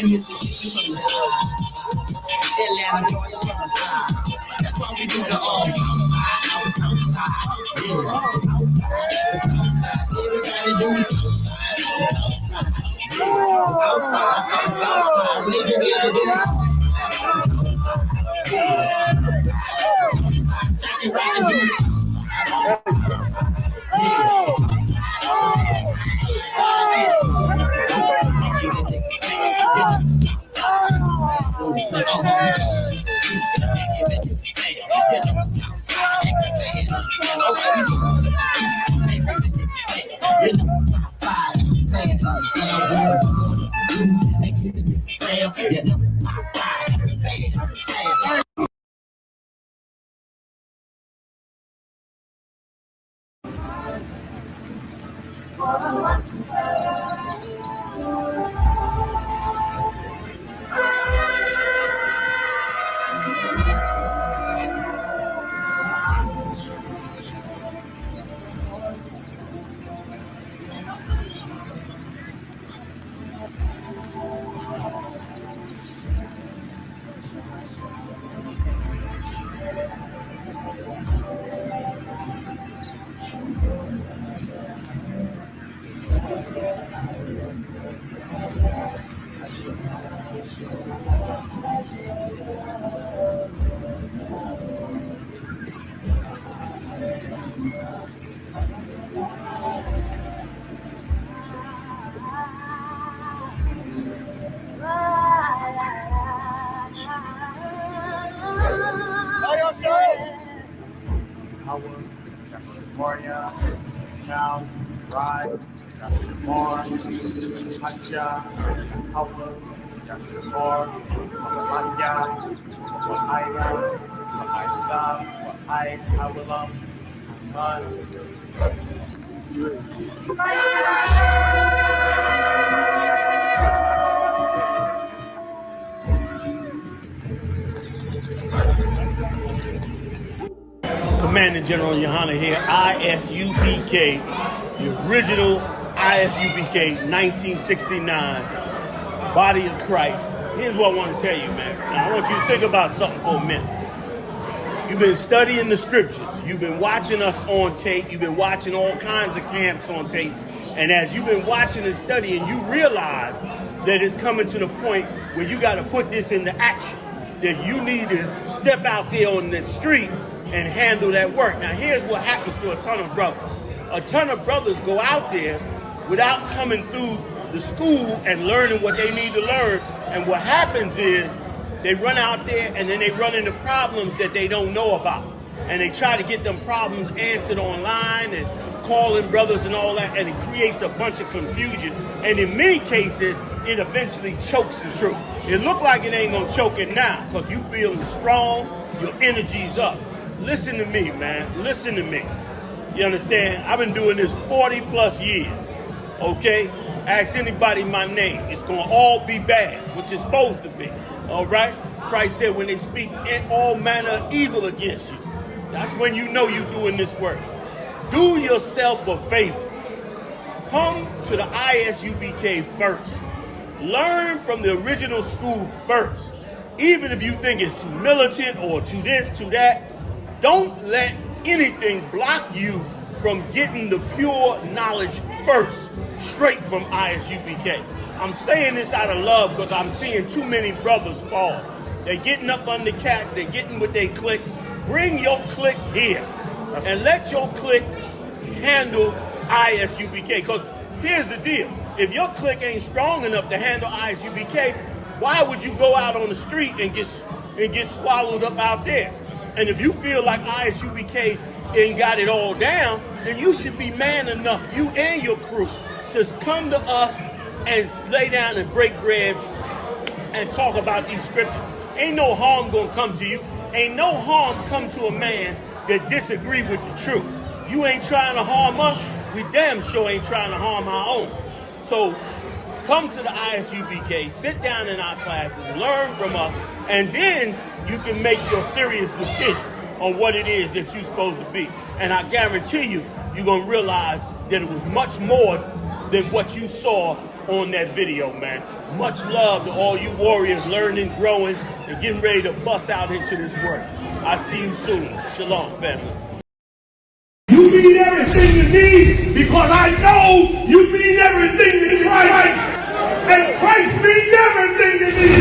and Mississippi from the side. Atlanta, Georgia from the side. That's why we do the all Southside. Yeah, Southside. Everybody do Southside. Yeah, Southside. We together do Southside. Yeah, Southside. Everybody do Commanding General YAHANNA here, I.S.U.P.K, the original I.S.U.P.K, 1969, Body of Christ. Here's what I want to tell you, man. Now, I want you to think about something for a minute. You've been studying the scriptures. You've been watching us on tape. You've been watching all kinds of camps on tape. And as you've been watching and studying, you realize that it's coming to the point where you got to put this into action. That you need to step out there on the street and handle that work. Now, here's what happens to a ton of brothers. A ton of brothers go out there without coming through the school and learning what they need to learn. And what happens is they run out there and then they run into problems that they don't know about. And they try to get them problems answered online and calling brothers and all that, and it creates a bunch of confusion. And in many cases, it eventually chokes the truth. It look like it ain't gonna choke it now because you feeling strong, your energy's up. Listen to me, man. Listen to me. You understand? I've been doing this 40 plus years. Okay? Ask anybody my name. It's going to all be bad, which it's supposed to be. All right? Christ said when they speak all manner of evil against you, that's when you know you're doing this work. Do yourself a favor. Come to the I.S.U.P.K first. Learn from the original school first. Even if you think it's too militant or too this, too that, don't let anything block you from getting the pure knowledge first, straight from I.S.U.P.K. I'm saying this out of love because I'm seeing too many brothers fall. They're getting up under cats, they're getting with their clique. Bring your clique here and let your clique handle I.S.U.P.K. Because here's the deal. If your clique ain't strong enough to handle I.S.U.P.K, why would you go out on the street and get swallowed up out there? And if you feel like I.S.U.P.K ain't got it all down, then you should be man enough, you and your crew, to come to us and lay down and break bread and talk about these scriptures. Ain't no harm gonna come to you. Ain't no harm come to a man that disagree with the truth. You ain't trying to harm us, we damn sure ain't trying to harm our own. So come to the I.S.U.P.K, sit down in our classes, learn from us, and then you can make your serious decision on what it is that you're supposed to be. And I guarantee you, you're going to realize that it was much more than what you saw on that video, man. Much love to all you warriors learning, growing, and getting ready to bust out into this work. I see you soon. Shalom, family. You mean everything to me because I know you mean everything to Christ. And Christ means everything to me.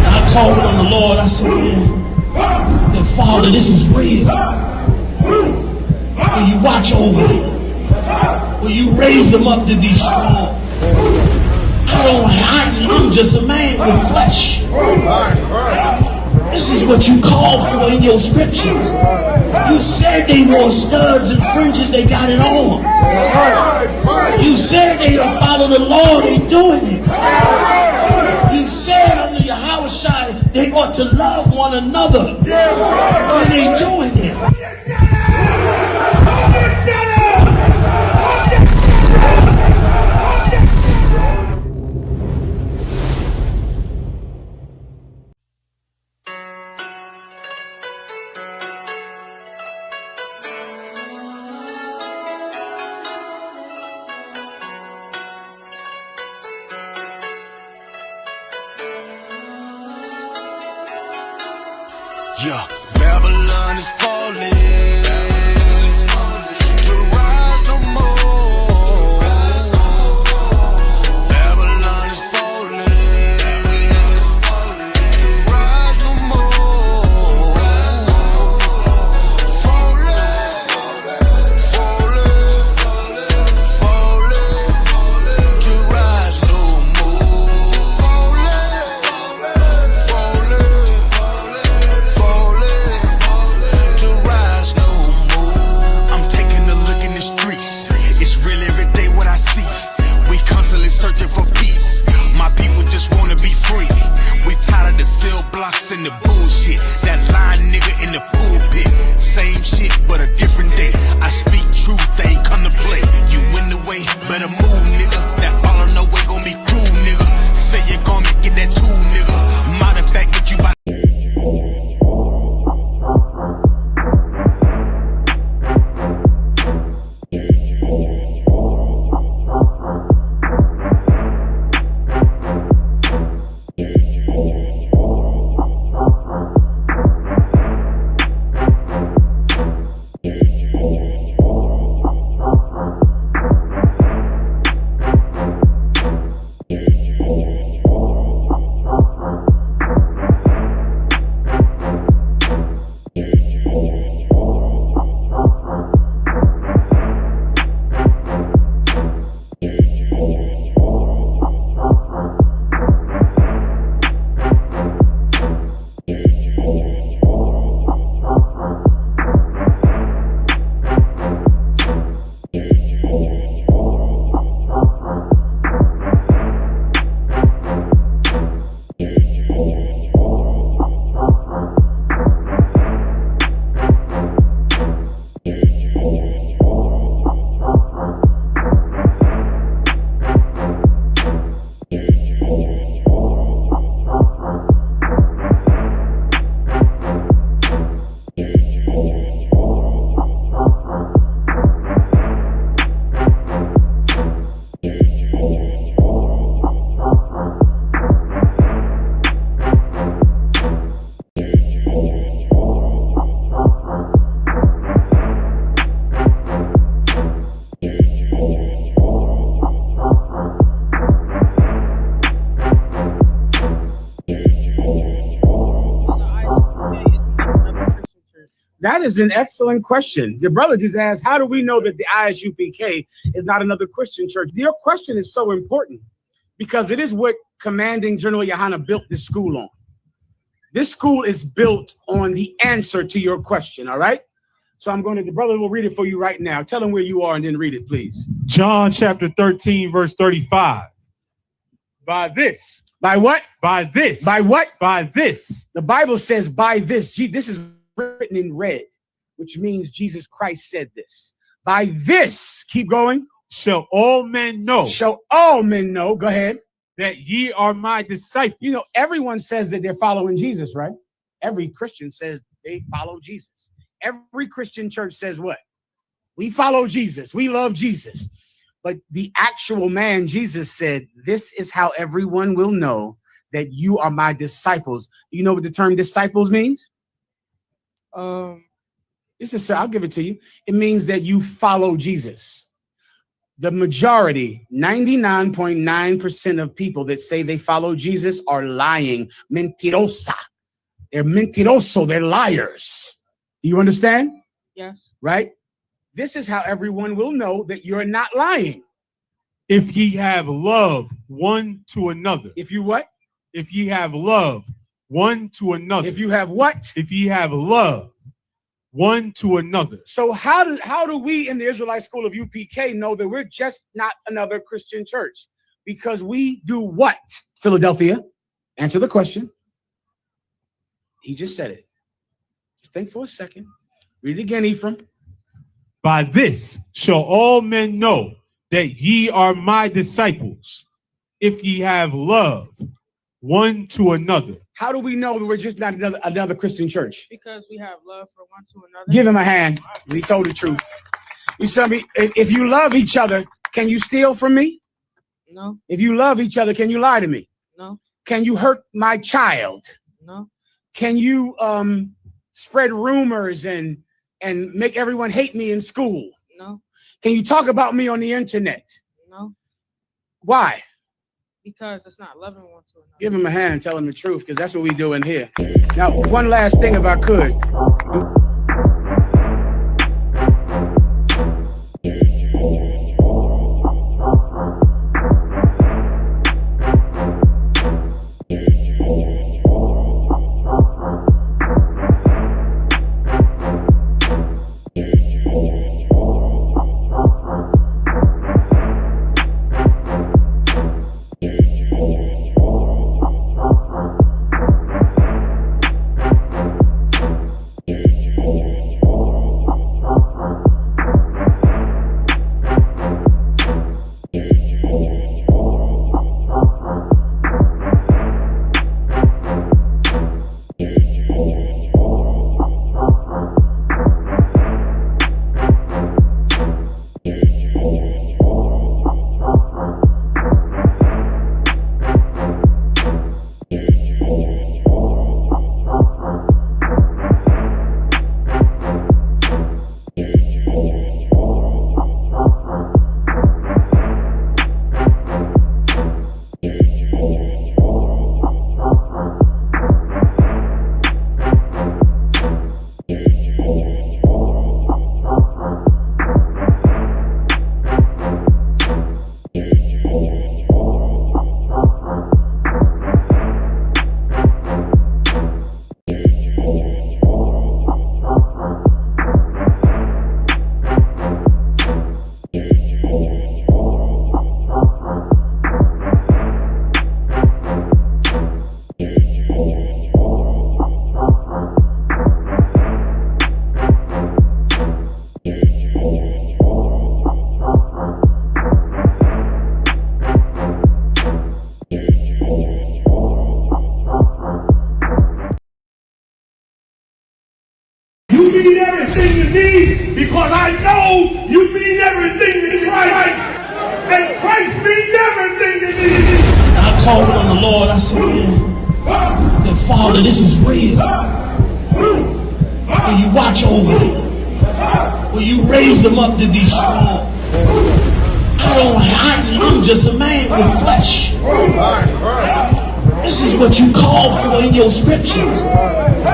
I called on the Lord. I said, Father, this is real. Will you watch over them? Will you raise them up to be strong? I'm just a man with flesh. This is what you call for in your scriptures. You said they wore studs and fringes, they got it on. You said they follow the Lord, they doing it. You said under YAHANNA they ought to love one another, and they doing it. Yeah, Babylon is falling to rise no more. Babylon is falling to rise no more. Falling to rise no more. To rise no more. I'm taking a look in the streets. It's real every day what I see. We constantly searching for peace. My people just wanna be free. We tired of the cell blocks and the bullshit. That lying nigga in the pulpit. Same shit but a different day. I speak truth, they ain't come to play. You in the way, better move, nigga. That follow no way gon' be cruel, nigga. Say you're gonna get that tool, nigga. Matter of fact, get you by. That is an excellent question. The brother just asked, how do we know that the I.S.U.P.K is not another Christian church? Your question is so important because it is what Commanding General YAHANNA built this school on. This school is built on the answer to your question, all right? So the brother will read it for you right now. Tell him where you are and then read it, please. John chapter 13, verse 35. By this. By what? By this. By what? By this. The Bible says by this. This is written in red, which means Jesus Christ said this. By this, keep going. Shall all men know. Shall all men know. Go ahead. That ye are my disciples. You know, everyone says that they're following Jesus, right? Every Christian says they follow Jesus. Every Christian church says what? We follow Jesus. We love Jesus. But the actual man, Jesus said, this is how everyone will know that you are my disciples. You know what the term disciples means? I'll give it to you. It means that you follow Jesus. The majority, 99.9% of people that say they follow Jesus are lying. Mentirosa. They're mentiroso. They're liars. Do you understand? Yes. Right? This is how everyone will know that you're not lying. If ye have love one to another. If you what? If ye have love one to another. If you have what? If ye have love one to another. So how do we in the Israelite School of UPK know that we're just not another Christian church? Because we do what? Philadelphia, answer the question. He just said it. Just think for a second. Read it again, Ephraim. By this shall all men know that ye are my disciples, if ye have love one to another. How do we know that we're just not another Christian church? Because we have love for one to another. Give him a hand. He told the truth. You tell me, if you love each other, can you steal from me? No. If you love each other, can you lie to me? No. Can you hurt my child? No. Can you spread rumors and make everyone hate me in school? No. Can you talk about me on the internet? No. Why? Because it's not loving one to another. Give him a hand, tell him the truth, because that's what we do in here. Now, one last thing, if I could. mean everything you need because I know you mean everything to Christ. And Christ means everything to me. I called on the Lord. I said, that Father, this is real. Will you watch over them? Will you raise them up to be strong? I'm just a man with flesh. This is what you call for in your scriptures.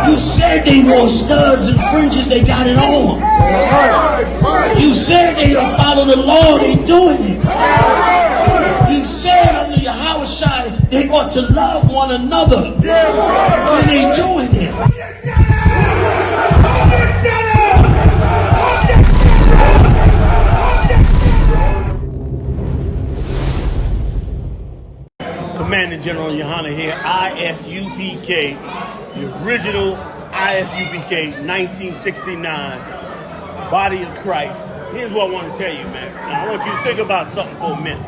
You said they wore studs and fringes, they got it on. You said they will follow the law, they doing it. You said under your house shine, they ought to love one another, and they doing it. Commanding General YAHANNA here, I.S.U.P.K, the original I.S.U.P.K, 1969, body of Christ. Here's what I want to tell you, man. Now, I want you to think about something for a minute.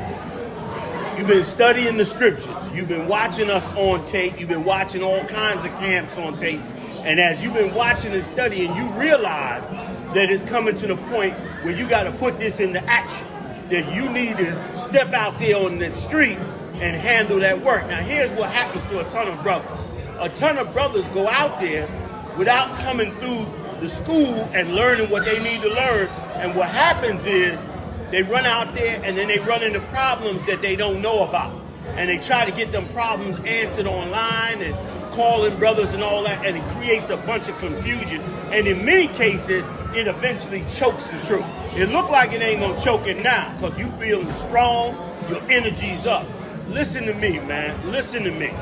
You've been studying the scriptures. You've been watching us on tape. You've been watching all kinds of camps on tape. And as you've been watching and studying, you realize that it's coming to the point where you got to put this into action. that you need to step out there on the street and handle that work. Now, here's what happens to a ton of brothers. A ton of brothers go out there without coming through the school and learning what they need to learn. And what happens is they run out there and then they run into problems that they don't know about. And they try to get them problems answered online and calling brothers and all that, and it creates a bunch of confusion. And in many cases, it eventually chokes the truth. It look like it ain't gonna choke it now because you feeling strong, your energy's up. Listen to me, man. Listen to me.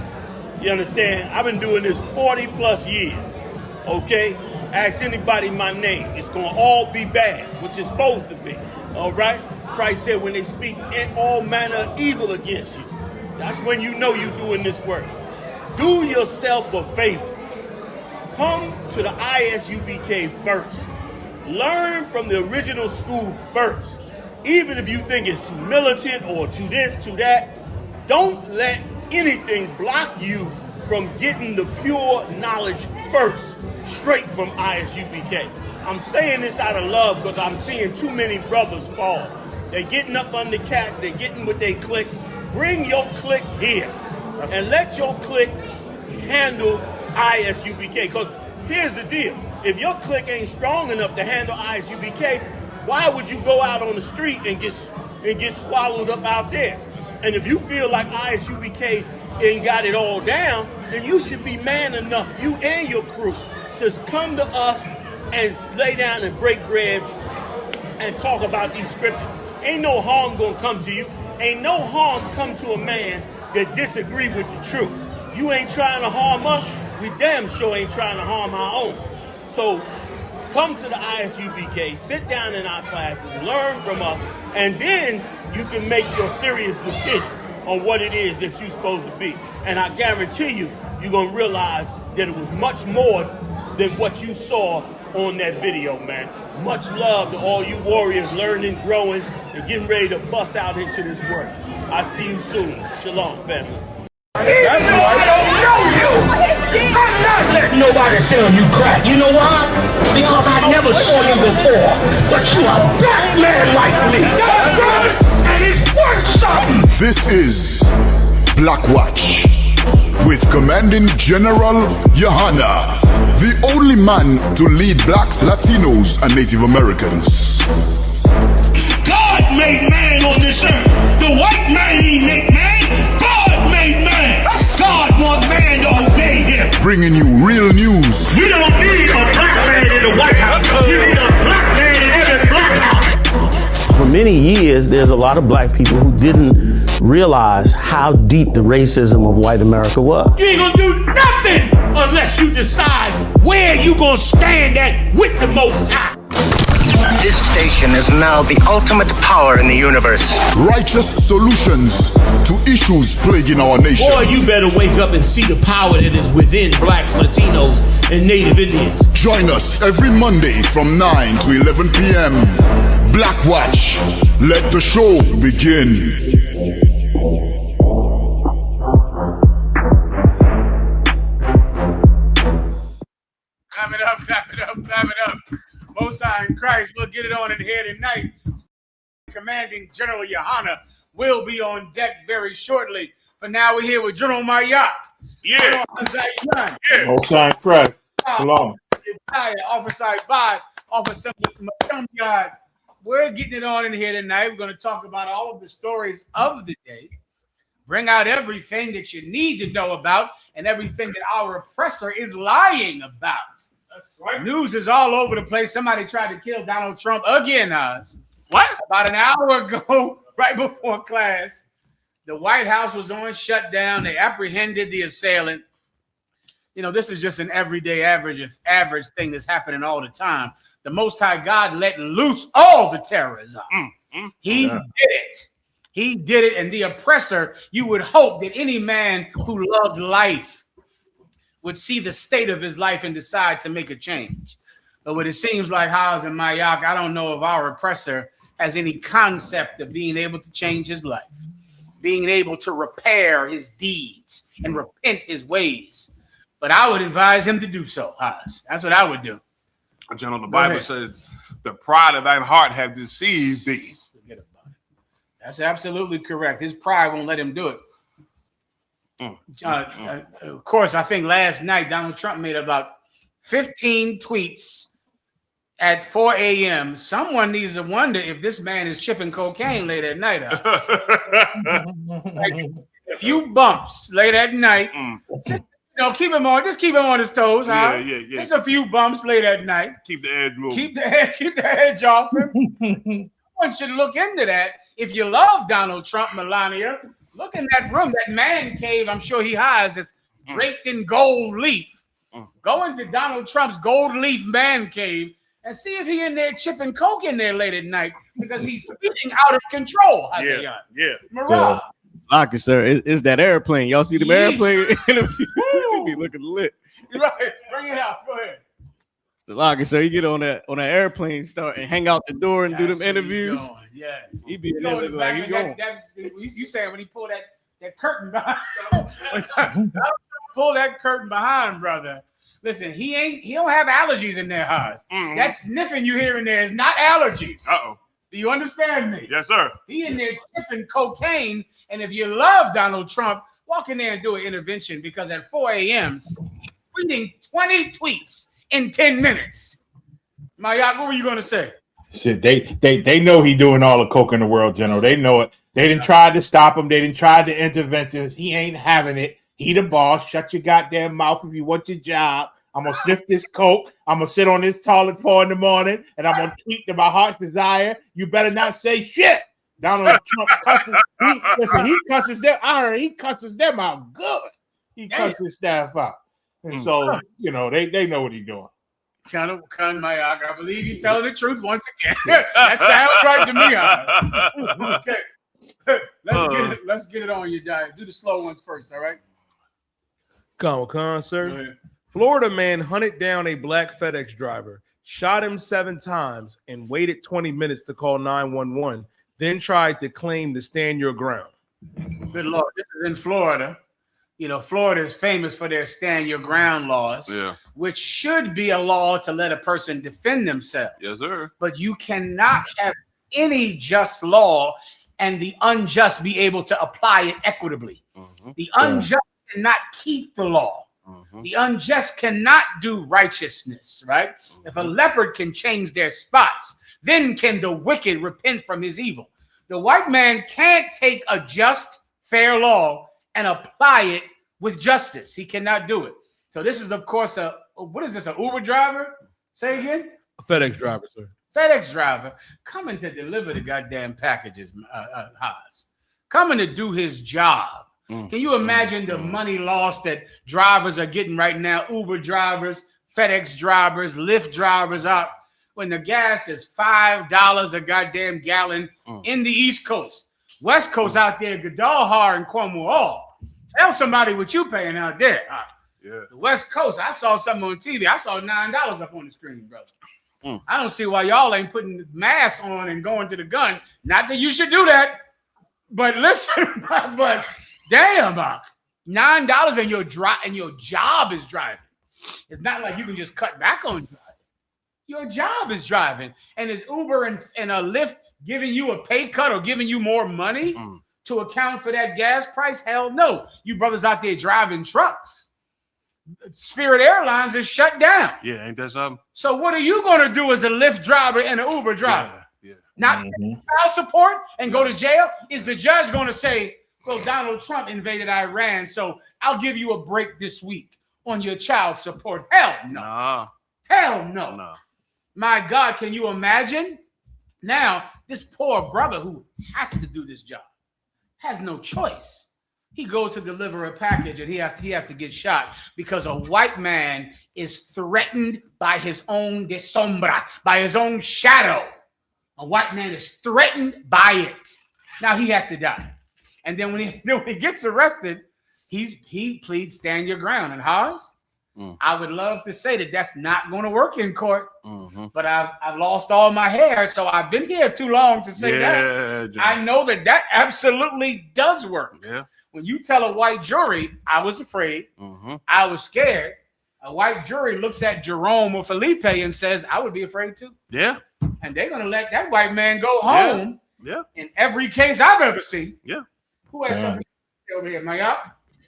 You understand? I've been doing this 40 plus years. Okay? Ask anybody my name. It's gonna all be bad, which it's supposed to be. All right? Christ said when they speak all manner of evil against you, that's when you know you're doing this work. Do yourself a favor. Come to the I.S.U.P.K. first. Learn from the original school first. Even if you think it's too militant or too this, too that, don't let anything block you from getting the pure knowledge first, straight from I.S.U.P.K. I'm saying this out of love because I'm seeing too many brothers fall. They're getting up under cats, they're getting with their clique. Bring your clique here and let your clique handle I.S.U.P.K. Because here's the deal. If your clique ain't strong enough to handle I.S.U.P.K., why would you go out on the street and get swallowed up out there? And if you feel like I.S.U.P.K. ain't got it all down, then you should be man enough, you and your crew, to come to us and lay down and break bread and talk about these scriptures. Ain't no harm gonna come to you. Ain't no harm come to a man that disagree with the truth. You ain't trying to harm us, we damn sure ain't trying to harm our own. So come to the I.S.U.P.K., sit down in our classes, learn from us, and then you can make your serious decision on what it is that you're supposed to be. And I guarantee you, you're gonna realize that it was much more than what you saw on that video, man. Much love to all you warriors learning, growing, and getting ready to bust out into this work. I see you soon. Shalom, family. That's why I don't know you. I'm not letting nobody sell you crack. You know why? Because I never saw you before. But you a black man like me. That's right. And it's worth something. This is Blackwatch with Commanding General YAHANNA, the only man to lead blacks, Latinos, and Native Americans. God made man on this earth. The white man he made man. God made man. God wants man to obey him. Bringing you real news. We don't need a black man in the White House. We need a black man in every black house. For many years, there's a lot of black people who didn't realize how deep the racism of white America was. You ain't gonna do nothing unless you decide where you gonna stand at with the Most High. This station is now the ultimate power in the universe. Righteous solutions to issues plaguing our nation. Boy, you better wake up and see the power that is within blacks, Latinos, and Native Indians. Join us every Monday from 9 to 11 p.m. Blackwatch. Let the show begin. Clap it up, clap it up, clap it up. Most High in Christ, we'll get it on in here tonight. Commanding General YAHANNA will be on deck very shortly. For now, we're here with General Maryak. Yeah. Yeah. Most High in Christ. Shalom. Officer by Officer Yard. We're getting it on in here tonight. We're going to talk about all of the stories of the day. Bring out everything that you need to know about and everything that our oppressor is lying about. That's right. News is all over the place. Somebody tried to kill Donald Trump again, Oz. What? About an hour ago, right before class, the White House was on shutdown. They apprehended the assailant. You know, this is just an everyday average thing that's happening all the time. The Most High God letting loose all the terrorism. He did it. He did it. And the oppressor, you would hope that any man who loved life would see the state of his life and decide to make a change. But what it seems like, Haas and Mayak, I don't know if our oppressor has any concept of being able to change his life, being able to repair his deeds and repent his ways. But I would advise him to do so, Haas. That's what I would do. General, the Bible says, the pride of thine heart have deceived thee. Forget about it. That's absolutely correct. His pride won't let him do it. Of course, I think last night Donald Trump made about 15 tweets at 4 a.m. Someone needs to wonder if this man is chipping cocaine late at night. Like, a few bumps late at night. Keep him on. Just keep him on his toes. Yeah. Just a few bumps late at night. Keep the edge moving. Keep the edge off him. Someone should look into that. If you love Donald Trump, Melania, look in that room, that man cave. I'm sure he has is draped in gold leaf. Go into Donald Trump's gold leaf man cave and see if he in there chipping coke in there late at night because he's tweeting out of control. Yeah. Mirage. Locker, sir, it's that airplane. Y'all see the airplane interview? He be looking lit. Right, bring it out. Go ahead. The locker, sir, you get on that airplane, start and hang out the door and do them interviews. Yes, he be in there looking like he going. You saying when he pulled that curtain behind? Pull that curtain behind, brother. Listen, he don't have allergies in there, Haas. That sniffing you hear in there is not allergies. Do you understand me? Yes, sir. He in there tipping cocaine, and if you love Donald Trump, walk in there and do an intervention because at 4 a.m., tweeting 20 tweets in 10 minutes. Mayak, what were you going to say? Shit, they know he doing all the coke in the world, General. They know it. They didn't try to stop him. They didn't try the interventions. He ain't having it. He the boss. Shut your goddamn mouth if you want your job. I'm going to sniff this coke. I'm going to sit on this toilet for in the morning, and I'm going to tweet to my heart's desire. You better not say shit. Donald Trump cusses. He cusses them. I heard he cusses them out good. He cusses his staff out. And so, they know what he's doing. Mayak, I believe you telling the truth once again. That sounds right to me. Okay. Let's get it on you, Diet. Do the slow ones first, all right? Con, sir. Florida man hunted down a black FedEx driver, shot him 7 times, and waited 20 minutes to call 911, then tried to claim to stand your ground. Good Lord, this is in Florida. Florida is famous for their stand your ground laws, which should be a law to let a person defend themselves. Yes, sir. But you cannot have any just law and the unjust be able to apply it equitably. The unjust cannot keep the law. The unjust cannot do righteousness, right? If a leopard can change their spots, then can the wicked repent from his evil. The white man can't take a just, fair law and apply it with justice. He cannot do it. So this is, of course, what is this, an Uber driver? Say again? A FedEx driver, sir. FedEx driver coming to deliver the goddamn packages, Haas. Coming to do his job. Can you imagine the money lost that drivers are getting right now? Uber drivers, FedEx drivers, Lyft drivers out when the gas is $5 a goddamn gallon in the East Coast. West Coast out there, Gadalhar and Cornwall. Tell somebody what you paying out there. The West Coast, I saw something on TV. I saw $9 up on the screen, brother. I don't see why y'all ain't putting masks on and going to the gun. Not that you should do that, but listen, but damn, $9 and your job is driving. It's not like you can just cut back on driving. Your job is driving, and is Uber and a Lyft giving you a pay cut or giving you more money to account for that gas price? Hell no. You brothers out there driving trucks. Spirit Airlines is shut down. Yeah, ain't that something? So what are you going to do as a Lyft driver and an Uber driver? Not child support and go to jail? Is the judge going to say, well, Donald Trump invaded Iran, so I'll give you a break this week on your child support? Hell no. Hell no. My God, can you imagine? Now, this poor brother who has to do this job has no choice. He goes to deliver a package and he has to get shot because a white man is threatened by his own sombra, by his own shadow. A white man is threatened by it. Now he has to die. And then when he gets arrested, he pleads stand your ground. And Haas, I would love to say that that's not going to work in court, but I've lost all my hair, so I've been here too long to say that. I know that absolutely does work. Yeah. When you tell a white jury, I was afraid, I was scared, a white jury looks at Jerome or Felipe and says, I would be afraid too. Yeah. And they're going to let that white man go home Yeah. In every case I've ever seen. Yeah. Who has something over here, Maya?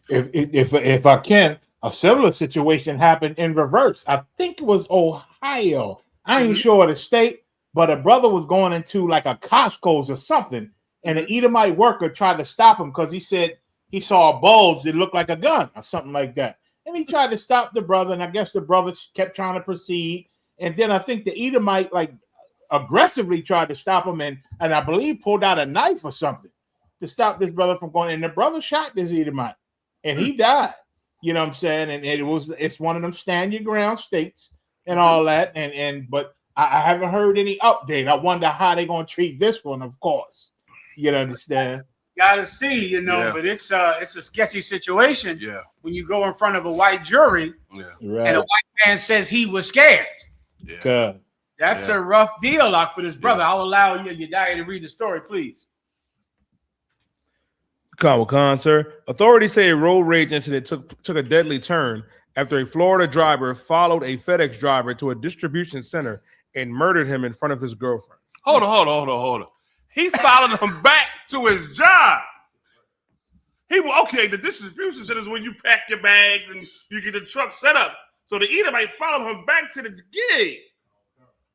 If I can, a similar situation happened in reverse. I think it was Ohio. I ain't sure of the state, but a brother was going into like a Costco's or something, and an Edomite worker tried to stop him because he said he saw a bulge that looked like a gun or something like that. And he tried to stop the brother, and I guess the brother kept trying to proceed. And then I think the Edomite like aggressively tried to stop him, and I believe pulled out a knife or something to stop this brother from going. And the brother shot this Edomite, and he died. You know what I'm saying? And it's one of them stand your ground states and all that. But I haven't heard any update. I wonder how they're gonna treat this one, of course. You understand? Gotta see, you know, but it's a sketchy situation. Yeah. When you go in front of a white jury, and a white man says he was scared. Yeah. That's a rough deal, Lock, for this brother. I'll allow you, Yedaya, to read the story, please. Khan, sir. Authorities say a road rage incident took a deadly turn after a Florida driver followed a FedEx driver to a distribution center and murdered him in front of his girlfriend. Hold on. He followed him back to his job. The distribution center is when you pack your bags and you get the truck set up. So the Edomite followed him back to the gig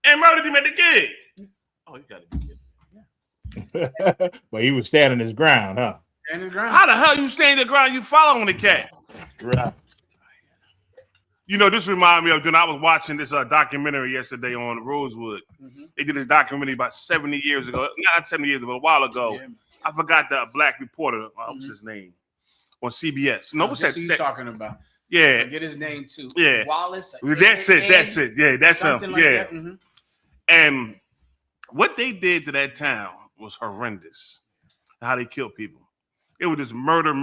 and murdered him at the gig. Oh, you got to be kidding. But he was standing his ground, huh? How the hell you stand your ground? You following the cat? Right. You know, this reminded me of when I was watching this documentary yesterday on Rosewood. They did this documentary about 70 years ago. Not 70 years ago, but a while ago. Yeah. I forgot the black reporter. What's his name? On CBS. No, what's that? You're talking about? Yeah. Get his name too. Yeah. Wallace. That's it. Yeah, that's him. Like yeah. That. And what they did to that town was horrendous. How they killed people. It was just murder.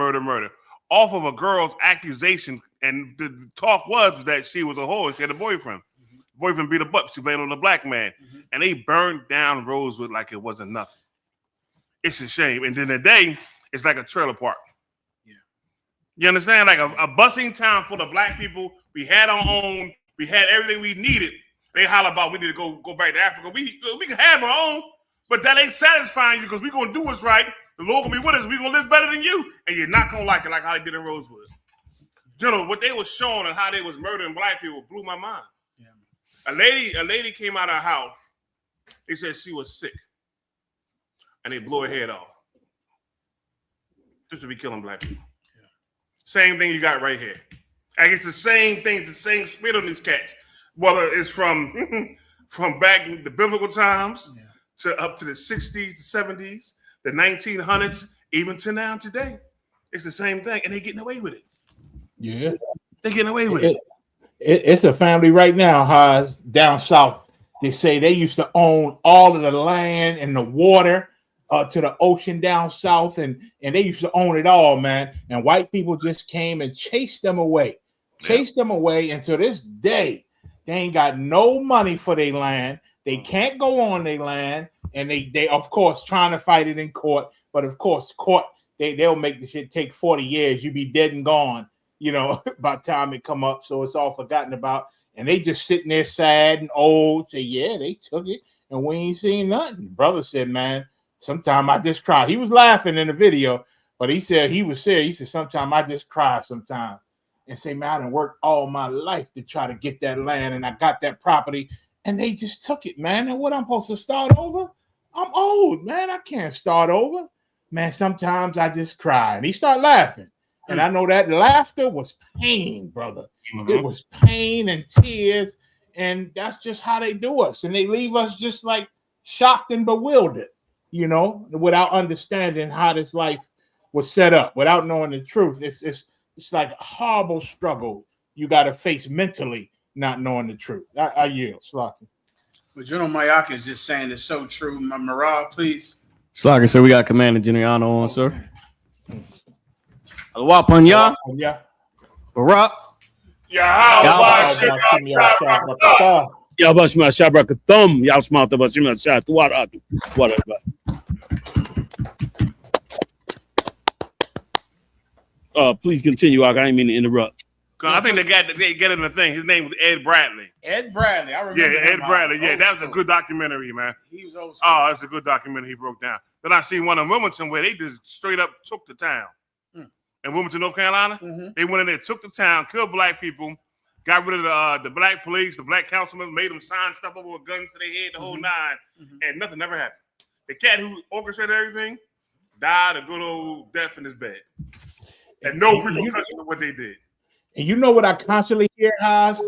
Off of a girl's accusation, and the talk was that she was a whore and she had a boyfriend. Boyfriend beat her up. She blamed on the black man. And they burned down Rosewood like it wasn't nothing. It's a shame. And then today, it's like a trailer park. Yeah. You understand? Like a busing town full of black people. We had our own. We had everything we needed. They holler about we need to go back to Africa. We can have our own, but that ain't satisfying you because we're going to do what's right. The Lord gonna be with us. We're gonna live better than you, and you're not gonna like it like how they did in Rosewood. General, what they was showing and how they was murdering black people blew my mind. Yeah. A lady came out of her house. They said she was sick, and they blew her head off just to be killing black people. Yeah. Same thing you got right here. And it's the same thing, the same spirit on these cats. Whether it's from back in the biblical times to up to the 60s, the 70s. The 1900s, even to now today, it's the same thing, and they're getting away with it. Yeah, they're getting away with it. It's a family right now, down south. They say they used to own all of the land and the water to the ocean down south, and they used to own it all, man. And white people just came and chased them away, and to this day, they ain't got no money for their land. They can't go on their land. And they of course trying to fight it in court, but of course court they'll make the shit take 40 years. You be dead and gone, you know, by the time it come up. So it's all forgotten about, and they just sitting there sad and old. Say, yeah, they took it, and we ain't seen nothing. Brother said, man, sometimes I just cry. He was laughing in the video, but he said he was serious. He said, sometimes I just cry sometimes and say, man, I done worked all my life to try to get that land, and I got that property, and they just took it, man. And what I'm supposed to start over? I'm old, man. I can't start over. Man, sometimes I just cry. And he started laughing. And I know that laughter was pain, brother. It was pain and tears. And that's just how they do us. And they leave us just like shocked and bewildered, you know, without understanding how this life was set up, without knowing the truth. It's like a horrible struggle you got to face mentally, not knowing the truth. I yield, Slocky. But General Mayaka is just saying it's so true. Marah, please. Slugger, sir, we got Commander General on, sir. Wapan ya. Barack. Please continue. I didn't mean to interrupt. I think they get in the thing. His name was Ed Bradley. Ed Bradley, I remember. Yeah, Ed him. Bradley. Yeah, that was a good documentary, man. He was old school. Oh, it's a good documentary he broke down. Then I seen one in Wilmington where they just straight up took the town. In Wilmington, North Carolina, they went in there, took the town, killed black people, got rid of the black police, the black councilmen, made them sign stuff over with guns to their head, the whole nine, and nothing ever happened. The cat who orchestrated everything died a good old death in his bed. And no repercussions of what they did. And you know what I constantly hear, Haas?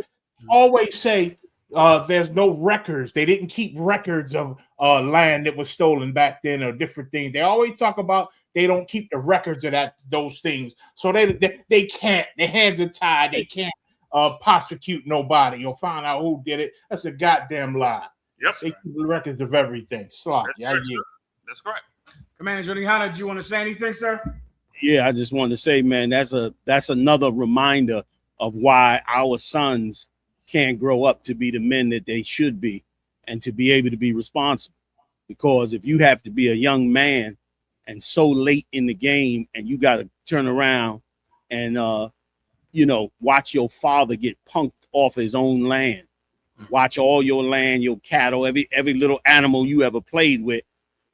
Always say there's no records. They didn't keep records of land that was stolen back then or different things. They always talk about they don't keep the records of those things. So they can't. Their hands are tied. They can't prosecute nobody or find out who did it. That's a goddamn lie. Yep. They keep the records of everything. Slot. That's correct. Commander Johnny, do you want to say anything, sir? Yeah, I just wanted to say, man, that's another reminder of why our sons can't grow up to be the men that they should be and to be able to be responsible. Because if you have to be a young man and so late in the game and you got to turn around and, watch your father get punked off his own land, watch all your land, your cattle, every little animal you ever played with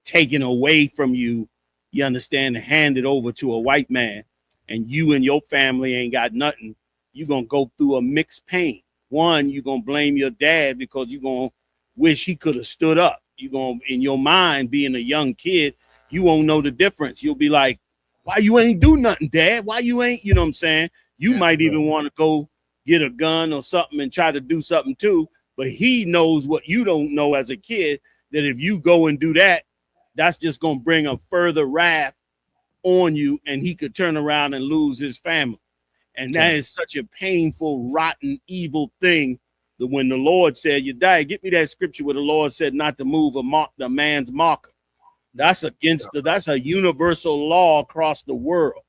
taken away from you, you understand, and hand it over to a white man, and you and your family ain't got nothing, you're going to go through a mixed pain. One, you're going to blame your dad because you're going to wish he could have stood up. You're going to, in your mind, being a young kid, you won't know the difference. You'll be like, why you ain't do nothing, Dad? Why you ain't, you know what I'm saying? You might even want to go get a gun or something and try to do something too. But he knows what you don't know as a kid, that if you go and do that, that's just going to bring a further wrath on you, and he could turn around and lose his family. And that is such a painful, rotten, evil thing that when the Lord said, you die, get me that scripture where the Lord said not to move the man's marker. That's that's a universal law across the world,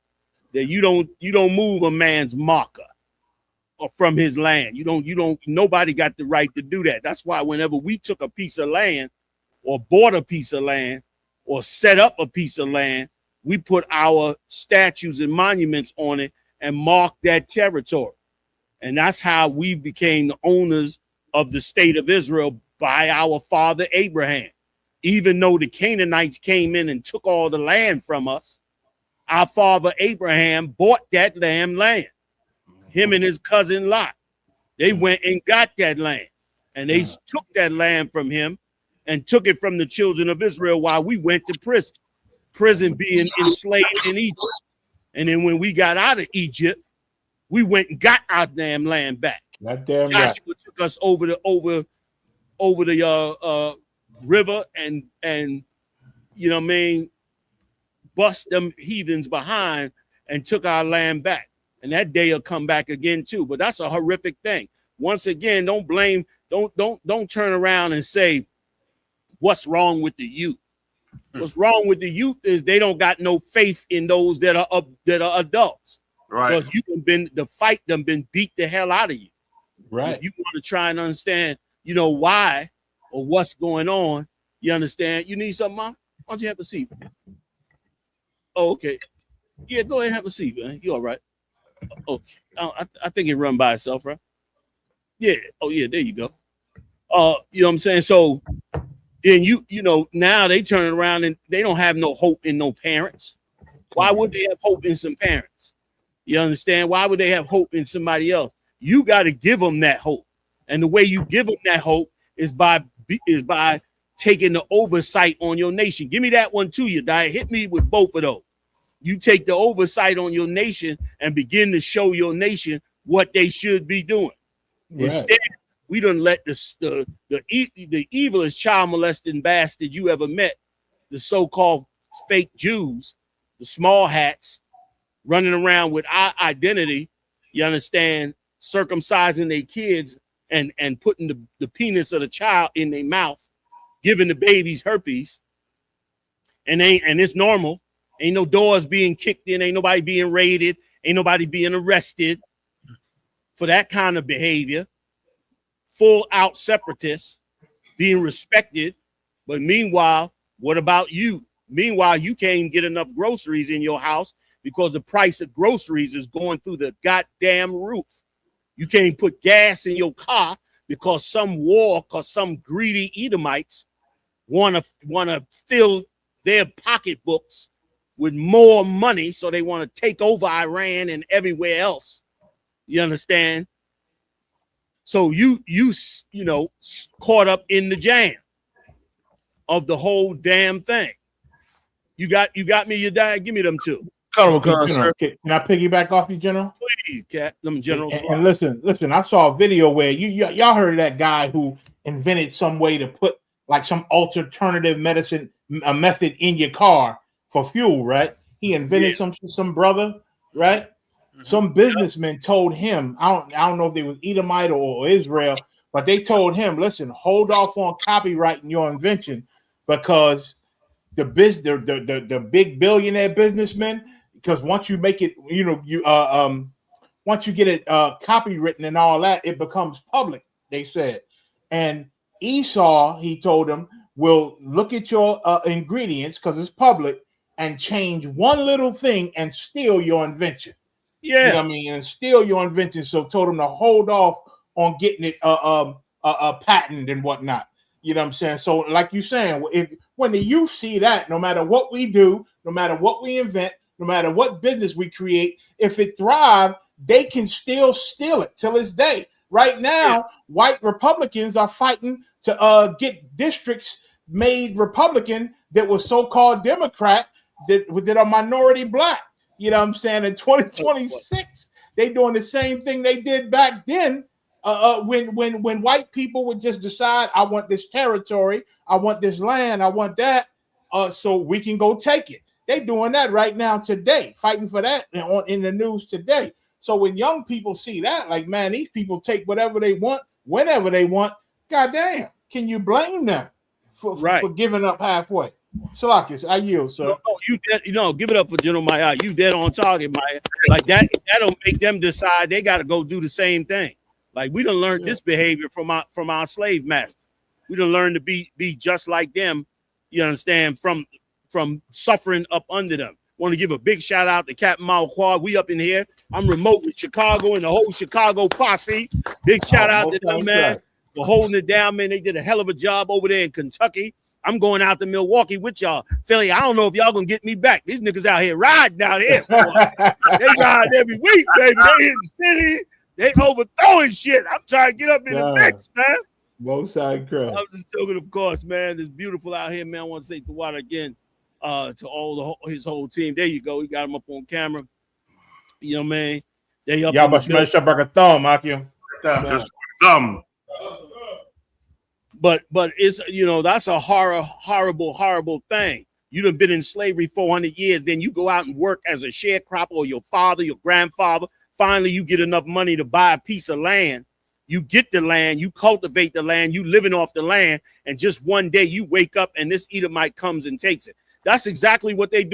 that you don't move a man's marker or from his land. Nobody got the right to do that. That's why whenever we took a piece of land or bought a piece of land or set up a piece of land, we put our statues and monuments on it and mark that territory. And that's how we became the owners of the state of Israel by our father Abraham. Even though the Canaanites came in and took all the land from us, our father Abraham bought that land. Him and his cousin Lot. They went and got that land. And they took that land from him and took it from the children of Israel while we went to prison. Prison being enslaved in Egypt. And then when we got out of Egypt, we went and got our damn land back. Joshua took us over the river and you know what I mean, bust them heathens behind and took our land back. And that day will come back again too. But that's a horrific thing. Once again, don't blame, don't turn around and say, what's wrong with the youth? What's wrong with the youth is they don't got no faith in those that are adults. Right. Because the fight done been beat the hell out of you. Right. If you want to try and understand, why or what's going on, you understand? You need something, Mom? Why don't you have a seat? Oh, okay. Yeah, go ahead and have a seat, man. You all right? Okay. I think it run by itself, right? Yeah. Oh, yeah, there you go. You know what I'm saying? So then now they turn around and they don't have no hope in no parents. Why would they have hope in some parents? You understand? Why would they have hope in somebody else? You got to give them that hope. And the way you give them that hope is by taking the oversight on your nation. Give me that one too, you die. Hit me with both of those. You take the oversight on your nation and begin to show your nation what they should be doing. Right. Instead, we done let the evilest child molesting bastard you ever met, the so-called fake Jews, the small hats, running around with our identity, you understand, circumcising their kids and putting the penis of the child in their mouth, giving the babies herpes, and it's normal. Ain't no doors being kicked in, ain't nobody being raided, ain't nobody being arrested for that kind of behavior. Full out separatists being respected. But meanwhile, what about you? Meanwhile, you can't even get enough groceries in your house because the price of groceries is going through the goddamn roof. You can't put gas in your car because some greedy Edomites want to fill their pocketbooks with more money, so they want to take over Iran and everywhere else. You understand? So you caught up in the jam of the whole damn thing. You got me, your dad. Give me them two. Can I piggyback off you, General? Please, Cat. Them generals. And listen. I saw a video where y'all heard of that guy who invented some way to put like some alternative medicine method in your car for fuel, right? He invented some brother, right? Mm-hmm. Some businessman told him, I don't know if they was Edomite or Israel, but they told him, listen, hold off on copyrighting your invention because the big billionaire businessmen, because once you make it, once you get it copywritten and all that, it becomes public, they said. And Esau, he told him, will look at your ingredients because it's public and change one little thing and steal your invention. Yeah, you know what I mean, and steal your invention. So told him to hold off on getting it patent and whatnot. You know what I'm saying? So, like you saying, when the youth see that, no matter what we do, no matter what we invent, no matter what business we create, if it thrives, they can still steal it till this day. Right now, white Republicans are fighting to get districts made Republican that was so-called Democrat that are minority black. You know what I'm saying? In 2026, they doing the same thing they did back then. When white people would just decide, I want this territory, I want this land, I want that, so we can go take it. They doing that right now today, fighting for that in the news today. So when young people see that, like, man, these people take whatever they want, whenever they want. Goddamn, can you blame them for giving up halfway? Salakis, I yield, sir. No, give it up for General Maya. You dead on target, Maya. Like that'll make them decide they got to go do the same thing. Like we done learned this behavior from our slave master. We done learned to be just like them. You understand? From suffering up under them. Want to give a big shout out to Captain Malquad. We up in here. I'm remote with Chicago and the whole Chicago posse. Big shout out to them, man, for holding it down, man. They did a hell of a job over there in Kentucky. I'm going out to Milwaukee with y'all. Philly, I don't know if y'all gonna get me back. These niggas out here riding out here. They ride every week, baby. They in the city. They overthrowing shit. I'm trying to get up in the mix, man. Both side crowd. I'm just joking, of course, man. It's beautiful out here, man. I want to say the water again to his whole team. There you go. We got him up on camera. You know what I mean? They up. Y'all must smash up like a thumb, Akio. Thumb. But it's, that's a horrible thing. You done been in slavery 400 years, then you go out and work as a sharecropper, or your father, your grandfather. Finally, you get enough money to buy a piece of land. You get the land, you cultivate the land, you living off the land, and just one day you wake up and this Edomite comes and takes it. That's exactly what they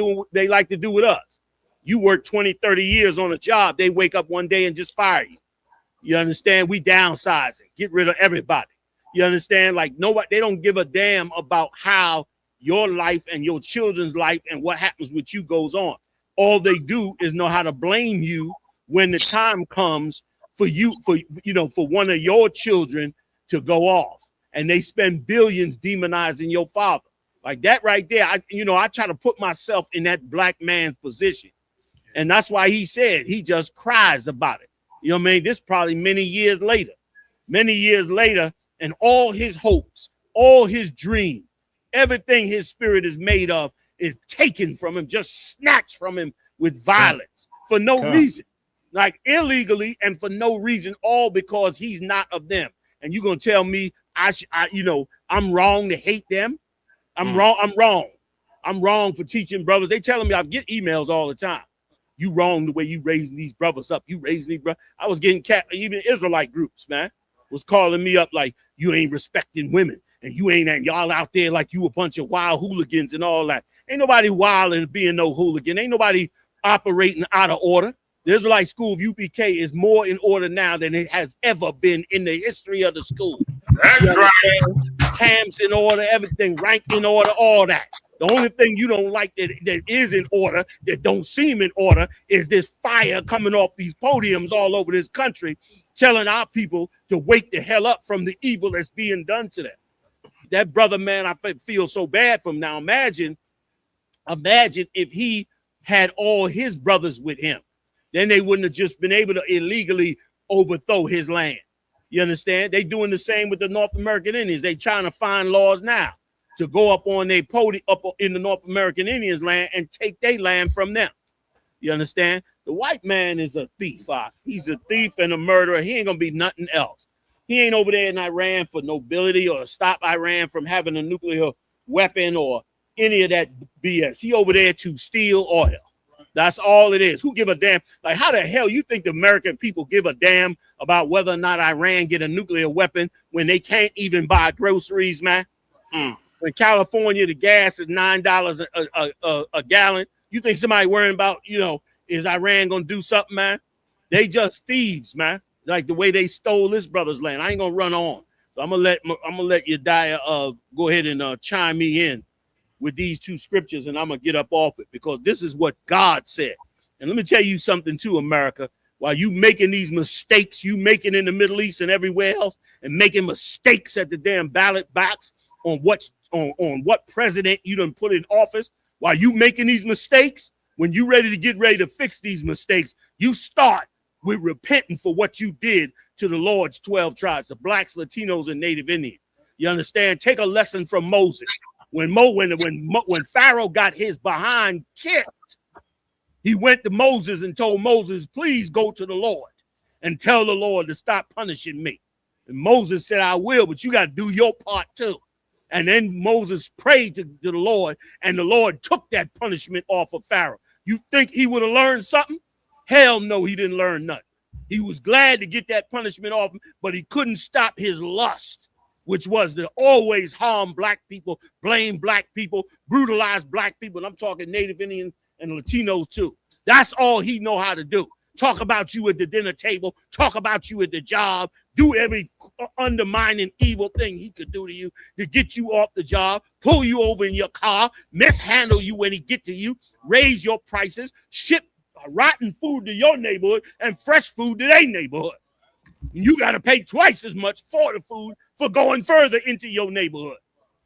like to do with us. You work 20, 30 years on a job, they wake up one day and just fire you. You understand? We downsizing, get rid of everybody. You understand? Like nobody, they don't give a damn about how your life and your children's life and what happens with you goes on. All they do is know how to blame you when the time comes for one of your children to go off, and they spend billions demonizing your father. Like that right there, I try to put myself in that black man's position, and that's why he said he just cries about it. You know what I mean? This probably many years later, and all his hopes, all his dreams, everything his spirit is made of is taken from him, just snatched from him with violence for no reason. Like illegally and for no reason, all because he's not of them. And you're gonna tell me I'm wrong to hate them? I'm wrong for teaching brothers. They telling me I get emails all the time. You wrong the way you raising these brothers up. You raising these brothers. I was getting even Israelite groups, man, was calling me up like you ain't respecting women and y'all out there like you a bunch of wild hooligans and all that. Ain't nobody wild and being no hooligan. Ain't nobody operating out of order. The Israelite school of UPK is more in order now than it has ever been in the history of the school. That's right. Camps in order, everything, rank in order, all that. The only thing you don't like that is in order, that don't seem in order, is this fire coming off these podiums all over this country, telling our people to wake the hell up from the evil that's being done to them. That brother, man, I feel so bad for him. Now imagine if he had all his brothers with him. Then they wouldn't have just been able to illegally overthrow his land. You understand? They doing the same with the North American Indians. They trying to find laws now to go up on their podium up in the North American Indians' land and take their land from them. You understand? The white man is a thief. He's a thief and a murderer. He ain't gonna be nothing else. He ain't over there in Iran for nobility or to stop Iran from having a nuclear weapon or any of that BS. He over there to steal oil. That's all it is. Who give a damn? Like, how the hell you think the American people give a damn about whether or not Iran get a nuclear weapon when they can't even buy groceries, man? When California, the gas is $9 a gallon, you think somebody worrying about, is Iran gonna do something, man? They just thieves, man. Like the way they stole this brother's land. I ain't gonna run on. So I'm gonna let Yediah go ahead and chime me in with these two scriptures, and I'm gonna get up off it because this is what God said. And let me tell you something too, America. While you making these mistakes, you making in the Middle East and everywhere else, and making mistakes at the damn ballot box on what president you done put in office, while you making these mistakes, when you ready to fix these mistakes, you start with repenting for what you did to the Lord's 12 tribes, the blacks, Latinos, and Native Indians. You understand? Take a lesson from Moses. When Pharaoh got his behind kicked, he went to Moses and told Moses, please go to the Lord and tell the Lord to stop punishing me. And Moses said, I will, but you got to do your part too. And then Moses prayed to the Lord, and the Lord took that punishment off of Pharaoh. You think he would have learned something? Hell no, he didn't learn nothing. He was glad to get that punishment off, but he couldn't stop his lust, which was to always harm black people, blame black people, brutalize black people. And I'm talking Native Indians and Latinos too. That's all he know how to do. Talk about you at the dinner table, talk about you at the job, do every undermining evil thing he could do to you to get you off the job, pull you over in your car, mishandle you when he get to you, raise your prices, ship rotten food to your neighborhood and fresh food to their neighborhood. You got to pay twice as much for the food for going further into your neighborhood.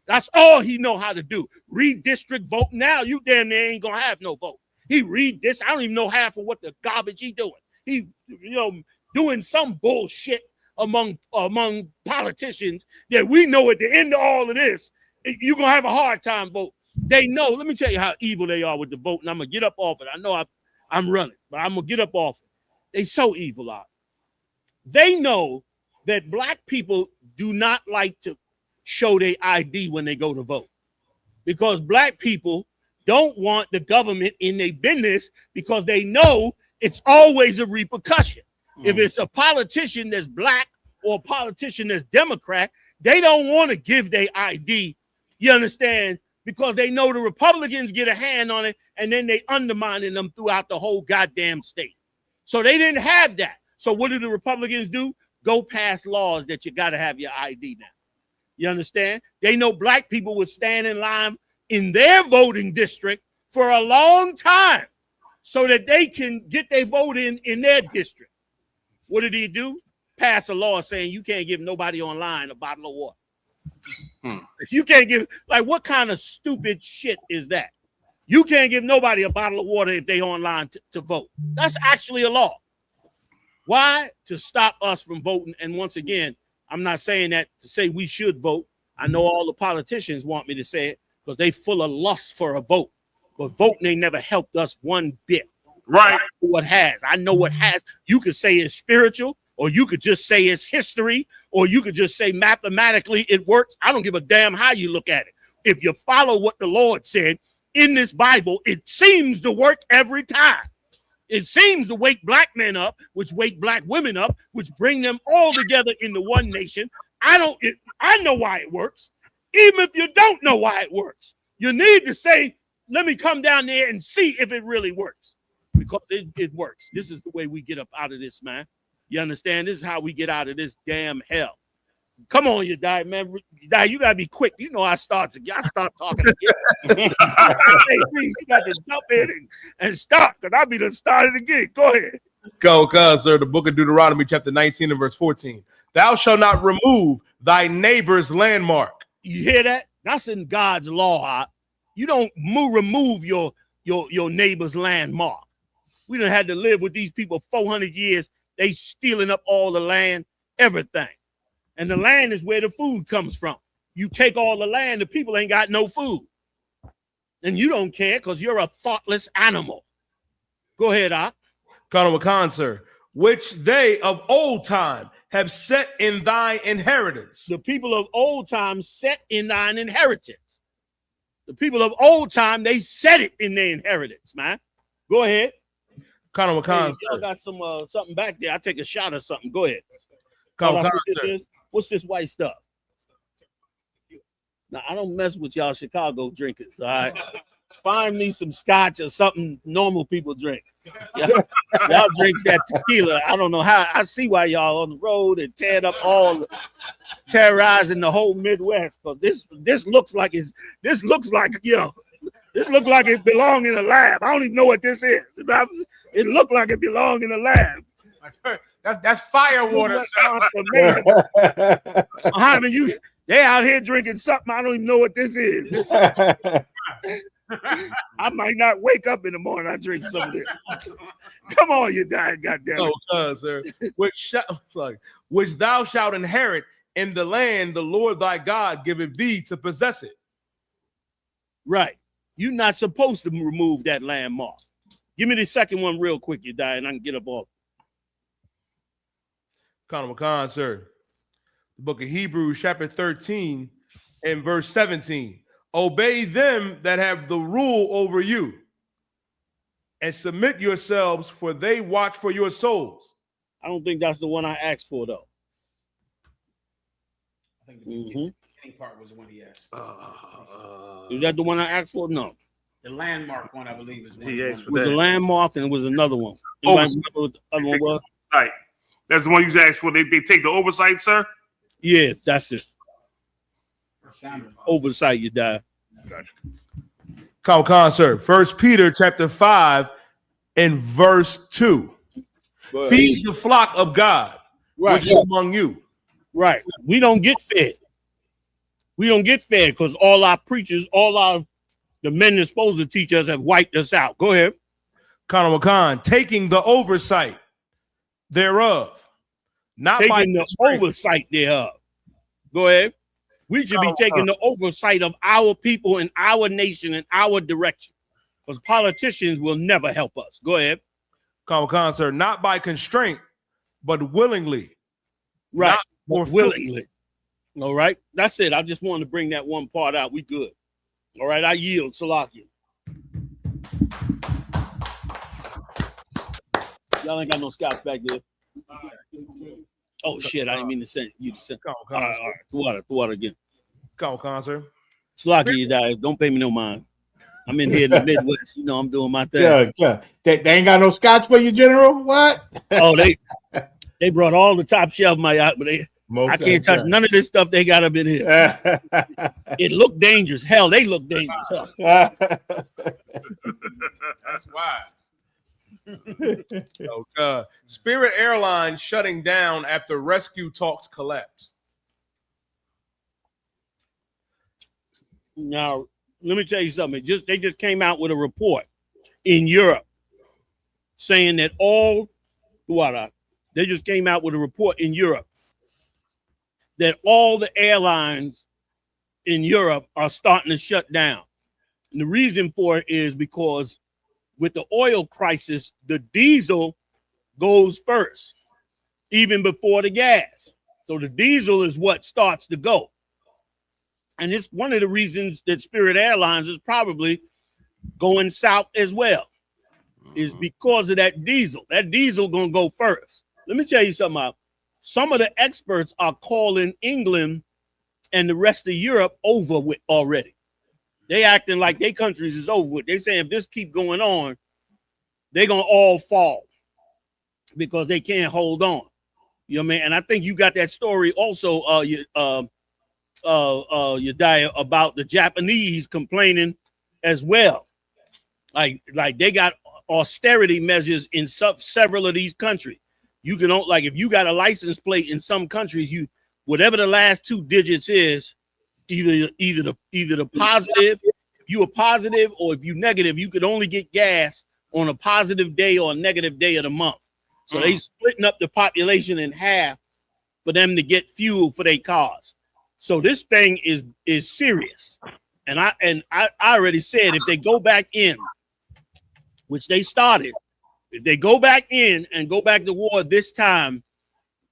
That's all he know how to do. Redistrict vote. Now you damn near ain't gonna have no vote. He I don't even know half of what the garbage he doing. He, doing some bullshit among politicians that we know at the end of all of this, you're gonna have a hard time vote. They know. Let me tell you how evil they are with the vote, and I'm gonna get up off it. I know I'm running, but I'm gonna get up off it. They so evil out. They know that black people do not like to show their ID when they go to vote because black people don't want the government in their business because they know it's always a repercussion. If it's a politician that's black or a politician that's Democrat, they don't want to give their ID, you understand, because they know the Republicans get a hand on it and then they undermining them throughout the whole goddamn state. So they didn't have that. So what do the Republicans do? Go pass laws that you got to have your ID now. You understand? They know black people would stand in line in their voting district for a long time so that they can get their vote in their district. What did he do? Pass a law saying you can't give nobody online a bottle of water. You can't give, like, what kind of stupid shit is that? You can't give nobody a bottle of water if they online to vote. That's actually a law. Why? To stop us from voting. And once again, I'm not saying that to say we should vote. I know all the politicians want me to say it because they full of lust for a vote. But voting ain't never helped us one bit. Right. I know what has. You could say it's spiritual, or you could just say it's history, or you could just say mathematically it works. I don't give a damn how you look at it. If you follow what the Lord said in this Bible, it seems to work every time. It seems to wake black men up, which wake black women up, which bring them all together into one nation. I know why it works. Even if you don't know why it works, you need to say, let me come down there and see if it really works. Because it works. This is the way we get up out of this, man. You understand? This is how we get out of this damn hell. Come on, you die, man. Die, you gotta be quick. You know I start talking again. Hey, please, you got to jump in and stop, because I'll be done started again. Go ahead. Go, sir. The book of Deuteronomy, chapter 19 and verse 14. Thou shalt not remove thy neighbor's landmark. You hear that? That's in God's law. You don't remove your neighbor's landmark. We done had to live with these people 400 years. They stealing up all the land, everything. And the land is where the food comes from. You take all the land, the people ain't got no food. And you don't care because you're a thoughtless animal. Go ahead, Colonel McCon, sir. Which they of old time have set in thy inheritance. The people of old time set in thine inheritance. The people of old time, they set it in their inheritance, man. Go ahead. Colonel McCon, hey, y'all got some something back there. I'll take a shot or something. Go ahead. Colonel McCon, what's this white stuff? Now, I don't mess with y'all Chicago drinkers, all right? Find me some scotch or something normal people drink. Y'all drinks that tequila. I don't know how. I see why y'all on the road and terrorizing the whole Midwest, because this looks like it belongs in a lab. I don't even know what this is. It looked like it belonged in a lab. That's fire water. They out here drinking something. I don't even know what this is. I might not wake up in the morning. I drink some of this. Come on, you dying, goddamn it. Sir. Which thou shalt inherit in the land the Lord thy God giveth thee to possess it. Right. You're not supposed to remove that landmark. Give me the second one real quick, you die, and I can get up off. Colonel McCon, sir. The book of Hebrews, chapter 13 and verse 17. Obey them that have the rule over you, and submit yourselves, for they watch for your souls. I don't think that's the one I asked for, though. I think the beginning part was the one he asked for. Is that the one I asked for? No. The landmark one, I believe, is one. It was a landmark, and it was another one. Remember what the other one was? Right. That's the one you asked for. They take the oversight, sir? Yeah, that's it. Oversight, you die. Colonel McCon, sir. 1 Peter chapter 5 and verse 2. Feed the flock of God, which is among you. Right. We don't get fed. We don't get fed because all our preachers, the men that's supposed to teach us have wiped us out. Go ahead. Colonel McCon, taking the oversight thereof. Not taking the oversight thereof. Go ahead. We should be taking the oversight of our people and our nation and our direction, because politicians will never help us. Go ahead. Colonel McCon, sir, not by constraint, but willingly. Right. More willingly. All right. That's it. I just wanted to bring that one part out. We good. All right. I yield. Salakia. Y'all ain't got no scouts back there. Oh shit! I didn't mean to send you to send. All right. Water again. Colonel McCon, sir. Slucky, you guys. Don't pay me no mind. I'm in here in the Midwest. You know, I'm doing my thing. Yeah. They ain't got no scotch for you, General. What? Oh, they brought all the top shelf my out, but I can't touch none of this stuff they got up in here. It looked dangerous. Hell, they look dangerous. Huh? That's wise. Oh, God. Spirit Airlines shutting down after rescue talks collapse. Now, let me tell you something. They just came out with a report in Europe saying that they just came out with a report in Europe that all the airlines in Europe are starting to shut down. And the reason for it is because with the oil crisis, the diesel goes first, even before the gas. So the diesel is what starts to go. And it's one of the reasons that Spirit Airlines is probably going south as well, is because of that diesel. That diesel going to go first. Let me tell you something. Some of the experts are calling England and the rest of Europe over with already. They acting like their countries is over with. They saying if this keep going on, they're going to all fall because they can't hold on. You know what I mean? And I think you got that story also, Yediah, about the Japanese complaining as well. Like they got austerity measures in several of these countries. You can, like, if you got a license plate in some countries, you, whatever the last 2 digits is, either the positive, if you a positive, or if you negative, you could only get gas on a positive day or a negative day of the month. So they splitting up the population in half for them to get fuel for their cars. So this thing is serious. And I already said, if they go back in, which they started, if they go back in and go back to war this time,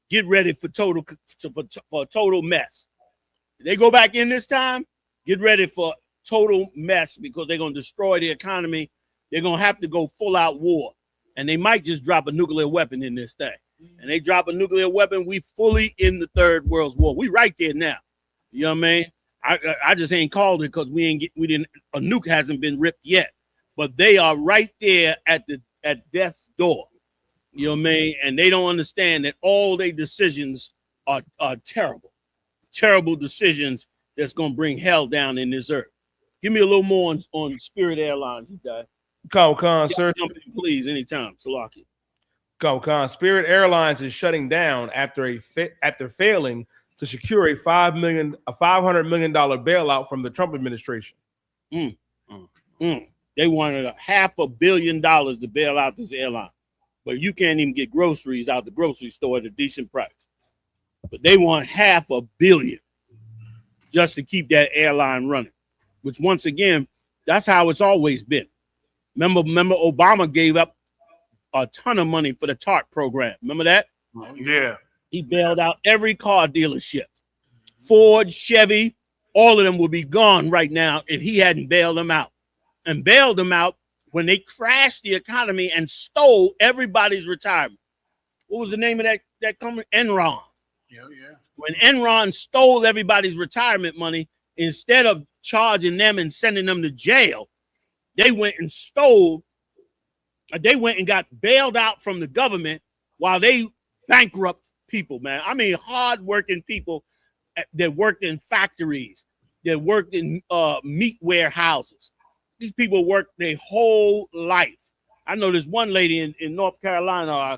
get ready for a total mess. If they go back in this time, get ready for total mess, because they're going to destroy the economy. They're going to have to go full out war. And they might just drop a nuclear weapon in this thing. And they drop a nuclear weapon, we fully in the Third World War. We right there now. You know what I mean? I just ain't called it because a nuke hasn't been ripped yet. But they are right there at death's door. You know what I mean? And they don't understand that all their decisions are terrible. Terrible decisions that's going to bring hell down in this earth. Give me a little more on Spirit Airlines, you guys. Khan, sir. Please, anytime. Salaki. Khan. Spirit Airlines is shutting down after failing to secure a $500 million bailout from the Trump administration. They wanted $500 million to bail out this airline, but you can't even get groceries out the grocery store at a decent price. But they want $500 million just to keep that airline running, which, once again, that's how it's always been. Remember Obama gave up a ton of money for the TARP program. Remember that? Yeah. He bailed out every car dealership. Ford, Chevy, all of them would be gone right now if he hadn't bailed them out. And bailed them out when they crashed the economy and stole everybody's retirement. What was the name of that company? Enron. Yeah. When Enron stole everybody's retirement money, instead of charging them and sending them to jail, they went and got bailed out from the government while they bankrupt people, man. I mean, hardworking people that worked in factories, that worked in meat warehouses. These people worked their whole life. I know this one lady in North Carolina,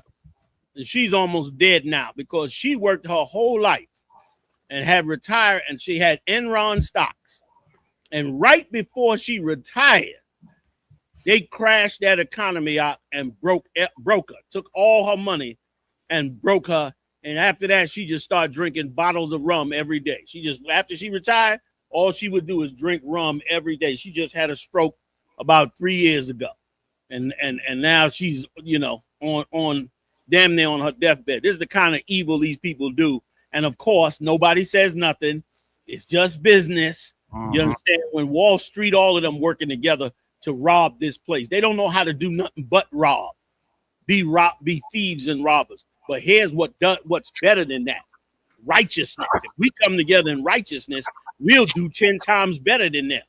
and she's almost dead now because she worked her whole life and had retired, and she had Enron stocks. And right before she retired, they crashed that economy out and broke her, took all her money and broke her. And after that, she just started drinking bottles of rum every day. After she retired, all she would do is drink rum every day. She just had a stroke about 3 years ago. And now she's, on damn near on her deathbed. This is the kind of evil these people do. And of course, nobody says nothing. It's just business. You understand? When Wall Street, all of them working together to rob this place. They don't know how to do nothing but rob. Be thieves and robbers. But here's what's better than that. Righteousness. If we come together in righteousness, we'll do 10 times better than them.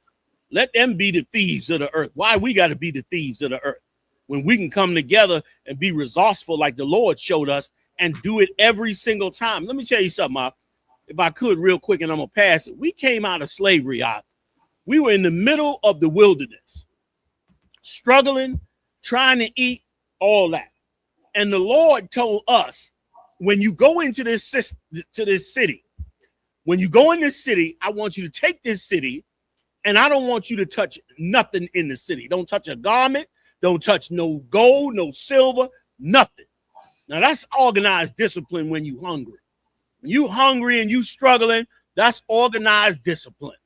Let them be the thieves of the earth. Why we got to be the thieves of the earth? When we can come together and be resourceful like the Lord showed us and do it every single time. Let me tell you something, if I could real quick, and I'm going to pass it. We came out of slavery, we were in the middle of the wilderness, struggling, trying to eat, all that. And the Lord told us, when you go into this city, when you go in this city, I want you to take this city, and I don't want you to touch nothing in the city. Don't touch a garment. Don't touch no gold, no silver, nothing. Now, that's organized discipline when you hungry. When you hungry and you struggling, that's organized discipline.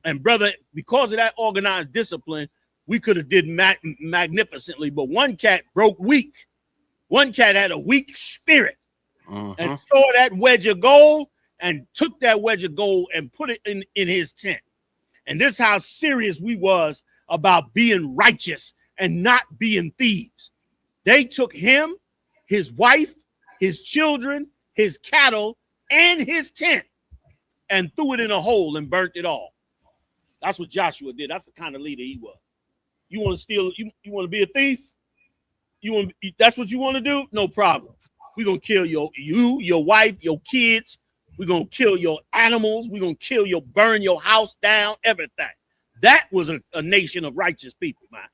And brother, because of that organized discipline, we could have did magnificently, but one cat broke weak. One cat had a weak spirit and saw that wedge of gold and took that wedge of gold and put it in his tent. And this is how serious we was about being righteous and not being thieves. They took him, his wife, his children, his cattle, and his tent and threw it in a hole and burnt it all. That's what Joshua did. That's the kind of leader he was. You want to steal? You want to be a thief? That's what you want to do? No problem. We're gonna kill your wife, your kids. We're gonna kill your animals. We're gonna burn your house down, everything. That was a nation of righteous people, man.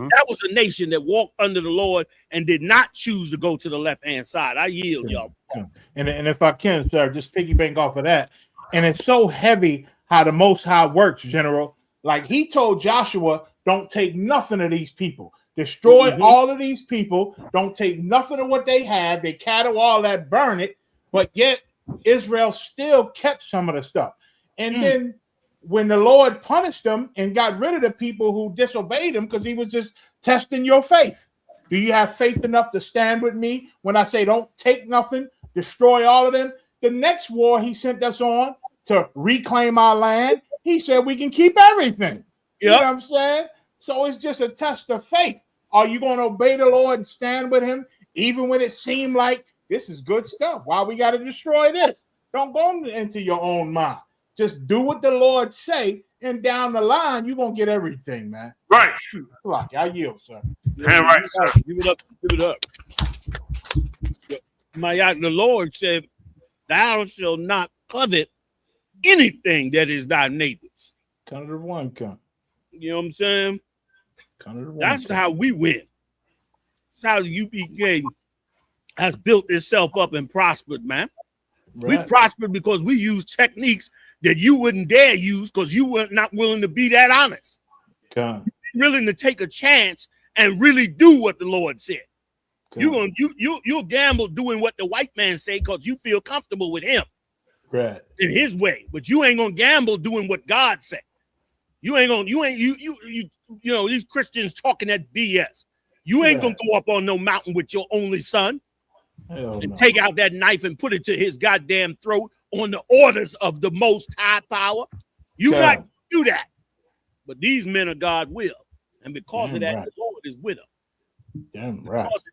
That was a nation that walked under the Lord and did not choose to go to the left-hand side. I yield, y'all. And if I can, sir, just piggyback off of that. And it's so heavy how the Most High works, General. Like he told Joshua, don't take nothing of these people. Destroy all of these people. Don't take nothing of what they had. They cattle, all that, burn it. But yet Israel still kept some of the stuff. And then when the Lord punished them and got rid of the people who disobeyed him because he was just testing your faith. Do you have faith enough to stand with me when I say don't take nothing, destroy all of them? The next war he sent us on to reclaim our land, he said we can keep everything. You know what I'm saying? So it's just a test of faith. Are you going to obey the Lord and stand with him even when it seemed like this is good stuff? Why we got to destroy this? Don't go into your own mind. Just do what the Lord say, and down the line, you're going to get everything, man. Right. Rocky, I yield, sir. Yeah, right, sir. Give it up. Give it up. The Lord said, thou shalt not covet anything that is thy neighbor's. Count of one, count. You know what I'm saying? That's Count. how we win. That's how the UPK has built itself up and prospered, man. Right. We prospered because we use techniques that you wouldn't dare use because you were not willing to be that honest. Willing to take a chance and really do what the Lord said. You'll gamble doing what the white man say because you feel comfortable with him. Right. In his way, but you ain't gonna gamble doing what God said. You know, these Christians talking that BS. You ain't gonna go up on no mountain with your only son and take out that knife and put it to his goddamn throat on the orders of the Most High Power. You not do that. But these men of God will. And because of that, the Lord is with them. Damn right. Because of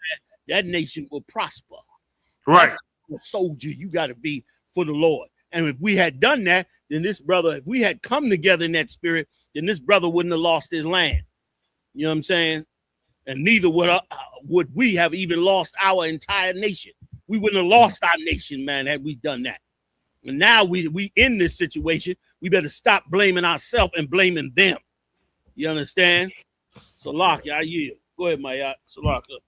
that nation will prosper. Right. That's a soldier you got to be for the Lord. And if we had done that, then this brother, if we had come together in that spirit, then this brother wouldn't have lost his land. You know what I'm saying? And neither would we have even lost our entire nation. We wouldn't have lost our nation, man, had we done that. And now we in this situation, we better stop blaming ourselves and blaming them. You understand? Salaki, I yield. Go ahead, my yacht. Salaki.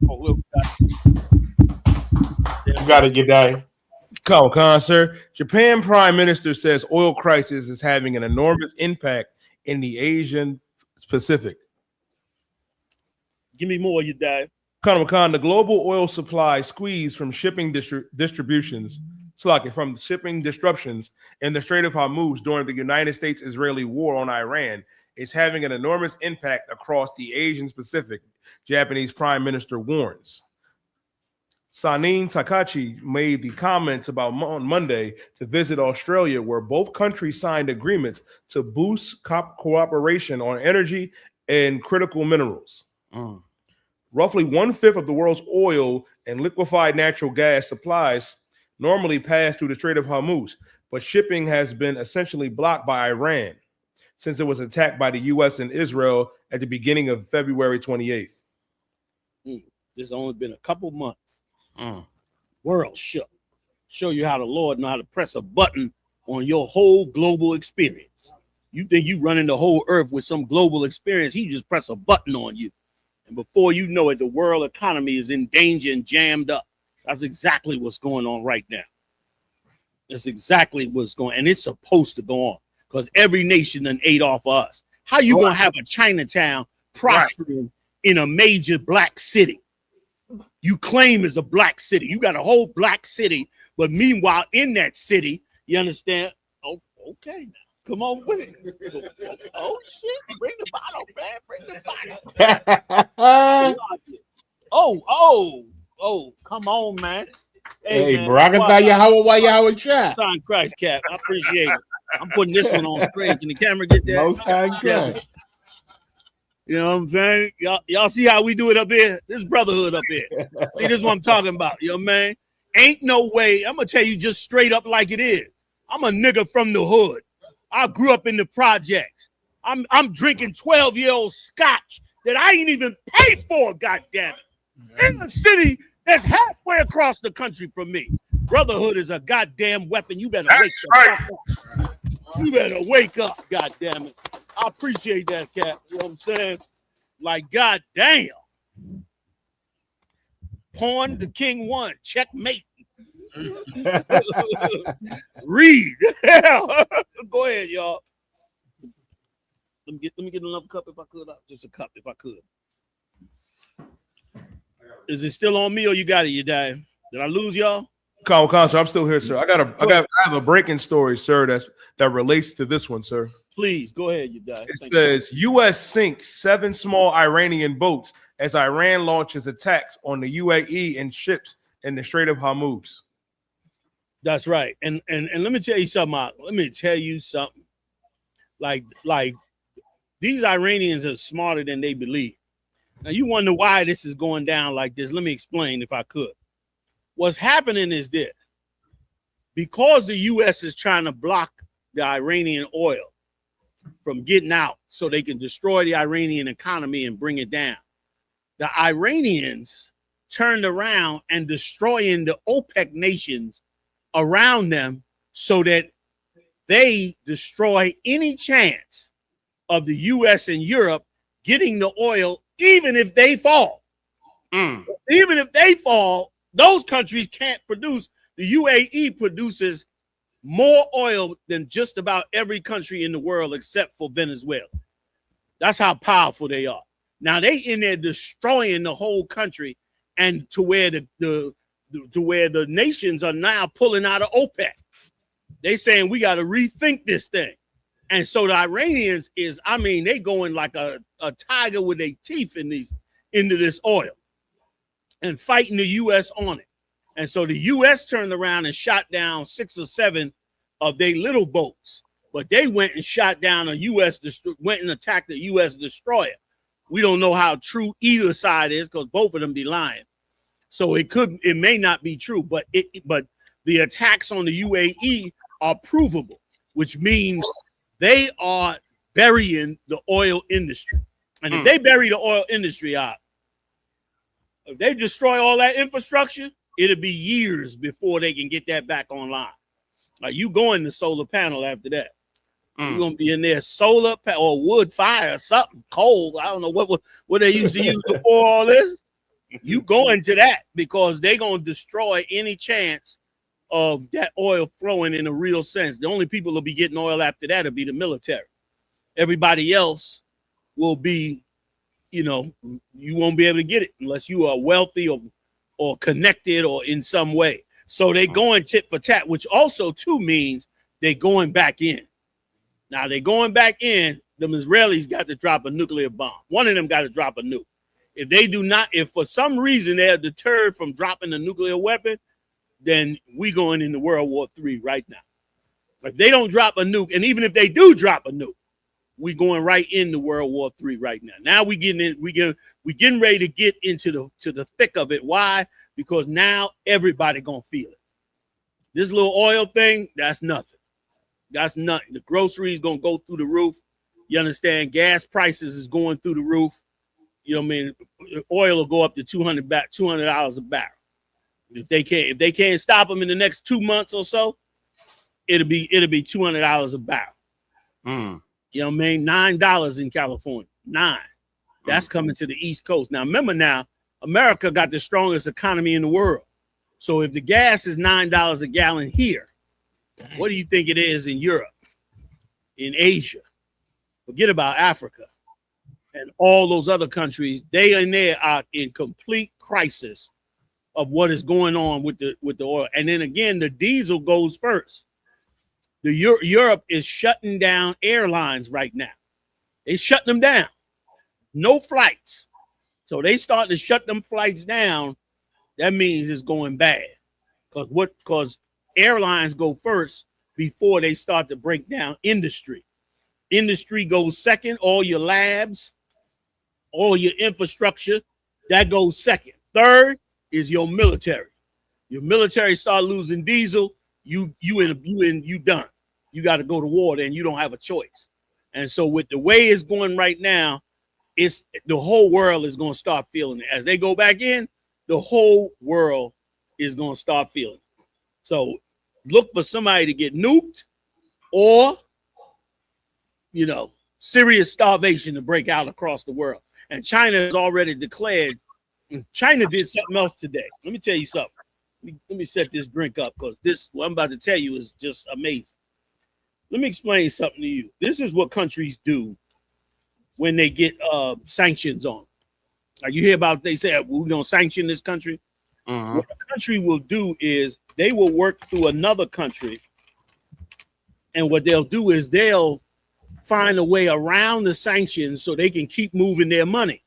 You got to get that. Come, sir. Japan Prime Minister says oil crisis is having an enormous impact in the Asian Pacific. Give me more, you die. Khan, the global oil supply squeeze from shipping disruptions in the Strait of Hormuz during the United States-Israeli war on Iran is having an enormous impact across the Asian Pacific, Japanese Prime Minister warns. Sanin Takachi made the comments about on Monday to visit Australia, where both countries signed agreements to boost cooperation on energy and critical minerals. Roughly 1/5 of the world's oil and liquefied natural gas supplies normally pass through the Strait of Hormuz, but shipping has been essentially blocked by Iran since it was attacked by the U.S. and Israel at the beginning of February 28th. There's only been a couple months. World shook. Show you how the Lord know how to press a button on your whole global experience. You think you running the whole earth with some global experience, he just press a button on you. And before you know it, the world economy is in danger and jammed up. That's exactly what's going on right now. That's exactly what's going, and it's supposed to go on because every nation done ate off of us. How you gonna have a Chinatown prospering in a major black city? You claim is a black city. You got a whole black city, but meanwhile in that city, you understand? Oh, okay, now come on with it. Oh shit! Bring the bottle, man. Bring the bottle. Oh! Come on, man. Hey, Barakatah Yahweh shot. Son Christ, Cap. I appreciate it. I'm putting this one on screen. Can the camera get that? Most High God. You know what I'm saying? Y'all see how we do it up here? This brotherhood up here. See, this is what I'm talking about. You know what I mean? Ain't no way. I'm going to tell you just straight up like it is. I'm a nigga from the hood. I grew up in the projects. I'm drinking 12-year-old scotch that I ain't even paid for, goddammit. In the city That's halfway across the country from me. Brotherhood is a goddamn weapon. You better wake the fuck up. You better wake up, goddamn it. I appreciate that, Cap. You know what I'm saying? Like, goddamn. Pawn the king won. Checkmate. Read. Go ahead, y'all. Let me get another cup if I could. Just a cup if I could. Is it still on me or you got it, you die? Did I lose y'all? Sir, I'm still here, sir. I have a breaking story, sir, that relates to this one, sir. Please go ahead, you die. It says U.S. sinks 7 small Iranian boats as Iran launches attacks on the UAE and ships in the Strait of Hormuz. That's right. And let me tell you something. Like these Iranians are smarter than they believe. Now you wonder why this is going down like this. Let me explain if I could. What's happening is this. Because the U.S. is trying to block the Iranian oil from getting out so they can destroy the Iranian economy and bring it down, the Iranians turned around and destroying the OPEC nations around them so that they destroy any chance of the U.S. and Europe getting the oil, even if they fall. Even if they fall, those countries can't produce. The UAE produces more oil than just about every country in the world except for Venezuela. That's how powerful they are. Now they in there destroying the whole country, and to where the nations are now pulling out of OPEC. They saying we got to rethink this thing. And so the Iranians they going like a tiger with their teeth into this oil and fighting the U.S. on it. And so the U.S. turned around and shot down 6 or 7 of their little boats, but they went and shot down went and attacked the U.S. destroyer. We don't know how true either side is because both of them be lying. So it may not be true, but the attacks on the UAE are provable, which means they are burying the oil industry. And if they bury the oil industry out, if they destroy all that infrastructure, it'll be years before they can get that back online. Like you going to solar panel after that. You're gonna be in there solar or wood fire or something coal. I don't know what they used to use before all this. You going to that because they're gonna destroy any chance of that oil flowing in a real sense. The only people who'll be getting oil after that will be the military. Everybody else will be, you won't be able to get it unless you are wealthy or connected or in some way. So they going tit for tat, which also too means they going back in. Now they going back in. The Israelis got to drop a nuclear bomb. One of them got to drop a nuke. If they do not, if for some reason they are deterred from dropping a nuclear weapon, then we going into World War III right now. If they don't drop a nuke, and even if they do drop a nuke, we going right into World War III right now. Now we getting ready to get into the thick of it. Why? Because now everybody gonna feel it. This little oil thing, that's nothing. That's nothing. The groceries gonna go through the roof. You understand? Gas prices is going through the roof. You know what I mean? Oil will go up to $200 a barrel. If they can't stop them in the next 2 months or so, it'll be $200 a barrel. You know what I mean? $9 in California. $9. That's coming to the East Coast. Now remember, America got the strongest economy in the world. So if the gas is $9 a gallon here, what do you think it is in Europe, in Asia? Forget about Africa and all those other countries. They in there are in complete crisis of what is going on with the oil. And then again, the diesel goes first. Europe is shutting down airlines right now. They shutting them down. No flights. So they start to shut them flights down. That means it's going bad. Because airlines go first before they start to break down industry. Industry goes second. All your labs, all your infrastructure, that goes second. Third is your military. Your military start losing diesel, you done. You got to go to war, then you don't have a choice. And so with the way it's going right now, it's the whole world is going to start feeling it. As they go back in, the whole world is going to start feeling. So look for somebody to get nuked or, serious starvation to break out across the world. And China has already declared, China did something else today. Let me tell you something. Let me set this drink up because what I'm about to tell you is just amazing. Let me explain something to you. This is what countries do when they get sanctions on. Like you hear about, they say, we're going to sanction this country. What a country will do is they will work through another country. And what they'll do is they'll find a way around the sanctions so they can keep moving their money.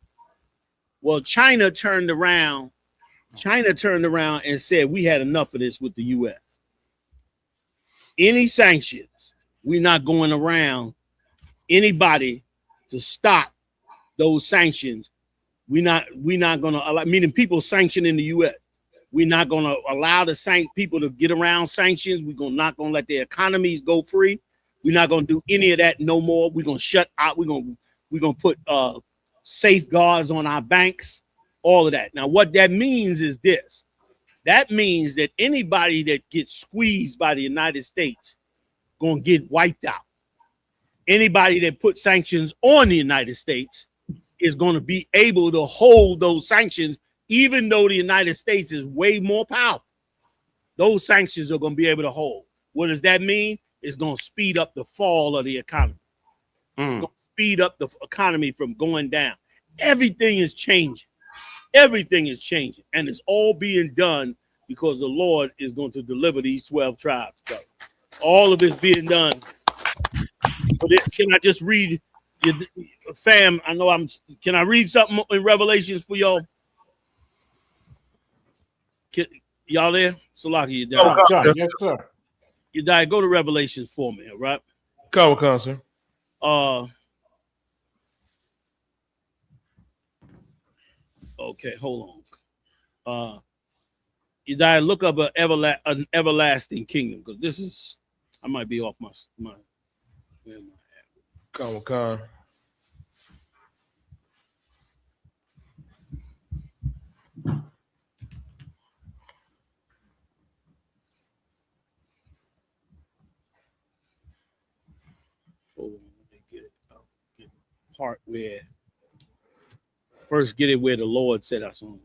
Well, China turned around and said, we had enough of this with the U.S. Any sanctions, we're not going around anybody to stop those sanctions. We're not going to allow, meaning people sanctioning the U.S. We're not going to allow the people to get around sanctions. We're not going to let their economies go free. We're not going to do any of that no more. We're going to shut out. We're going to put safeguards on our banks, all of that. Now, what that means is this. That means that anybody that gets squeezed by the United States going to get wiped out. Anybody that put sanctions on the United States is going to be able to hold those sanctions, even though the United States is way more powerful. Those sanctions are going to be able to hold. What does that mean? It's going to speed up the fall of the economy. It's going to speed up the economy from going down. Everything is changing. Everything is changing. And it's all being done because the Lord is going to deliver these 12 tribes. So all of it's being done. But can I just read, fam? Can I read something in Revelations for y'all? Y'all there? Salaki, you down? Yes, sir. You die. Go to Revelations for me, all right? Come, sir. Okay, hold on. You die. Look up an everlasting kingdom because this is. I might be off my. Where am I at? Come. Hold on, let me get it. Get the part where. First, get it where the Lord said us on.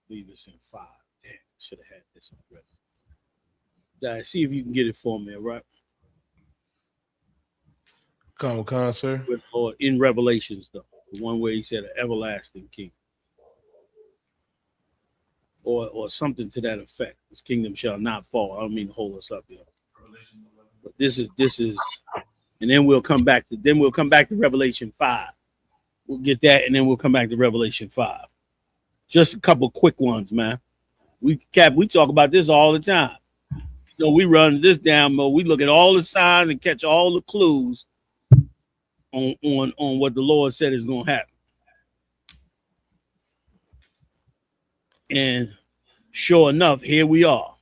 Leave this in 5. Damn, should have had this already. Die, see if you can get it for me, all right? Come, sir. With Lord in Revelations, though, the one where he said an everlasting king. Or something to that effect. His kingdom shall not fall. I don't mean to hold us up here. But this is, and then we'll come back to Revelation 5. We'll get that, and then we'll come back to Revelation 5. Just a couple quick ones, man. We talk about this all the time. We run this down, but we look at all the signs and catch all the clues on what the Lord said is going to happen. And sure enough, here we are.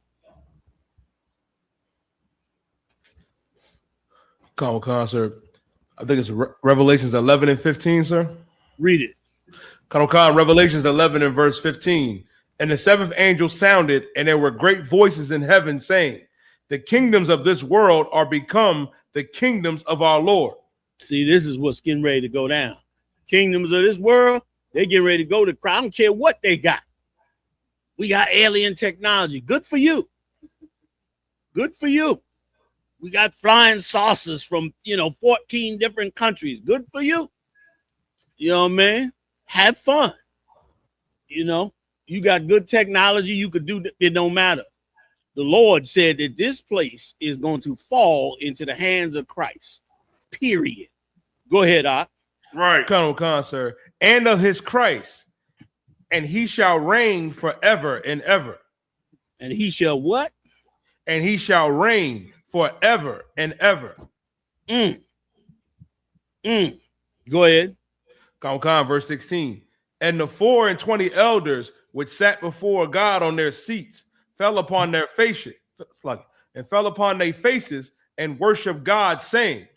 Come, sir. I think it's Revelations 11 and 15, sir. Read it. Come, Revelations 11 and verse 15. And the seventh angel sounded, and there were great voices in heaven saying, the kingdoms of this world are become the kingdoms of our Lord. See, this is what's getting ready to go down. Kingdoms of this world, they get ready to go to crowd. I don't care what they got. We got alien technology. Good for you. Good for you. We got flying saucers from, 14 different countries. Good for you. You know what I mean? Have fun. You got good technology. You could do it. Don't matter. The Lord said that this place is going to fall into the hands of Christ. Period. Go ahead, Ak. Right. Come, sir. And of his Christ. And he shall reign forever and ever. And he shall what? And he shall reign forever and ever. Go ahead. Come, verse 16. And the 24 elders which sat before God on their seats fell upon their faces, and worship God, saying,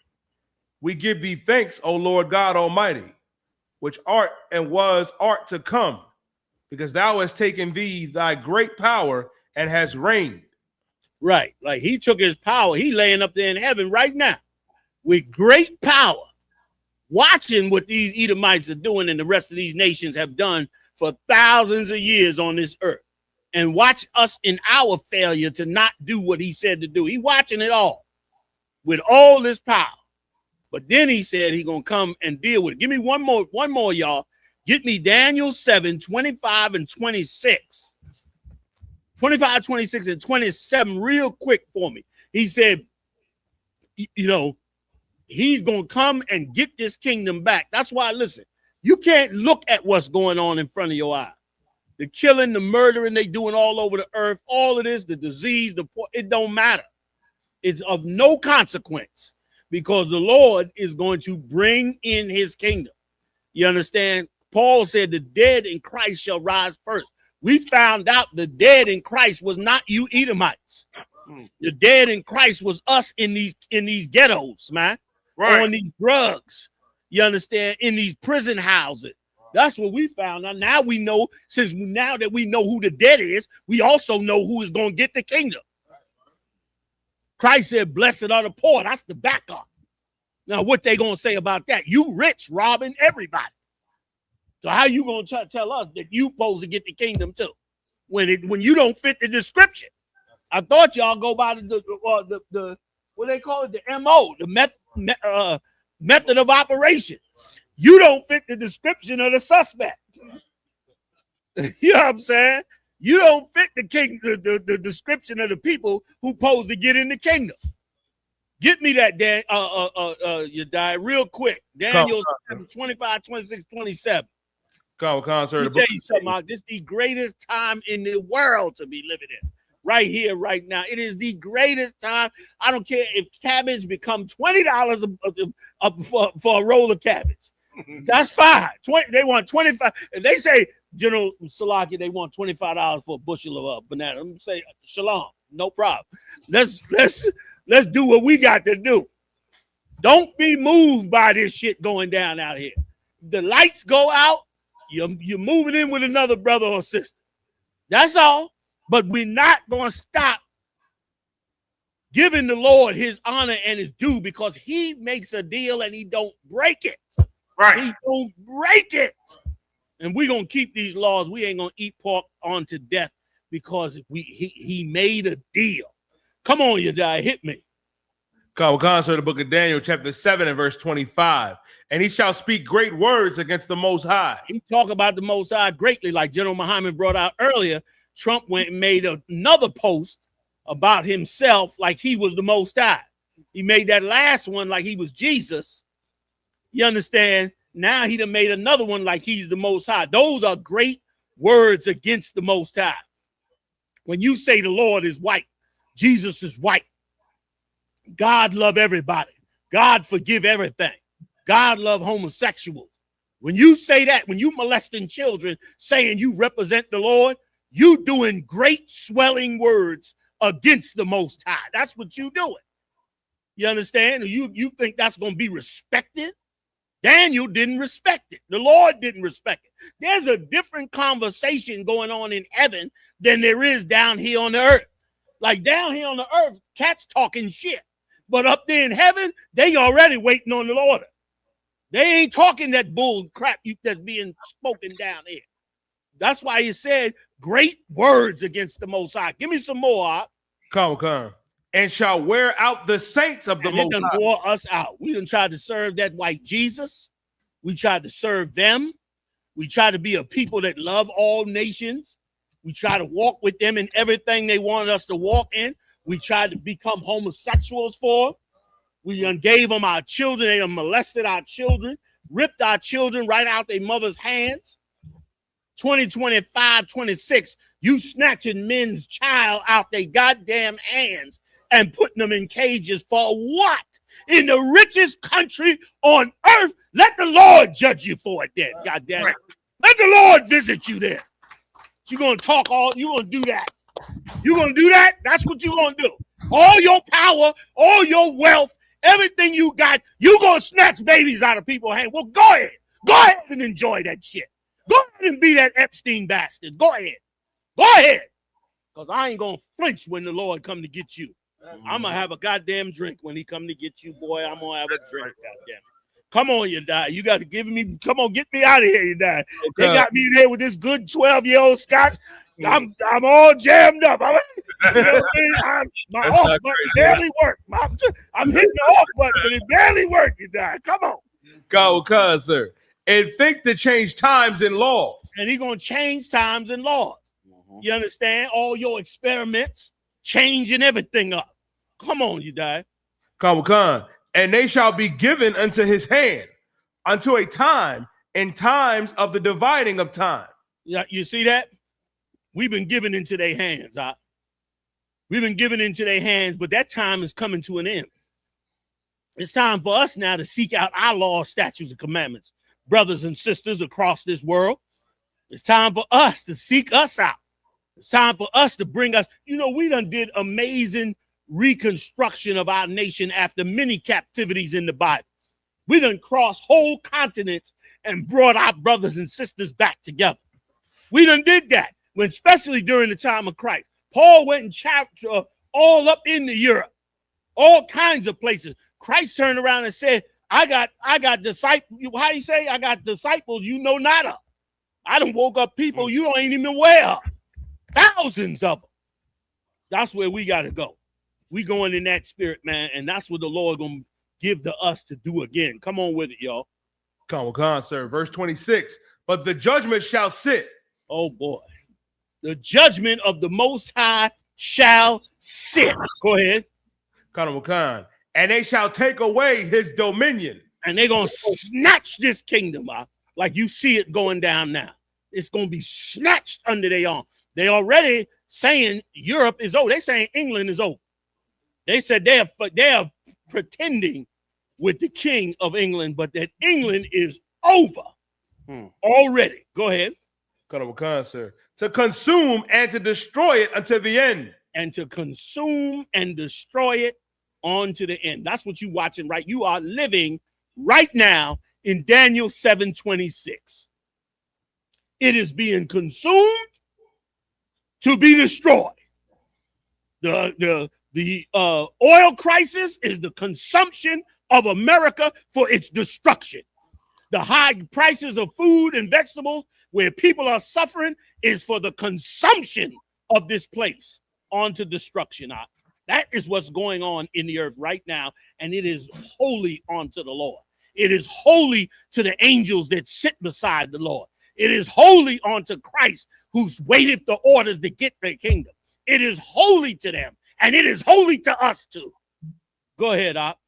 we give thee thanks, O Lord God Almighty, which art and art to come, because thou hast taken thee thy great power and has reigned. Right. Like he took his power. He laying up there in heaven right now with great power, watching what these Edomites are doing and the rest of these nations have done for thousands of years on this earth. And watch us in our failure to not do what he said to do. He watching it all with all this power. But then he said he gonna come and deal with it. Give me one more, y'all. Get me Daniel 7, 25 and 26. 25, 26, and 27 real quick for me. He said, you know, he's gonna come and get this kingdom back. That's why, listen, you can't look at what's going on in front of your eye. The killing, the murdering they doing all over the earth, all of this, the disease, it don't matter. It's of no consequence because the Lord is going to bring in his kingdom. You understand? Paul said the dead in Christ shall rise first. We found out the dead in Christ was not you Edomites. The dead in Christ was us in these ghettos, man. Right. On these drugs. You understand? In these prison houses. That's what we found. Now we know, now that we know who the dead is, we also know who is going to get the kingdom. Christ said, blessed are the poor. That's the backup. Now, what they going to say about that? You rich, robbing everybody. So how you going to tell us that you supposed to get the kingdom too? When you don't fit the description. I thought y'all go by the what they call it, the MO, the method of operation. You don't fit the description of the suspect. You know what I'm saying? You don't fit the description of the people who supposed to get in the kingdom. Get me that, Dan, you die real quick. Daniel 7, 25, 26, 27. Let me tell you something. This is the greatest time in the world to be living in. Right here, right now. It is the greatest time. I don't care if cabbage become $20 for a roll of cabbage. That's fine. They want 25. If they say, General Salaki, they want $25 for a bushel of banana, I'm gonna say shalom, no problem. Let's do what we got to do. Don't be moved by this shit going down out here. The lights go out, you're moving in with another brother or sister. That's all. But we're not going to stop giving the Lord his honor and his due because he makes a deal and he don't break it. Right. He don't break it. And we're going to keep these laws. We ain't going to eat pork on to death because he made a deal. Come on, you die. Hit me. Sir, the book of Daniel, chapter 7 and verse 25. And he shall speak great words against the Most High. He talk about the Most High greatly, like General Muhammad brought out earlier. Trump went and made another post about himself like he was the Most High. He made that last one like he was Jesus. You understand? Now he done made another one like he's the Most High. Those are great words against the Most High. When you say the Lord is white, Jesus is white, God love everybody, God forgive everything, God love homosexuals. When you say that, when you molesting children saying you represent the Lord, you doing great swelling words against the Most High. That's what you doing. You understand? You think that's going to be respected? Daniel didn't respect it. The Lord didn't respect it. There's a different conversation going on in heaven than there is down here on the earth. Like down here on the earth, cats talking shit. But up there in heaven, they already waiting on the Lord. They ain't talking that bull crap that's being spoken down here. That's why he said great words against the Most High. Give me some more. Come. And shall wear out the saints of the Most High. Wore us out. We done tried to serve that white Jesus. We tried to serve them. We tried to be a people that love all nations. We tried to walk with them in everything they wanted us to walk in. We tried to become homosexuals for them. We done gave them our children. They done molested our children, ripped our children right out their mother's hands. 2025, 26, you snatching men's child out their goddamn hands and putting them in cages for what? In the richest country on earth, let the Lord judge you for it then, goddamn it. Let the Lord visit you there. You're going to talk you're going to do that. You're going to do that? That's what you're going to do. All your power, all your wealth, everything you got, you're going to snatch babies out of people's hands. Well, go ahead. Go ahead and enjoy that shit. Go ahead and be that Epstein bastard. Go ahead. Go ahead. Because I ain't going to flinch when the Lord come to get you. I'm going to have a goddamn drink when he come to get you, boy. I'm going to have a drink, goddamn it. Come on, you die. You got to give me, come on, get me out of here, you die. They got me there with this good 12-year-old scotch. I'm all jammed up. My off button barely worked. I'm hitting the off button, but it barely worked, you die. Come on. Go, cuz, sir. And think to change times and laws. And he's going to change times and laws. You understand? All your experiments, changing everything up. Come on, you die. Come. And they shall be given unto his hand, unto a time and times of the dividing of time. Yeah, you see that? We've been given into their hands. We've been given into their hands, but that time is coming to an end. It's time for us now to seek out our laws, statutes, and commandments. Brothers and sisters across this world, it's time for us to seek us out. It's time for us to bring us. You know, we done did amazing reconstruction of our nation after many captivities in the Bible. We done crossed whole continents and brought our brothers and sisters back together. We done did that, when especially during the time of Christ. Paul went and traveled all up into Europe, all kinds of places. Christ turned around and said, I got disciples. How you say? I got disciples you know not of. I done woke up people you ain't even aware of. Thousands of them. That's where we got to go. We going in that spirit, man, and that's what the Lord gonna give to us to do again. Come on with it, y'all. Come on, sir. Verse 26. But the judgment shall sit. Oh boy, the judgment of the Most High shall sit. Go ahead. Come on. And they shall take away his dominion. And they're gonna snatch this kingdom out, like you see it going down now. It's gonna be snatched under their arm. They already saying Europe is over. They saying England is over. They said they are pretending with the king of England, but that England is over already. Go ahead. Come on, sir. To consume and to destroy it until the end. And to consume and destroy it on to the end. That's what you're watching, right? You are living right now in Daniel 7:26. It is being consumed to be destroyed. The oil crisis is the consumption of America for its destruction. The high prices of food and vegetables where people are suffering is for the consumption of this place onto destruction. That is what's going on in the earth right now, and it is holy unto the Lord. It is holy to the angels that sit beside the Lord. It is holy unto Christ who's waited the orders to get their kingdom. It is holy to them, and it is holy to us too. Go ahead, Op.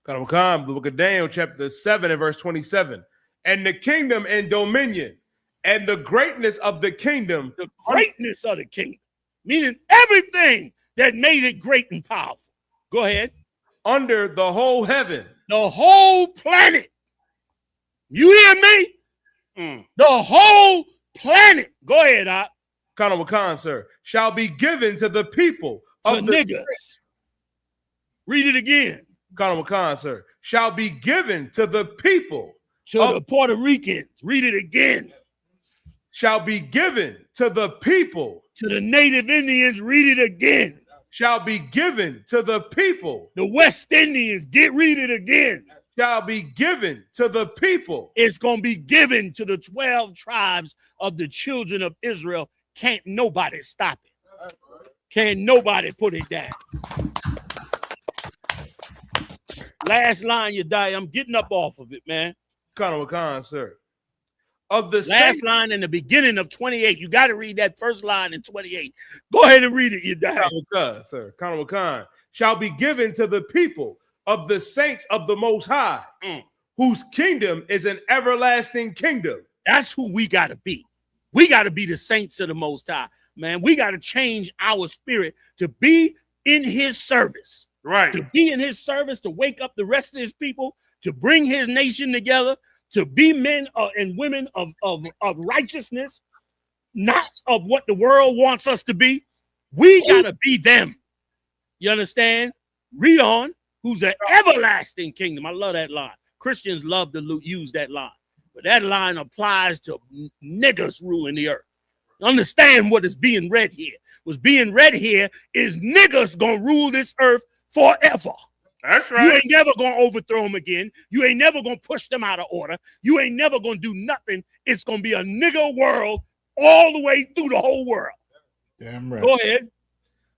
The book of Daniel, chapter 7 and verse 27. And the kingdom and dominion and the greatness of the kingdom. The greatness of the kingdom, meaning everything that made it great and powerful. Go ahead. Under the whole heaven. The whole planet. You hear me? The whole planet. Go ahead, Op. Khan, sir, shall be given to the people of the niggas. Read it again. Khan, sir, shall be given to the people to the Puerto Ricans. Read it again. Shall be given to the people. To the Native Indians. Read it again. Shall be given to the people. The West Indians. Read it again. Shall be given to the people. It's going to be given to the 12 tribes of the children of Israel. Can't nobody stop it. Can't nobody put it down. Last line, you die. I'm getting up off of it, man. Khan, sir. Of the last line in the beginning of 28. You got to read that first line in 28. Go ahead and read it, you die. Khan, sir. Khan shall be given to the people of the saints of the Most High, whose kingdom is an everlasting kingdom. That's who we got to be. We got to be the saints of the Most High, man. We got to change our spirit to be in his service. Right. To be in his service, to wake up the rest of his people, to bring his nation together, to be men and women of righteousness, not of what the world wants us to be. We got to be them. You understand? Read on. Who's an everlasting kingdom. I love that line. Christians love to use that line. but that line applies to niggas ruling the earth. Understand what is being read here. What's being read here is niggas gonna rule this earth forever. That's right. You ain't never gonna overthrow them again. You ain't never gonna push them out of order. You ain't never gonna do nothing. It's gonna be a nigga world all the way through the whole world. Damn right. Go ahead.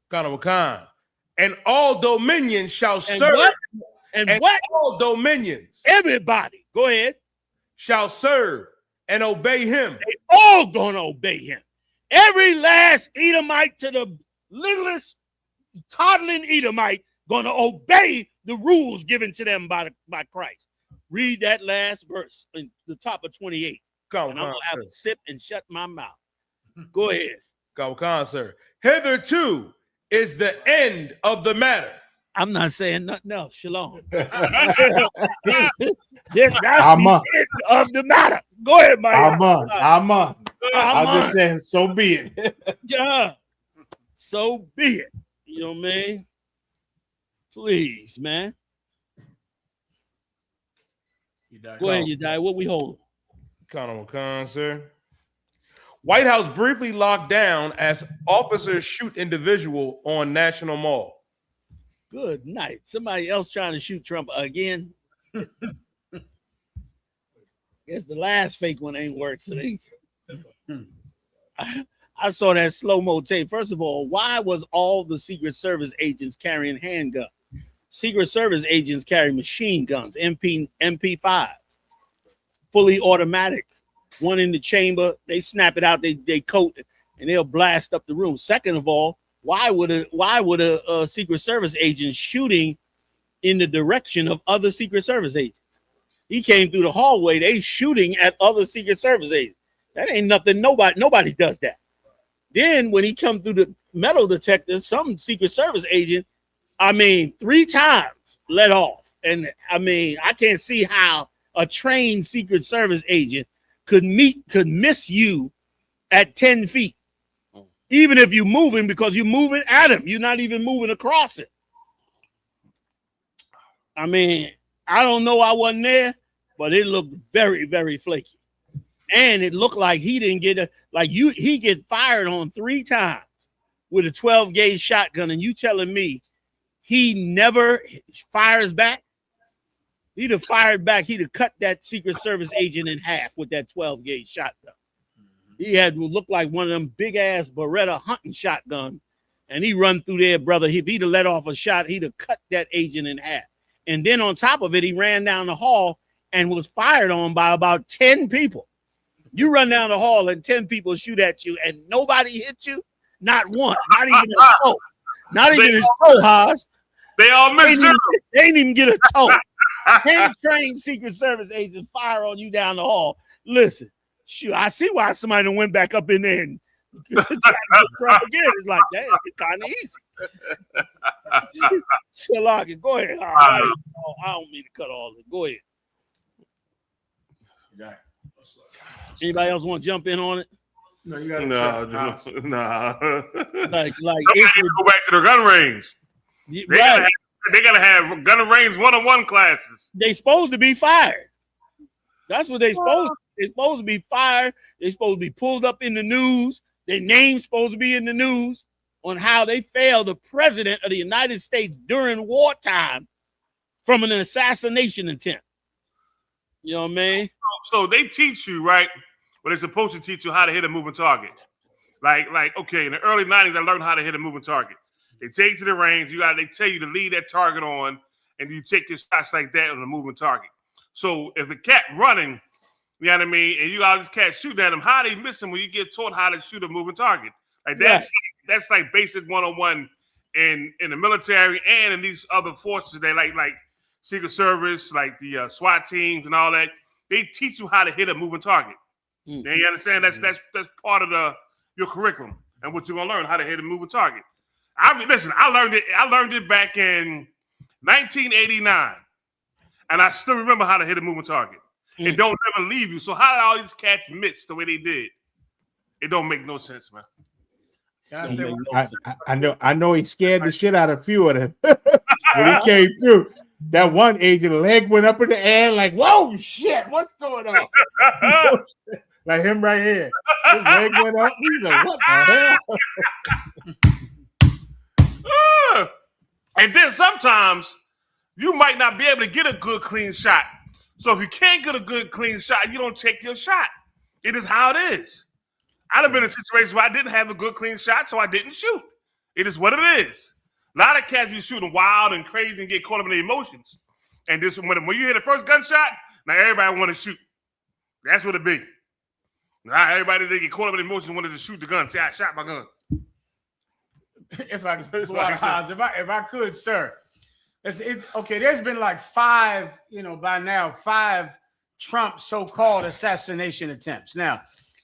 Khan. And all dominions shall serve. What? And what? All dominions. Everybody. Go ahead. Shall serve and obey him. They all gonna obey him. Every last Edomite to the littlest toddling Edomite gonna obey the rules given to them by Christ. Read that last verse in the top of 28. And I'm gonna have a sip and shut my mouth. Go ahead. Khan, sir. Hitherto is the end of the matter. I'm not saying nothing else. Shalom. That's the end of the matter. Go ahead, Mike. I'm on. I'm just saying, so be it. Yeah. So be it. You know what I mean? Please, man. Go ahead, you die. What we hold? Khan, sir. White House briefly locked down as officers shoot individual on National Mall. Good night. Somebody else trying to shoot Trump again. Guess the last fake one ain't worked today. I saw that slow-mo tape. First of all, why was all the Secret Service agents carrying handguns? Secret Service agents carry machine guns, MP5s, fully automatic. One in the chamber, they snap it out, they coat it, and they'll blast up the room. Second of all, why would a Secret Service agent shooting in the direction of other Secret Service agents? He came through the hallway, they shooting at other Secret Service agents. That ain't nothing. Nobody does that. Then when he come through the metal detector, some Secret Service agent, 3 times let off. And I can't see how a trained Secret Service agent could miss you at 10 feet. Even if you're moving, because you're moving at him. You're not even moving across it. I don't know, I wasn't there, but it looked very, very flaky. And it looked like he didn't get he get fired on 3 times with a 12 gauge shotgun, and you telling me he never fires back? He'd have fired back, he'd have cut that Secret Service agent in half with that 12 gauge shotgun. He had looked like one of them big ass Beretta hunting shotgun, and he run through there, brother. If he'd have let off a shot, he'd have cut that agent in half. And then on top of it, he ran down the hall and was fired on by about 10 people. You run down the hall and 10 people shoot at you and nobody hit you? Not one. Not even a toe. Not even his toe, Haas. They all missed him. They ain't even get a toe. 10 trained Secret Service agents fire on you down the hall. Listen, shoot, I see why somebody done went back up in there and tried to get Trump again. It's like, damn, it's kind of easy. Shalaka, go ahead. I don't mean to cut all of it. Go ahead. Anybody else want to jump in on it? No, you got to nah. Like go back to the gun range. They gotta have gun range 101 classes. They supposed to be fired. That's what they supposed. They're supposed to be fired. They're supposed to be pulled up in the news. Their name's supposed to be in the news on how they failed the president of the United States during wartime from an assassination attempt. You know what I mean? So they teach you, right? But they're supposed to teach you how to hit a moving target. Like, okay, in the early 90s, I learned how to hit a moving target. They take you to the range, they tell you to lead that target on, and you take your shots like that on a moving target. So if the cat running, you know what I mean, and you got this cat shooting at him, how they miss him when you get taught how to shoot a moving target? Like that's like basic 101 in the military and in these other forces. They like Secret Service, like the SWAT teams and all that. They teach you how to hit a moving target. You understand? That's part of your curriculum and what you're gonna learn, how to hit a moving target. I learned it back in 1989, and I still remember how to hit a moving target. It don't never leave you. So how did all these cats miss the way they did? It don't make no sense, man. I know he scared the shit out of a few of them when he came through. That one agent leg went up in the air like, whoa, shit, what's going on? Like him right here. His leg went up. He's like, what the hell? And then sometimes you might not be able to get a good, clean shot. So if you can't get a good, clean shot, you don't take your shot. It is how it is. I'd have been in a situation where I didn't have a good, clean shot, so I didn't shoot. It is what it is. A lot of cats be shooting wild and crazy and get caught up in their emotions. And this when you hear the first gunshot, now everybody want to shoot. That's what it be. Now everybody they get caught up in emotions wanted to shoot the gun. Say, I shot my gun. If I could, sir. Okay, there's been like 5, by now, 5 Trump so-called assassination attempts. Now,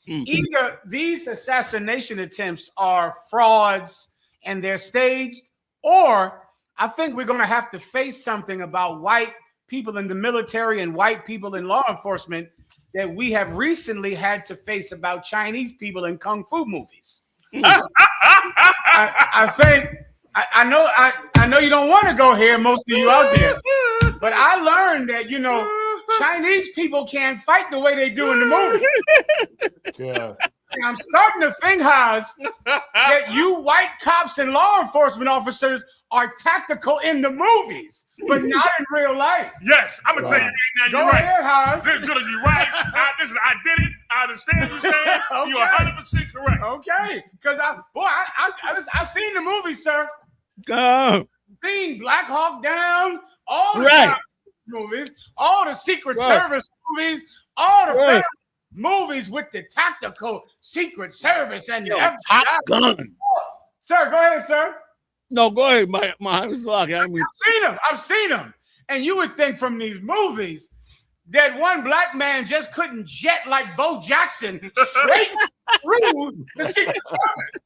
either these assassination attempts are frauds and they're staged, or I think we're going to have to face something about white people in the military and white people in law enforcement that we have recently had to face about Chinese people in kung fu movies. I know you don't want to go here, most of you out there, but I learned that Chinese people can't fight the way they do in the movie. Yeah. And I'm starting to think, Haas, that you white cops and law enforcement officers are tactical in the movies, but not in real life. Yes, I'm gonna tell you right now. You're right. Ahead, Haas. You're right. Listen, I did it. I understand what you're saying. Okay. You're 100% correct. Okay, because I've seen the movie, sir. Go. Seen Black Hawk Down, all the movies, all the Secret Service movies, all the movies with the tactical Secret Service and the FBI. Top Gun. Sir, go ahead, sir. No, go ahead, my I've seen them. And you would think from these movies that one black man just couldn't jet like Bo Jackson straight through the Secret Service.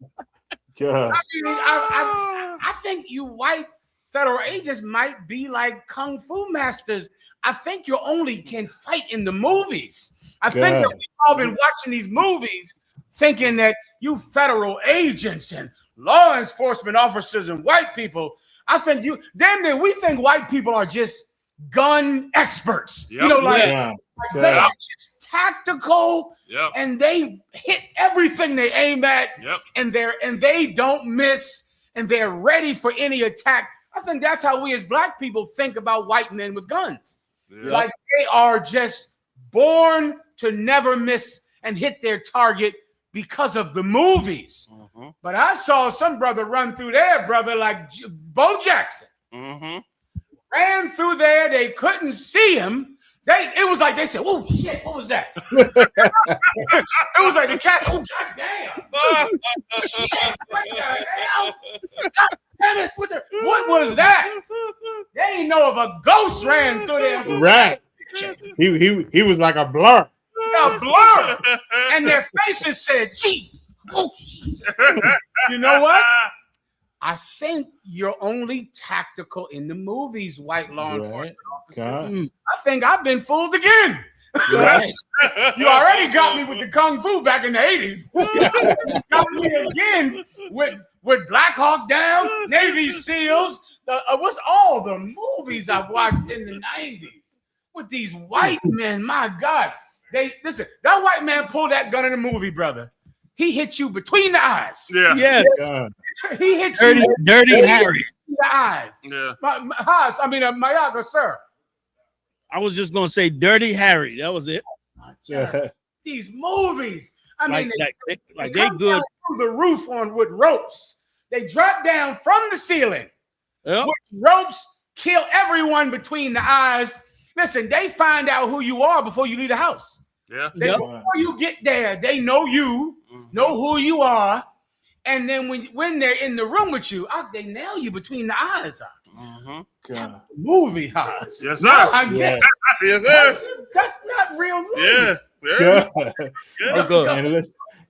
God. I think you white federal agents might be like kung fu masters. I think you only can fight in the movies. I think that we've all been watching these movies thinking that you federal agents and law enforcement officers and white people, I think we think white people are just gun experts. Yep. They are just tactical and they hit everything they aim at and they don't miss and they're ready for any attack. I think that's how we as black people think about white men with guns. Like they are just born to never miss and hit their target because of the movies. But I saw some brother run through there, like Bo Jackson. Ran through there. They couldn't see him. It was like they said, "Oh shit, what was that?" It was like the cats. Oh goddamn! Shit, what the hell? God damn it! What was that? They ain't know if a ghost ran through there. Right. He was like a blur. A blur, and their faces said, "Gee, oh shit." You know what? I think you're only tactical in the movies, white law enforcement officers. I think I've been fooled again. Right. You already got me with the kung fu back in the 80s. You got me again with Black Hawk Down, Navy SEALs. What's all the movies I've watched in the 90s with these white men? My God. Listen, that white man pulled that gun in the movie, brother. He hit you between the eyes. Yeah. He hit Dirty Harry. The eyes. Yeah. Mayaga, sir. I was just gonna say Dirty Harry. That was it. These movies. I mean, they come good down through the roof with ropes. They drop down from the ceiling with ropes, kill everyone between the eyes. Listen, they find out who you are before you leave the house. Yeah. Before you get there, they know you, know who you are, and then when they're in the room with you, they nail you between the eyes. God. Movie eyes. Yes, sir. Yes, sir. That's not real movie. Yeah.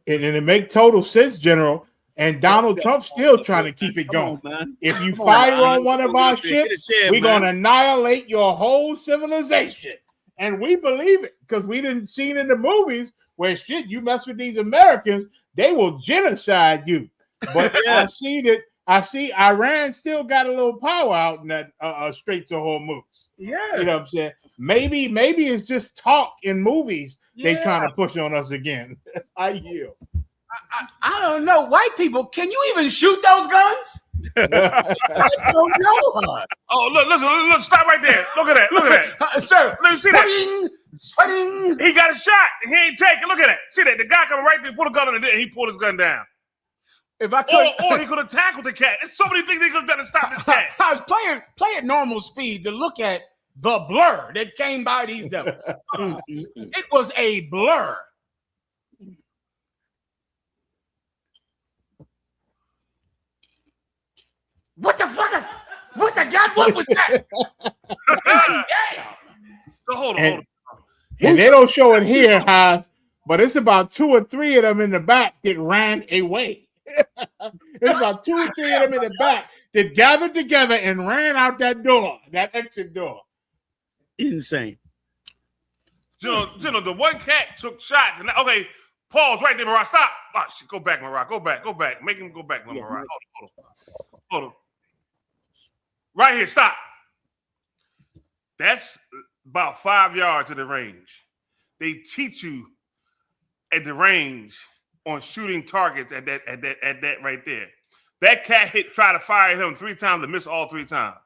And it make total sense, General. And Donald Trump's still trying to keep it going. If you fire on one of our ships, we're going to annihilate your whole civilization. And we believe it because we didn't see it in the movies where you mess with these Americans, they will genocide you. But I see that I see Iran still got a little power out in that Straits of Hormuz. Yes. You know what I'm saying? Maybe it's just talk in movies they trying to push on us again. I yield. I don't know. White people, can you even shoot those guns? I don't know. Oh, look, stop right there. Look at that. Sir, let me see that. Sweating. He got a shot. He ain't taking. Look at that. See that? The guy coming right there, put a gun on it, and he pulled his gun down. If I could, or he could have tackled the cat. There's so many things he could have done to stop this cat. I was play at normal speed to look at the blur that came by these devils. It was a blur. What the fuck? What the god? What was that? Damn. So hold on. And they don't show it here, Haas, but it's about 2 or 3 of them in the back that ran away. It's about 2 or 3 of them in the back that gathered together and ran out that door, that exit door. Insane. You know, the one cat took shots. And okay, pause right there, Marat. Stop. Oh, shit, go back, Marat. Go back. Make him go back, Marat. Hold on. Right here, stop. That's about 5 yards to the range. They teach you at the range on shooting targets at that right there. That cat tried to fire him 3 times and missed all 3 times.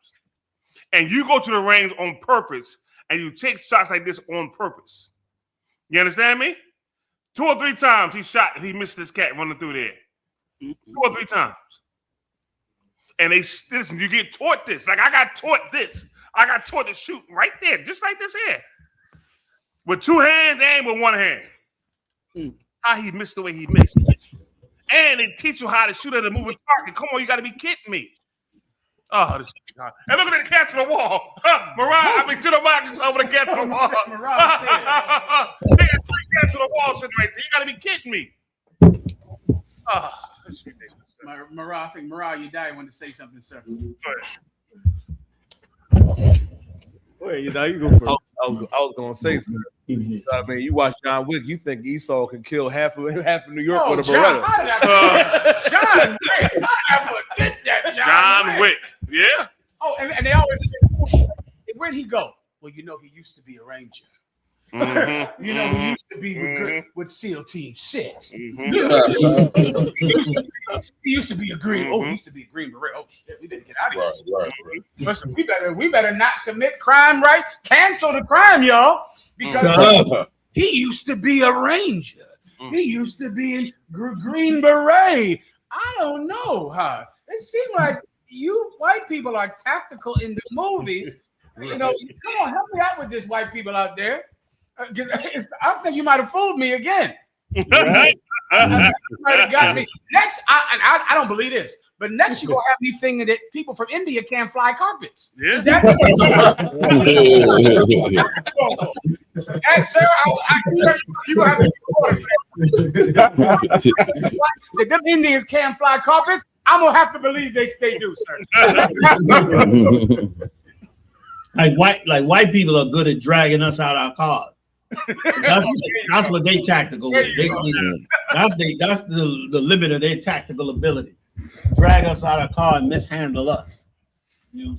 And you go to the range on purpose and you take shots like this on purpose. You understand me? 2 or 3 times he shot and he missed this cat running through there. 2 or 3 times. And listen, you get taught this. Like I got taught this. I got taught to shoot right there, just like this here. With 2 hands and with 1 hand. How he missed the way he missed. And they teach you how to shoot at a moving target. Come on, you got to be kidding me. Oh, this is God. And look at the cat to the wall. Mariah, to the market over the cat to the wall. They got 3 cats to the wall sitting right there. You got to be kidding me. Oh, this is ridiculous. Mariah, I think Mariah, you died. Want to say something, sir? Wait, you go first. I was gonna say something. I mean, you watch John Wick, you think Esau can kill half of New York with a Beretta. John Wick. I forget that John Wick. Yeah. Oh, and they always say, where'd he go? Well, you know, he used to be a Ranger. Mm-hmm. You know, he used to be with SEAL Team 6. Mm-hmm. He used to be a Green. Oh, he used to be a Green Beret. Oh shit, we didn't get out of here. Right. Listen, we better not commit crime, right? Cancel the crime, y'all, because he used to be a Ranger. He used to be in Green Beret. I don't know, huh? It seems like you white people are tactical in the movies. You know, come on, help me out with this, white people out there. I think you might have fooled me again. Right. You might have got me. Next, I don't believe this, but next you're gonna have me thinking that people from India can't fly carpets. Yeah. Is that hey, sir, you gonna have to if them Indians can't fly carpets, I'm gonna have to believe they do, sir. Like white people are good at dragging us out our cars. That's what they tactical with. That's the limit of their tactical ability. Drag us out of our car and mishandle us. You know what I'm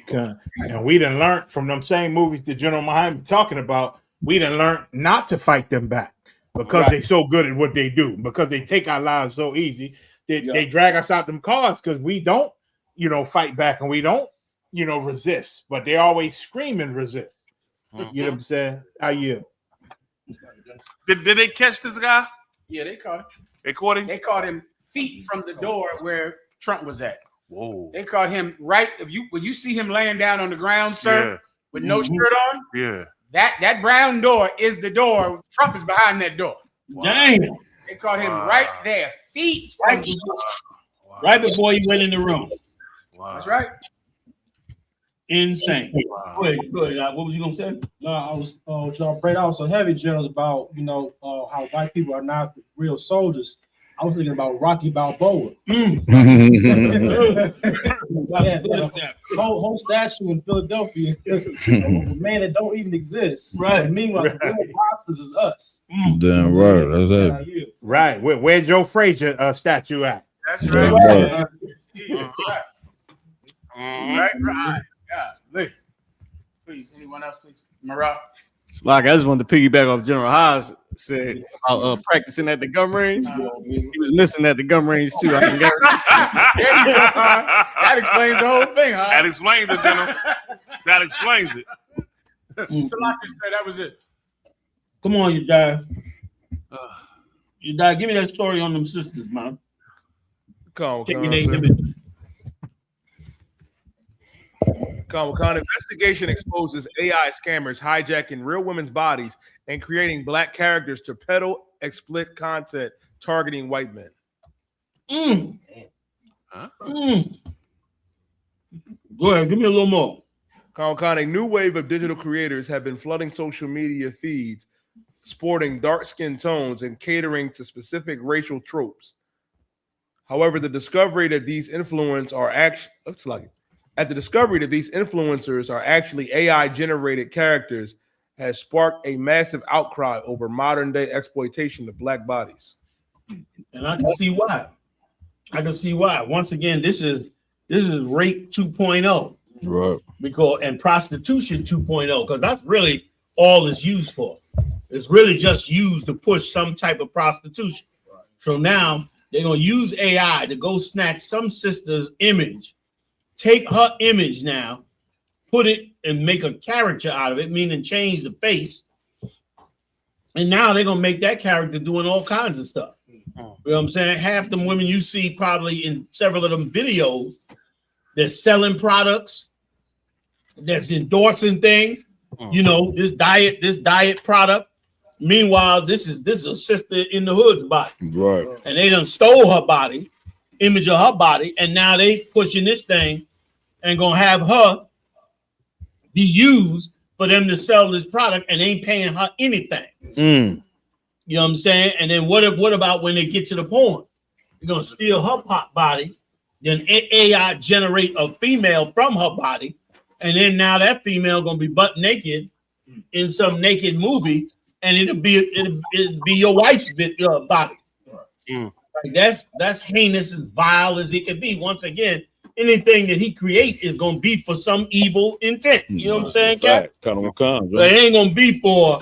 saying? And we done learned from them same movies that General Muhammad talking about. We done learned not to fight them back because they're so good at what they do. Because they take our lives so easy. They drag us out them cars because we don't, fight back and we don't, resist. But they always scream and resist. You know what I'm saying? How you? Did they catch this guy? Yeah, they caught him. They caught him? They caught him feet from the door where Trump was at. Whoa. They caught him right. When you see him laying down on the ground, sir, with no shirt on, that brown door is the door. Trump is behind that door. Wow. Dang. They caught him right there, feet from the door. Right before he went in the room. Wow. That's right. Insane. Wow. Go ahead. What was you gonna say? No, I was trying to break out some heavy generals about how white people are not real soldiers. I was thinking about Rocky Balboa. Whole statue in Philadelphia, a man that don't even exist. Right. And meanwhile, the real boxers is us. Damn right. That's it. Right. Where Joe Frazier statue at? That's right. Right. Yeah. Please, anyone else, please? Morale. Like, I just wanted to piggyback off General Haas said about practicing at the gun range. He was missing at the gun range too. I can guarantee. That explains the whole thing, huh? That explains it, General. That explains it. Salaki said that was it. Come on, you die. You die. Give me that story on them sisters, man. Investigation exposes AI scammers hijacking real women's bodies and creating black characters to peddle explicit content targeting white men. Go ahead, give me a little more. A new wave of digital creators have been flooding social media feeds, sporting dark skin tones and catering to specific racial tropes. However, the discovery that these influencers are actually AI-generated characters has sparked a massive outcry over modern-day exploitation of black bodies. And I can see why. Once again, this is rape 2.0. Right. And prostitution 2.0, because that's really all it's used for. It's really just used to push some type of prostitution. Right. So now they're going to use AI to go snatch some sister's image, take her image now, put it and make a character out of it, meaning change the face. And now they're going to make that character doing all kinds of stuff. You know what I'm saying? Half them women you see probably in several of them videos, they're selling products, that's endorsing things, you know, this diet product. Meanwhile, this is a sister in the hood's body. Right. And they done stole her body, image of her body, and now they pushing this thing and gonna have her be used for them to sell this product and ain't paying her anything. You know what I'm saying? And then what about when they get to the porn? They're gonna steal her body, then AI generate a female from her body, and then now that female gonna be butt naked in some naked movie, and it'll be your wife's body. Like that's heinous and vile as it can be. Once again, anything that he create is gonna be for some evil intent. You know what I'm saying, Cap? It ain't gonna be for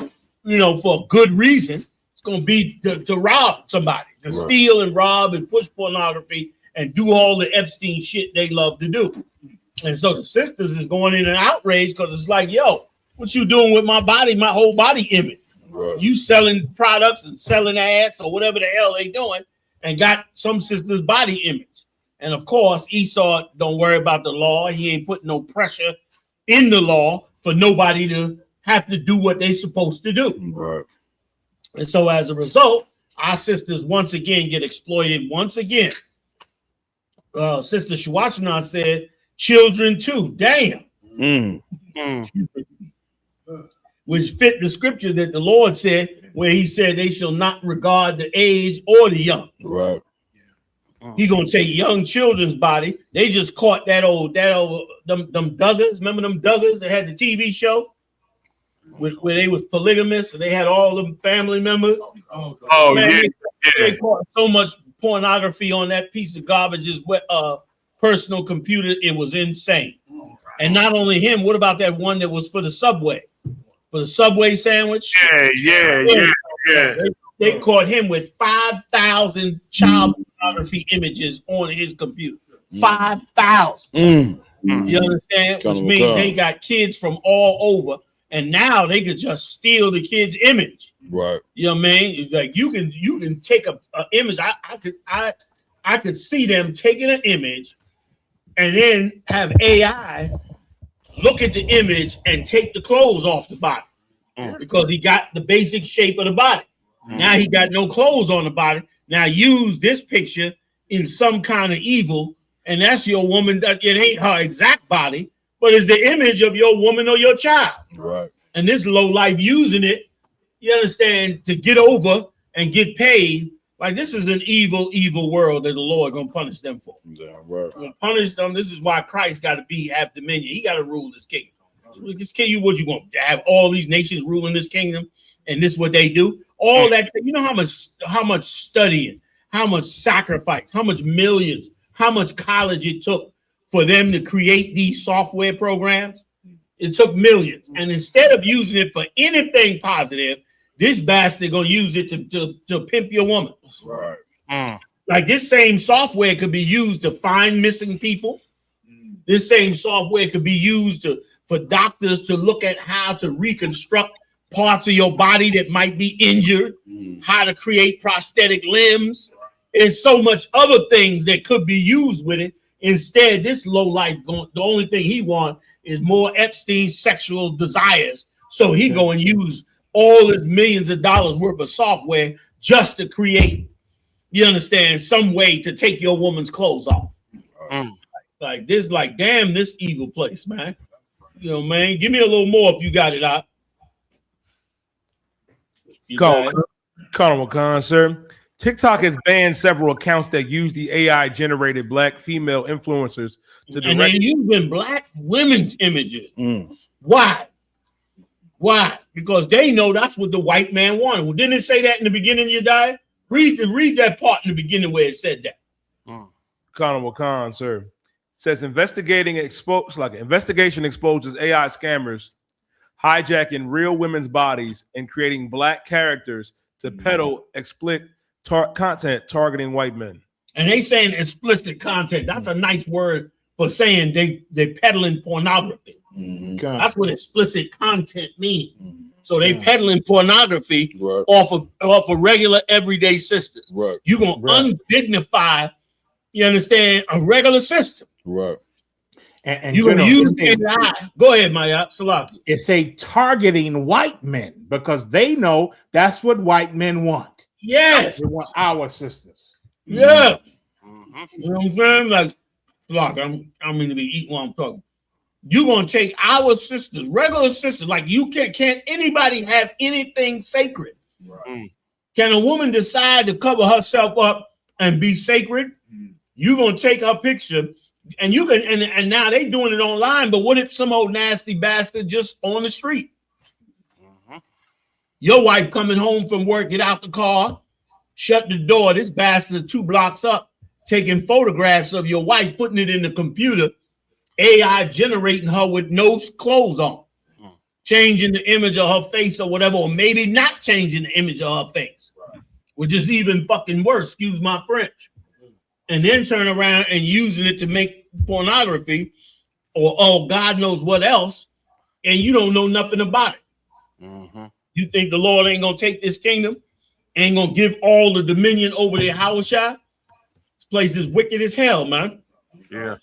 for a good reason. It's gonna be to rob somebody, to steal and rob and push pornography and do all the Epstein shit they love to do. And so the sisters is going in an outrage because it's like, yo, what you doing with my body, my whole body image? You selling products and selling ads or whatever the hell they doing, and got some sister's body image. And of course, Esau don't worry about the law. He ain't putting no pressure in the law for nobody to have to do what they supposed to do. Right. And so as a result, our sisters once again get exploited once again. Sister Shawachana said, children too. Damn. Which fit the scripture that the Lord said, where he said they shall not regard the age or the young. Right. He gonna take young children's body. They just caught them Duggars. Remember them Duggars that had the TV show? Where they was polygamous and they had all them family members. They caught so much pornography on that piece of garbage's personal computer. It was insane. And not only him, what about that one that was for the Subway? For the Subway sandwich? Yeah. They caught him with 5,000 child pornography images on his computer. 5,000. You understand? Which means they got kids from all over, and now they could just steal the kid's image. Right. You know what I mean? Like you can take a image. I could see them taking an image and then have AI look at the image and take the clothes off the body because he got the basic shape of the body. Now he got no clothes on the body. Now use this picture in some kind of evil, and that's your woman. That it ain't her exact body, but it's the image of your woman or your child. Right. And this low life using it, you understand, to get over and get paid. Like this is an evil, evil world that the Lord gonna punish them for. Yeah, right. Gonna punish them. This is why Christ got to have dominion. He got to rule this kingdom. This kingdom, what you gonna have all these nations ruling this kingdom, and this is what they do. All that, you know how much studying, how much sacrifice, how much millions, how much college it took for them to create these software programs? It took millions. And instead of using it for anything positive, this bastard gonna use it to pimp your woman. Right. Like this same software could be used to find missing people. This same software could be used for doctors to look at how to reconstruct parts of your body that might be injured, how to create prosthetic limbs. There's so much other things that could be used with it. Instead, this low life the only thing he wants is more Epstein's sexual desires. So he go and use all his millions of dollars worth of software just to create, you understand, some way to take your woman's clothes off. Like this, like, damn, this evil place, man. You know, man, give me a little more if you got it out. Colonel McCon, sir. TikTok has banned several accounts that use the AI-generated black female influencers to direct. And they're using black women's images. Why? Why? Because they know that's what the white man wanted. Well, didn't it say that in the beginning, you died? Read that part in the beginning where it said that. Colonel McCon, sir. Says investigation exposes AI scammers hijacking real women's bodies and creating black characters to peddle explicit content targeting white men. And they saying explicit content. That's a nice word for saying they peddling pornography. That's what explicit content means. So they peddling pornography off of regular everyday sisters. You're gonna undignify, you understand, a regular sister. And you're gonna use AI. Go ahead, Maya Salaki. It's a targeting white men because they know that's what white men want. Yes, they want our sisters. Yeah, you know what I'm saying? Like, look, I'm going to be eating while I'm talking. You're gonna take our sisters, regular sisters, like you can't anybody have anything sacred? Can a woman decide to cover herself up and be sacred? You're gonna take her picture. And you can, and now they doing it online. But what if some old nasty bastard just on the street? Your wife coming home from work, get out the car, shut the door. This bastard 2 blocks up, taking photographs of your wife, putting it in the computer, AI generating her with no clothes on, changing the image of her face or whatever, or maybe not changing the image of her face, which is even fucking worse. Excuse my French. And then turn around and using it to make pornography or God knows what else, and you don't know nothing about it. You think the Lord ain't gonna take this kingdom, ain't gonna give all the dominion over the Hawashai? This place is wicked as hell, man. Yeah.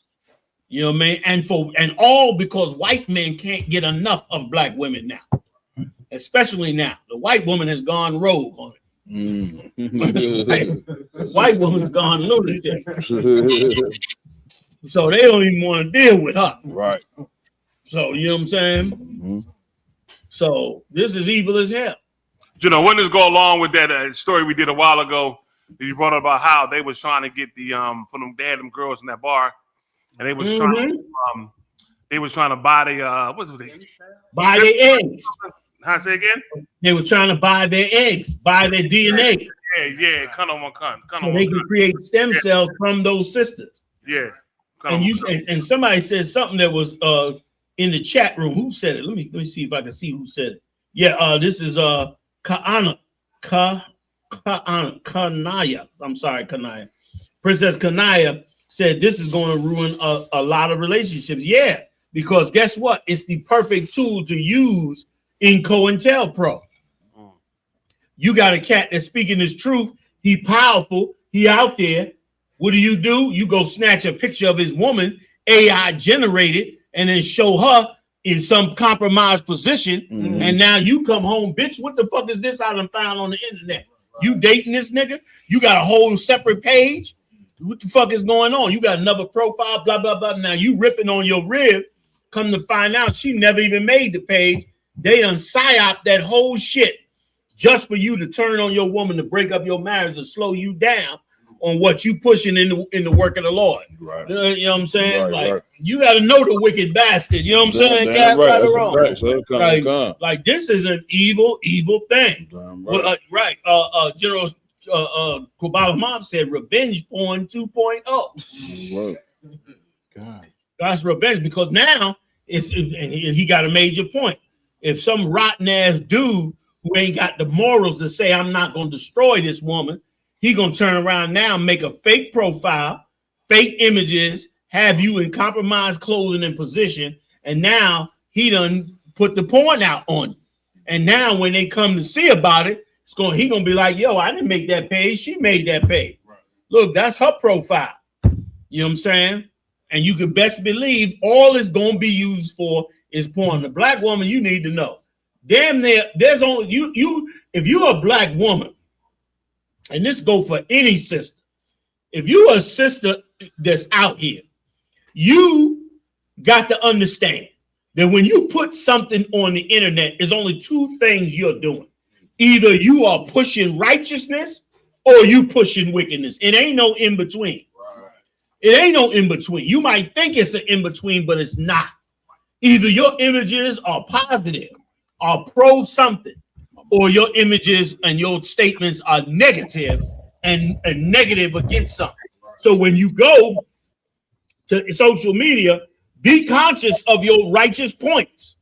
You know what I mean? And all because white men can't get enough of black women now. Especially now. The white woman has gone rogue on it. White woman's gone lunatic. So they don't even want to deal with her. Right. So you know what I'm saying? So this is evil as hell. You know, when this go along with that story we did a while ago, you brought up about how they was trying to get the from them girls in that bar, and they was trying to buy the what's it? Buy their eggs. How say again? They were trying to buy their eggs, buy their DNA. Yeah, cut on one cunt. So they can create stem cells from those sisters. Yeah. And somebody said something that was in the chat room. Who said it? Let me see if I can see who said it. Yeah, this is Kanaya. I'm sorry, Kanaya. Princess Kanaya said this is going to ruin a lot of relationships. Yeah, because guess what? It's the perfect tool to use in COINTELPRO. You got a cat that's speaking his truth. He powerful. He out there. What do? You go snatch a picture of his woman, AI generated, and then show her in some compromised position. And now you come home, bitch. What the fuck is this I done found on the internet? You dating this nigga? You got a whole separate page? What the fuck is going on? You got another profile, blah, blah, blah. Now you ripping on your rib. Come to find out she never even made the page. They done psyop that whole shit just for you to turn on your woman to break up your marriage and slow you down on what you pushing in the work of the Lord. Right. You know what I'm saying? Right. You got to know the wicked bastard. You know what I'm saying? Right. Right or wrong. Like this is an evil thing. Right. General Kubala Mom said, revenge porn 2.0. God. That's revenge, because now and he got a major point. If some rotten ass dude who ain't got the morals to say I'm not gonna destroy this woman, he gonna turn around now and make a fake profile, fake images, have you in compromised clothing and position, and now he done put the porn out on you. And now when they come to see about it, he gonna be like, yo, I didn't make that page, she made that page. Right. Look, that's her profile. You know what I'm saying? And you can best believe all it's gonna be used for is porn. The black woman, you need to know. Damn near, there's only you if you're a black woman, and this go for any sister. If you're a sister that's out here, you got to understand that when you put something on the internet, there's only two things you're doing. Either you are pushing righteousness or you pushing wickedness. It ain't no in between. It ain't no in between. You might think it's an in between, but it's not. Either your images are positive, are pro something, or your images and your statements are negative and negative against something. So when you go to social media, be conscious of your righteous points.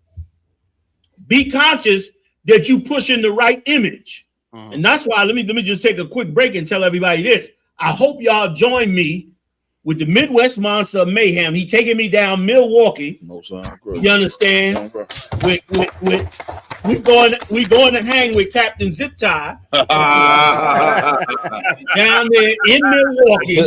Be conscious that you pushing the right image. And that's why let me just take a quick break and tell everybody this. I hope y'all join me with the Midwest Monster of Mayhem. He taking me down Milwaukee. You understand? We going to hang with Captain Zip Tie down there in Milwaukee.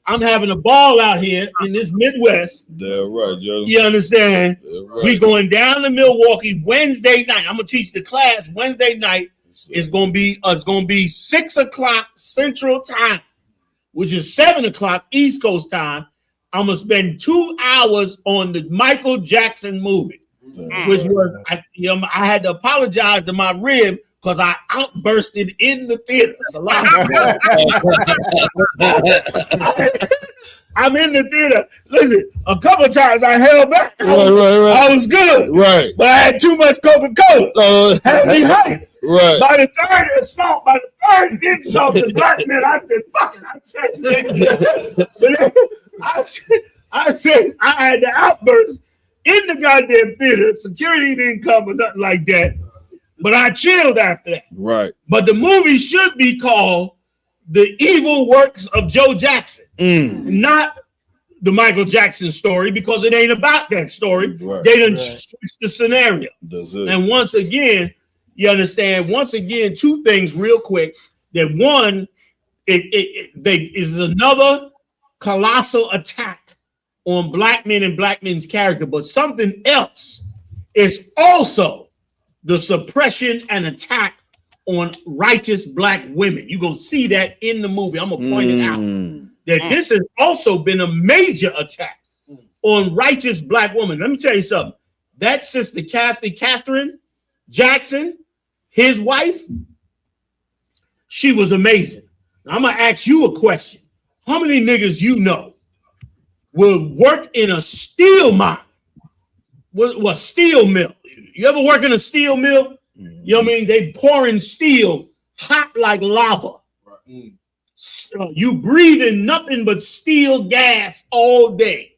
I'm having a ball out here in this Midwest. That's right, Joe. You understand? Right. We going down to Milwaukee Wednesday night. I'm gonna teach the class Wednesday night. It's gonna be 6 o'clock Central Time, which is 7 o'clock East Coast time. I'm gonna spend 2 hours on the Michael Jackson movie, which was I had to apologize to my rib because I outbursted in the theater. I'm in the theater. Listen, a couple times I held back. Right. I was good. Right. But I had too much Coca-Cola. Had me high. Right. By the third insult to black men, I said, fuck it. I said I had to outburst in the goddamn theater. Security didn't come or nothing like that. But I chilled after that. Right. But the movie should be called The Evil Works of Joe Jackson, not the Michael Jackson story, because it ain't about that story. Right. They done switched the scenario. That's it. And once again, you understand, two things real quick. That one, it is another colossal attack on black men and black men's character, but something else is also the suppression and attack on righteous black women. You're going to see that in the movie. I'm going to point it out. That this has also been a major attack on righteous black women. Let me tell you something. That sister, Catherine Jackson, his wife, she was amazing. Now, I'm going to ask you a question. How many niggas you know will work in a steel mine? What steel mill? You ever work in a steel mill? You know what I mean? They pouring steel hot like lava. You breathing nothing but steel gas all day.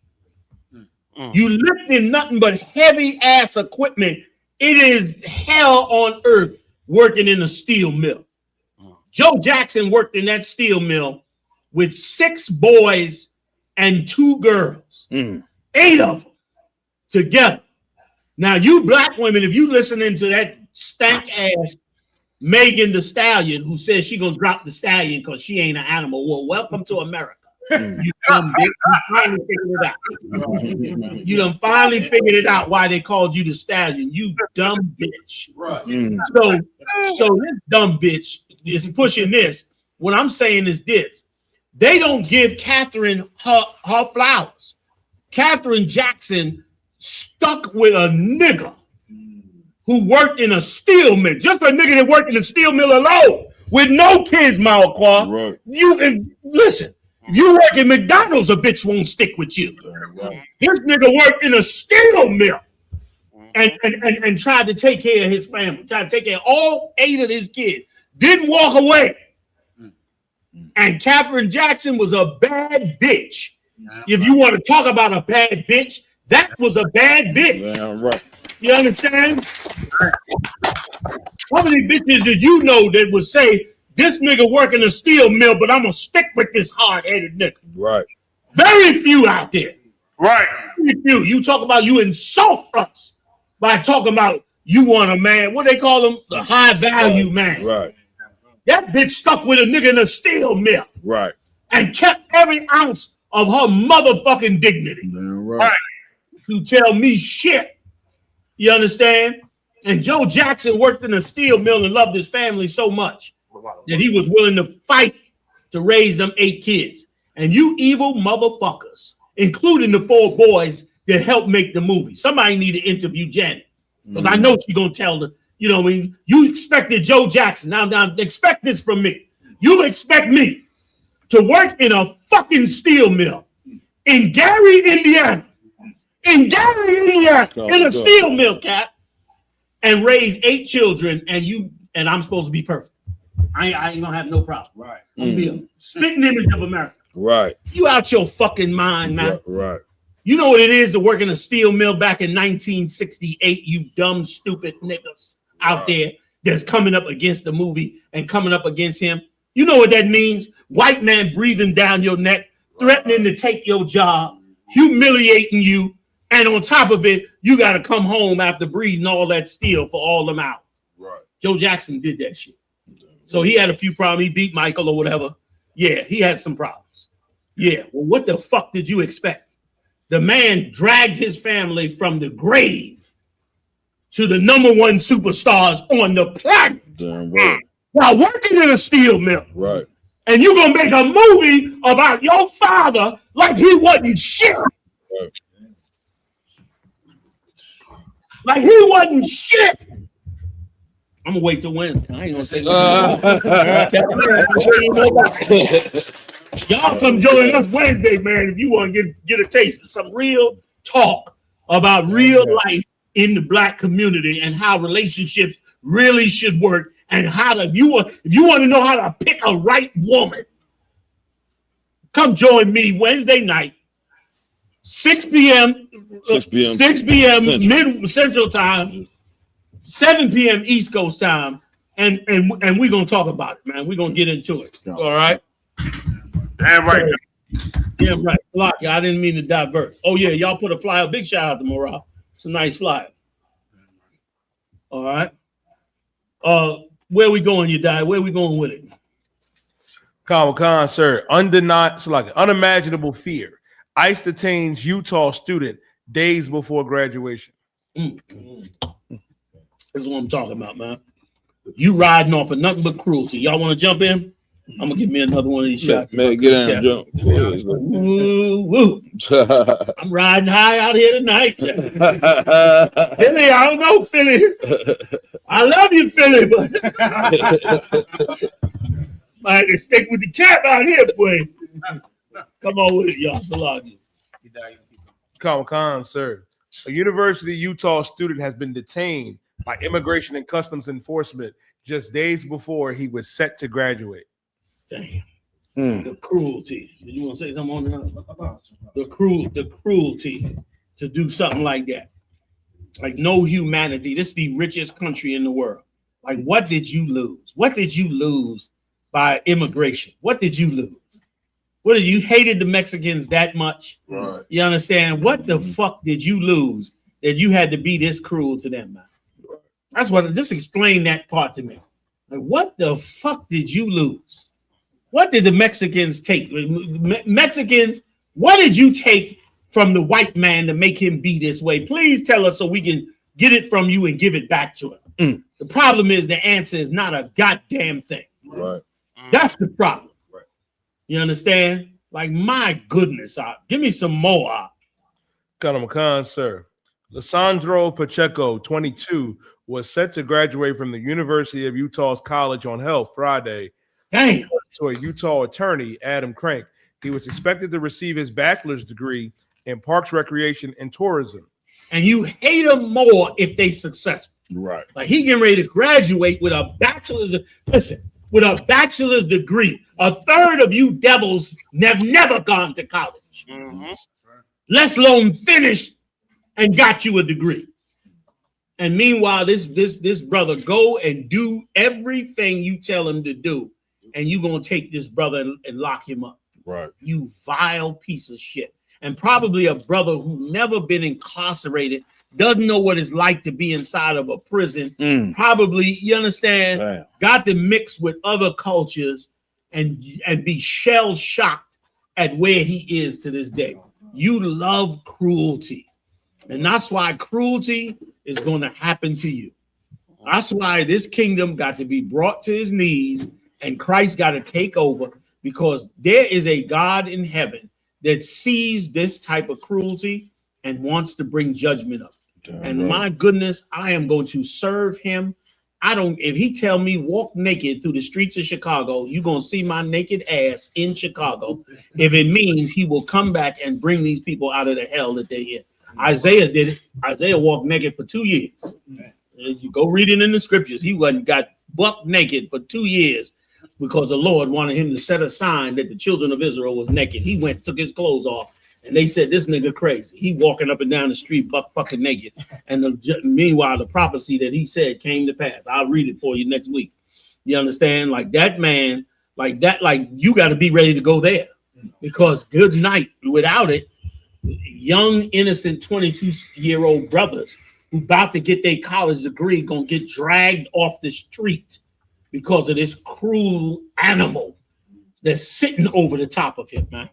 You lifting nothing but heavy ass equipment. It is hell on earth working in a steel mill. Joe Jackson worked in that steel mill with 6 boys and 2 girls. 8 of them together. Now, you black women, if you listening to that stank ass Megan Thee Stallion, who says she gonna drop the stallion because she ain't an animal, well, welcome to America. You dumb bitch. You finally figured it out. You done finally figured it out why they called you the stallion. You dumb bitch. Right. So this dumb bitch is pushing this. What I'm saying is this: they don't give Catherine her flowers. Catherine Jackson stuck with a nigga who worked in a steel mill. Just a nigga that worked in a steel mill alone with no kids, Mawakwa. Right. You can listen. If you work at McDonald's, a bitch won't stick with you. Right. This nigga worked in a steel mill and tried to take care of his family, tried to take care of all 8 of his kids. didn't walk away. And Catherine Jackson was a bad bitch. If you want to talk about a bad bitch, that was a bad bitch. Yeah, right. You understand? How many bitches did you know that would say, this nigga working a steel mill, but I'm going to stick with this hard-headed nigga? Right. Very few out there. Right. Very few. You talk about you insult us by talking about you want a man, what they call them? The high-value man. Right. That bitch stuck with a nigga in a steel mill. Right. And kept every ounce of her motherfucking dignity. Right. You tell me shit. You understand? And Joe Jackson worked in a steel mill and loved his family so much that he was willing to fight to raise them 8 kids. And you evil motherfuckers, including the 4 boys that helped make the movie. Somebody need to interview Janet. Because I know she's going to tell the, you know what I mean? You expected Joe Jackson. Now, expect this from me. You expect me to work in a fucking steel mill in Gary, Indiana. In a steel mill, Cap, and raise 8 children, and I'm supposed to be perfect. I ain't gonna have no problem. Right. I'm gonna be a spitting image of America. Right. You out your fucking mind, man. Right. You know what it is to work in a steel mill back in 1968, you dumb, stupid niggas out there that's coming up against the movie and coming up against him. You know what that means? White man breathing down your neck, threatening to take your job, humiliating you, and on top of it, you got to come home after breathing all that steel for all them out. Right. Joe Jackson did that shit. So he had a few problems. He beat Michael or whatever. Yeah, he had some problems. Yeah. Well, what the fuck did you expect? The man dragged his family from the grave to the #1 superstars on the planet. Damn right. While working in a steel mill. Right. And you're going to make a movie about your father like he wasn't shit. Right. Like he wasn't shit. I'm gonna wait till Wednesday. I ain't gonna say y'all come join us Wednesday, man. If you want to get a taste of some real talk about real life in the black community and how relationships really should work, and how to if you want to know how to pick a right woman, come join me Wednesday night, 6 p.m. 6 p.m. Central Time, 7 p.m. East Coast time, and we're gonna talk about it, man. We're gonna get into it. All right. Damn right. Damn right. I didn't mean to divert. Oh yeah, y'all put a flyer. Big shout out to Morale. It's a nice flyer. All right. Where we going, you die? Where we going with it? Khan, sir. Unimaginable fear. ICE detains Utah student days before graduation. This is what I'm talking about, man. You riding off of nothing but cruelty. Y'all want to jump in? I'm gonna give me another one of these shots. Man, get in and jump. Woo, woo. I'm riding high out here tonight. Philly, I don't know, Philly. I love you, Philly, but I had to stick with the cap out here, boy. Come on with it, y'all. Salagi. Khan, sir. A University of Utah student has been detained by Immigration and Customs Enforcement just days before he was set to graduate. Damn. The cruelty. Did you want to say something on that? The cruelty to do something like that. Like no humanity. This is the richest country in the world. Like, what did you lose? What did you lose by immigration? What did you lose? What did you hated the Mexicans that much? Right. You understand? What the fuck did you lose that you had to be this cruel to them, man? That's what. Just explain that part to me. Like, what the fuck did you lose? What did the Mexicans take? Mexicans, what did you take from the white man to make him be this way? Please tell us so we can get it from you and give it back to him. The problem is the answer is not a goddamn thing. Right. That's the problem. Right. You understand? Like, my goodness, give me some more. Khan, sir. Lissandro Pacheco, 22, was set to graduate from the University of Utah's College on Health Friday. Damn. To a Utah attorney, Adam Crank. He was expected to receive his bachelor's degree in Parks, Recreation, and Tourism. And you hate them more if they successful. Right. Like, he getting ready to graduate with a bachelor's. Listen, with a bachelor's degree. A third of you devils have never gone to college, let alone finished and got you a degree. And meanwhile, this brother go and do everything you tell him to do, and you gonna take this brother and lock him up. Right. You vile piece of shit. And probably a brother who never been incarcerated, doesn't know what it's like to be inside of a prison. Probably, you understand, got to mix with other cultures and be shell shocked at where he is to this day. You love cruelty. And that's why cruelty is going to happen to you. That's why this kingdom got to be brought to his knees and Christ got to take over, because there is a God in heaven that sees this type of cruelty and wants to bring judgment up. And my goodness, I am going to serve him. If he tell me walk naked through the streets of Chicago, you're going to see my naked ass in Chicago. If it means he will come back and bring these people out of the hell that they're in. Isaiah did it. Isaiah walked naked for 2 years. You go read it in the scriptures. He got buck naked for 2 years because the Lord wanted him to set a sign that the children of Israel was naked. He went, took his clothes off, and they said, this nigga crazy. He walking up and down the street buck fucking naked. And meanwhile, the prophecy that he said came to pass. I'll read it for you next week. You understand? Like that man, like you got to be ready to go there, because good night. Without it, young, innocent 22-year-old brothers who about to get their college degree gonna get dragged off the street because of this cruel animal that's sitting over the top of him, man.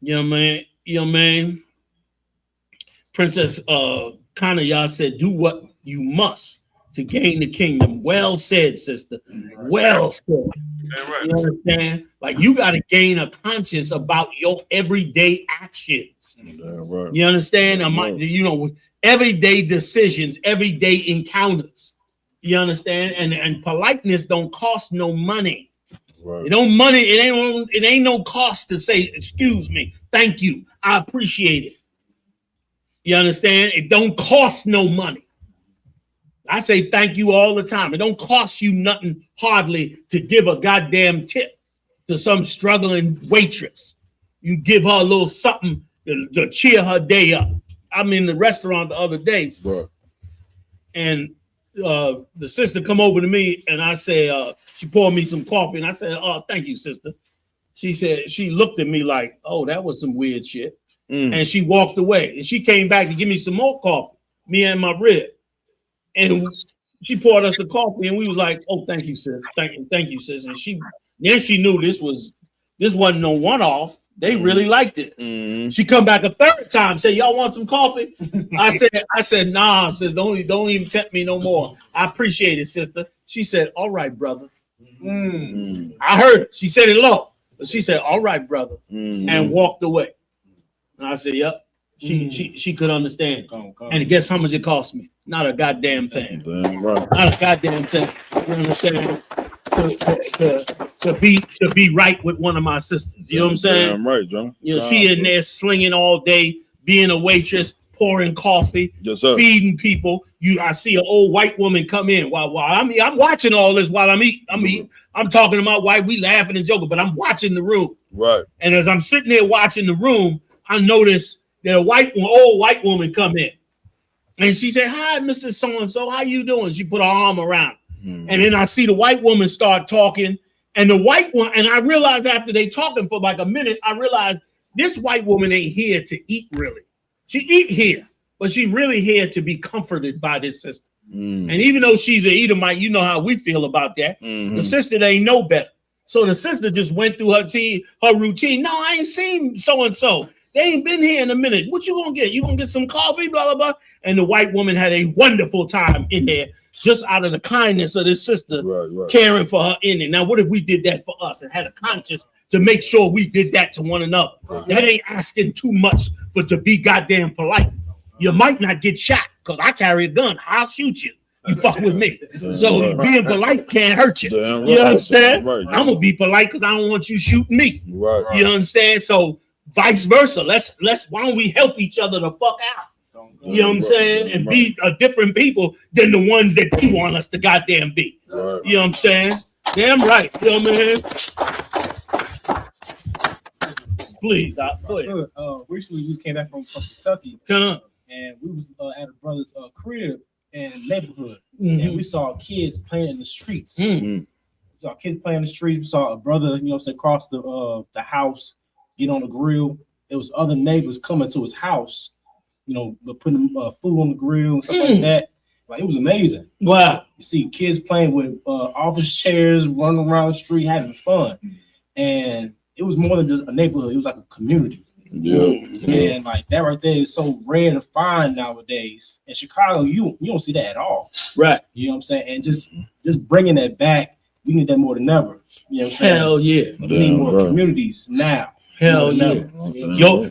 You know what I mean? You know what I mean? Princess Kanaya said, do what you must to gain the kingdom. Well said, sister. Well said. You understand? Like, you got to gain a conscience about your everyday actions. You understand? You know, everyday decisions, everyday encounters. You understand? And politeness don't cost no money. It don't money. It ain't no cost to say, excuse me, thank you, I appreciate it. You understand? It don't cost no money. I say thank you all the time. It don't cost you nothing hardly to give a goddamn tip to some struggling waitress. You give her a little something to cheer her day up. I'm in the restaurant the other day, and the sister come over to me, and I say, she poured me some coffee, and I said, oh, thank you, sister. She said, she looked at me like, oh, that was some weird shit. And she walked away, and she came back to give me some more coffee, me and my rib. And she poured us the coffee, and we was like, "Oh, thank you, sis. Thank you, sis." And then she knew this wasn't no one-off. They really liked it. She come back a third time, say, "Y'all want some coffee?" I said, "Nah, sis. Don't even tempt me no more. I appreciate it, sister." She said, "All right, brother." I heard it. She said it low, but she said, "All right, brother," and walked away. And I said, "Yep." She could understand. And guess how much it cost me? Not a goddamn thing. Not a goddamn thing. You understand? To be right with one of my sisters. You know what I'm saying? Damn right, John. You know, she in there slinging all day, being a waitress, pouring coffee, feeding people. I see an old white woman come in while I'm watching all this while I'm eating. I'm talking to my wife. We laughing and joking, but I'm watching the room. Right. And as I'm sitting there watching the room, I noticed that old white woman come in, and she said, "Hi, Mrs. So-and-so, how you doing?" She put her arm around, and then I see the white woman start talking, and the white one, and I realized after they talking for like a minute, I realized this white woman ain't here to eat really. She eat here, but she really here to be comforted by this sister. And even though she's an Edomite, you know how we feel about that. The sister ain't know better, so the sister just went through her routine. No, I ain't seen so-and-so. They ain't been here in a minute. What you gonna get? You gonna get some coffee, blah, blah, blah. And the white woman had a wonderful time in there just out of the kindness of this sister caring for her in it. Now, what if we did that for us and had a conscience to make sure we did that to one another? That ain't asking too much to be goddamn polite. You might not get shot because I carry a gun. I'll shoot you. You fuck with me. So being polite can't hurt you. You understand? I'm going to be polite because I don't want you shooting me. You understand? So vice versa. Why don't we help each other the fuck out? You know what I'm saying? And be different people than the ones that you want us to goddamn be. You know what I'm saying? Damn right, yo man. Please, go ahead. Recently we came back from Kentucky. Come. And we was at a brother's crib in neighborhood, Mhm. and we saw kids playing in the streets. Mhm. We saw kids playing in the streets. We saw a brother, you know what I'm saying, cross the house, get on the grill. There was other neighbors coming to his house, you know, putting food on the grill and stuff like that. Like, it was amazing. Wow. You see kids playing with office chairs, running around the street, having fun. And it was more than just a neighborhood. It was like a community. Yeah. And like that right there is so rare to find nowadays. In Chicago, you don't see that at all. Right. You know what I'm saying? And just bringing that back, we need that more than ever. You know what I'm saying? Hell yeah. We need more communities now. Hell yeah.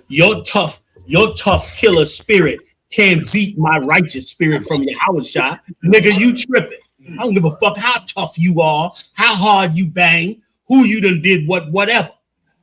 Your tough killer spirit can't beat my righteous spirit from your house shot. Nigga, you tripping. I don't give a fuck how tough you are, how hard you bang, who you done did whatever.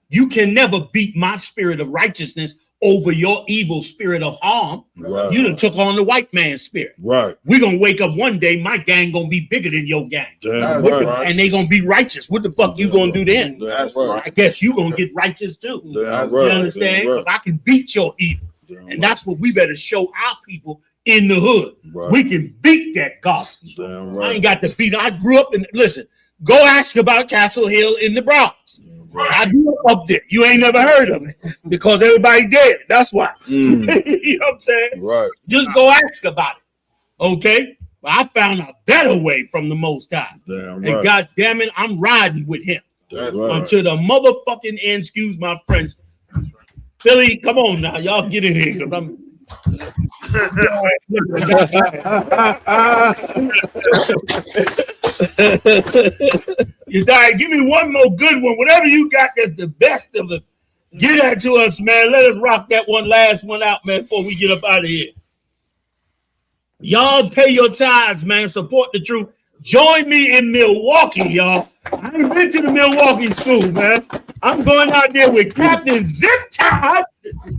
You can never beat my spirit of righteousness over your evil spirit of harm. Right. You done took on the white man's spirit. Right. We're gonna wake up one day, my gang gonna be bigger than your gang. Damn right. And they gonna be righteous. What the fuck you gonna do then? That's right. I guess you gonna get righteous too. Damn You right. understand? Damn Because I can beat your evil. And that's what we better show our people in the hood. Right. We can beat that garbage. Damn I right. ain't got to beat. I grew up in, listen, go ask about Castle Hill in the Bronx. I grew up there. You ain't never heard of it because everybody dead. That's why. You know what I'm saying? Right. Just go ask about it. Okay? But I found a better way from the Most High. Damn And right. God damn it, I'm riding with him. That's right. Until the motherfucking end. Excuse my friends. Philly, come on now. Y'all get in here because I'm. You die. Give me one more good one. Whatever you got that's the best of it. Get that to us, man. Let us rock that last one out, man, before we get up out of here. Y'all pay your tithes, man. Support the truth. Join me in Milwaukee, y'all. I ain't been to the Milwaukee school, man. I'm going out there with Captain Zip Tie.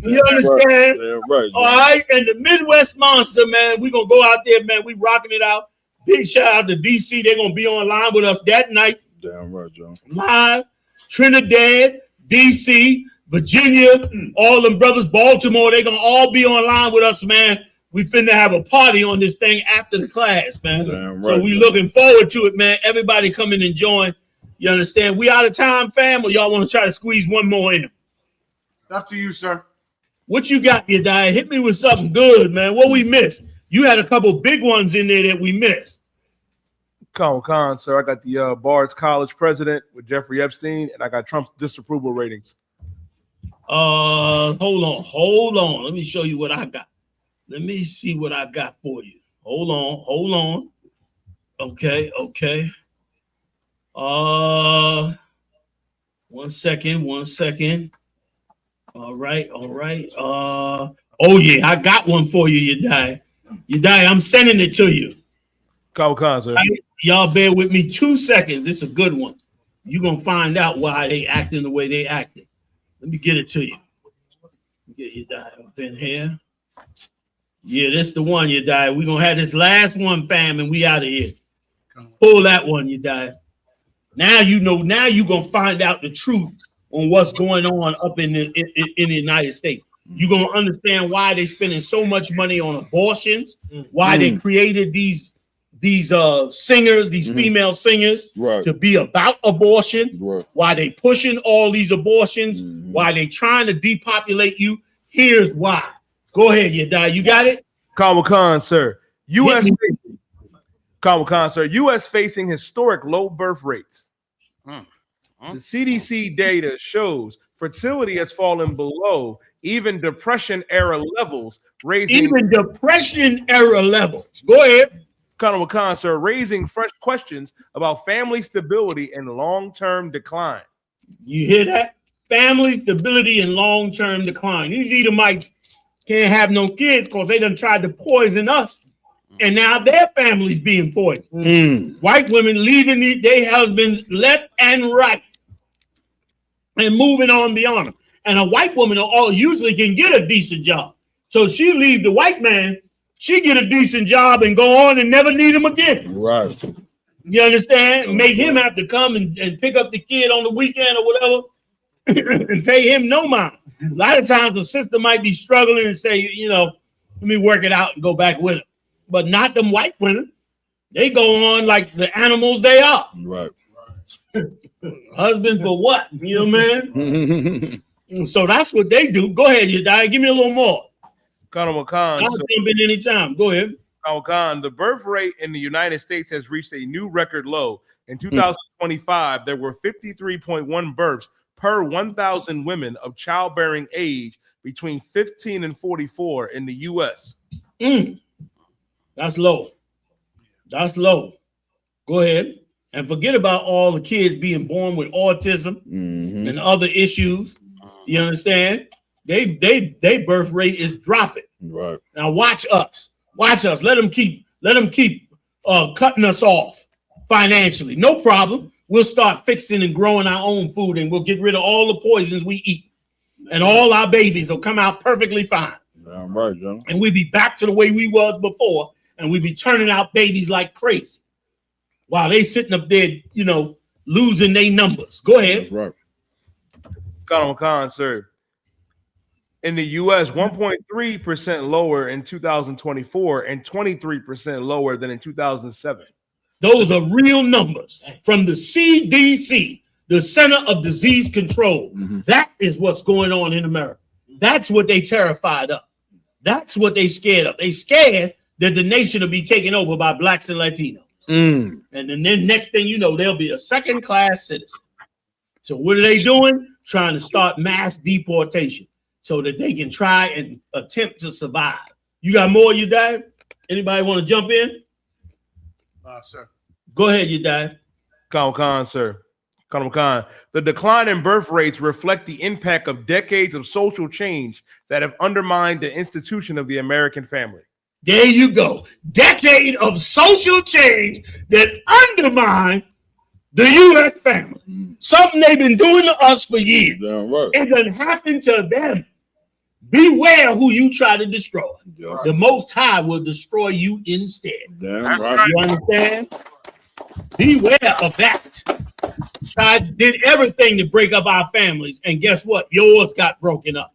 You understand? Damn right. All right. And the Midwest Monster, man. We're going to go out there, man. We rocking it out. Big shout out to DC. They're going to be online with us that night. Damn right, John. Live. Trinidad, DC, Virginia, all them brothers, Baltimore. They're going to all be online with us, man. We finna have a party on this thing after the class, man. Damn So right, we John. looking forward to it, man. Everybody come in and join. You understand? We out of time, fam, or y'all want to try to squeeze one more in? Up to you, sir. What you got, you die? Hit me with something good, man. What we missed? You had a couple big ones in there that we missed. Con, sir. I got the Bard's College president with Jeffrey Epstein, and I got Trump's disapproval ratings. Hold on. Let me show you what I got. Let me see what I got for you. Hold on. Okay. One second. All right. Oh yeah, I got one for you, you die. I'm sending it to you. Con, sir. Y'all bear with me 2 seconds. This is a good one. You're gonna find out why they acting the way they acting. Let me get it to you. Get you die up in here. Yeah, this the one, you die. We're gonna have this last one, fam, and we out of here. Pull that one, you die. Now you know, now you're gonna find out the truth on what's going on up in the United States. You're gonna understand why they spending so much money on abortions, why they created these singers, these female singers, to be about abortion, why they pushing all these abortions, why they trying to depopulate you. Here's why. Go ahead, you die. You got it? Khan, sir. U.S. facing historic low birth rates. The CDC data shows fertility has fallen below even depression-era levels, raising depression-era levels. Go ahead. Khan, sir, raising fresh questions about family stability and long-term decline. You hear that? Family stability and long-term decline. These Edomites can't have no kids because they done tried to poison us, and now their family's being poisoned. White women leaving their husbands left and right and moving on beyond them. And a white woman usually can get a decent job. So she leave the white man, she get a decent job and go on and never need him again. Right. You understand? Make him have to come and pick up the kid on the weekend or whatever and pay him no mind. A lot of times a sister might be struggling and say, you know, let me work it out and go back with him. But not them white women. They go on like the animals they are. Right. Husband for what? You know what I mean? So that's what they do. Go ahead, you die. Give me a little more. Colonel McCon. I'll jump in anytime. Go ahead. Colonel McCon, the birth rate in the United States has reached a new record low. In 2025, there were 53.1 births per 1,000 women of childbearing age between 15 and 44 in the U.S. That's low. That's low. Go ahead. And forget about all the kids being born with autism and other issues. You understand? They birth rate is dropping. Right. Now watch us. Watch us. Let them keep cutting us off financially. No problem. We'll start fixing and growing our own food, and we'll get rid of all the poisons we eat. And all our babies will come out perfectly fine. Damn right, John. And we'll be back to the way we was before, and we'll be turning out babies like crazy. While they sitting up there, you know, losing their numbers. Go ahead. That's right. Colonel McCon, sir. In the U.S., 1.3% lower in 2024 and 23% lower than in 2007. Those are real numbers from the CDC, the Center of Disease Control. That is what's going on in America. That's what they terrified of. That's what they scared of. They scared that the nation will be taken over by blacks and Latinos. And then next thing you know, they'll be a second-class citizen. So what are they doing? Trying to start mass deportation so that they can try and attempt to survive. You got more, you die? Anybody want to jump in? Sir. Go ahead, you die. Colonel McCon, sir. Colonel McCon, the decline in birth rates reflect the impact of decades of social change that have undermined the institution of the American family. There you go. Decade of social change that undermine the U.S. family. Something they've been doing to us for years. Damn right. It doesn't happen to them. Beware who you try to destroy. Yeah. The Most High will destroy you instead. Damn right. You understand? Beware of that. Did everything to break up our families, and guess what? Yours got broken up.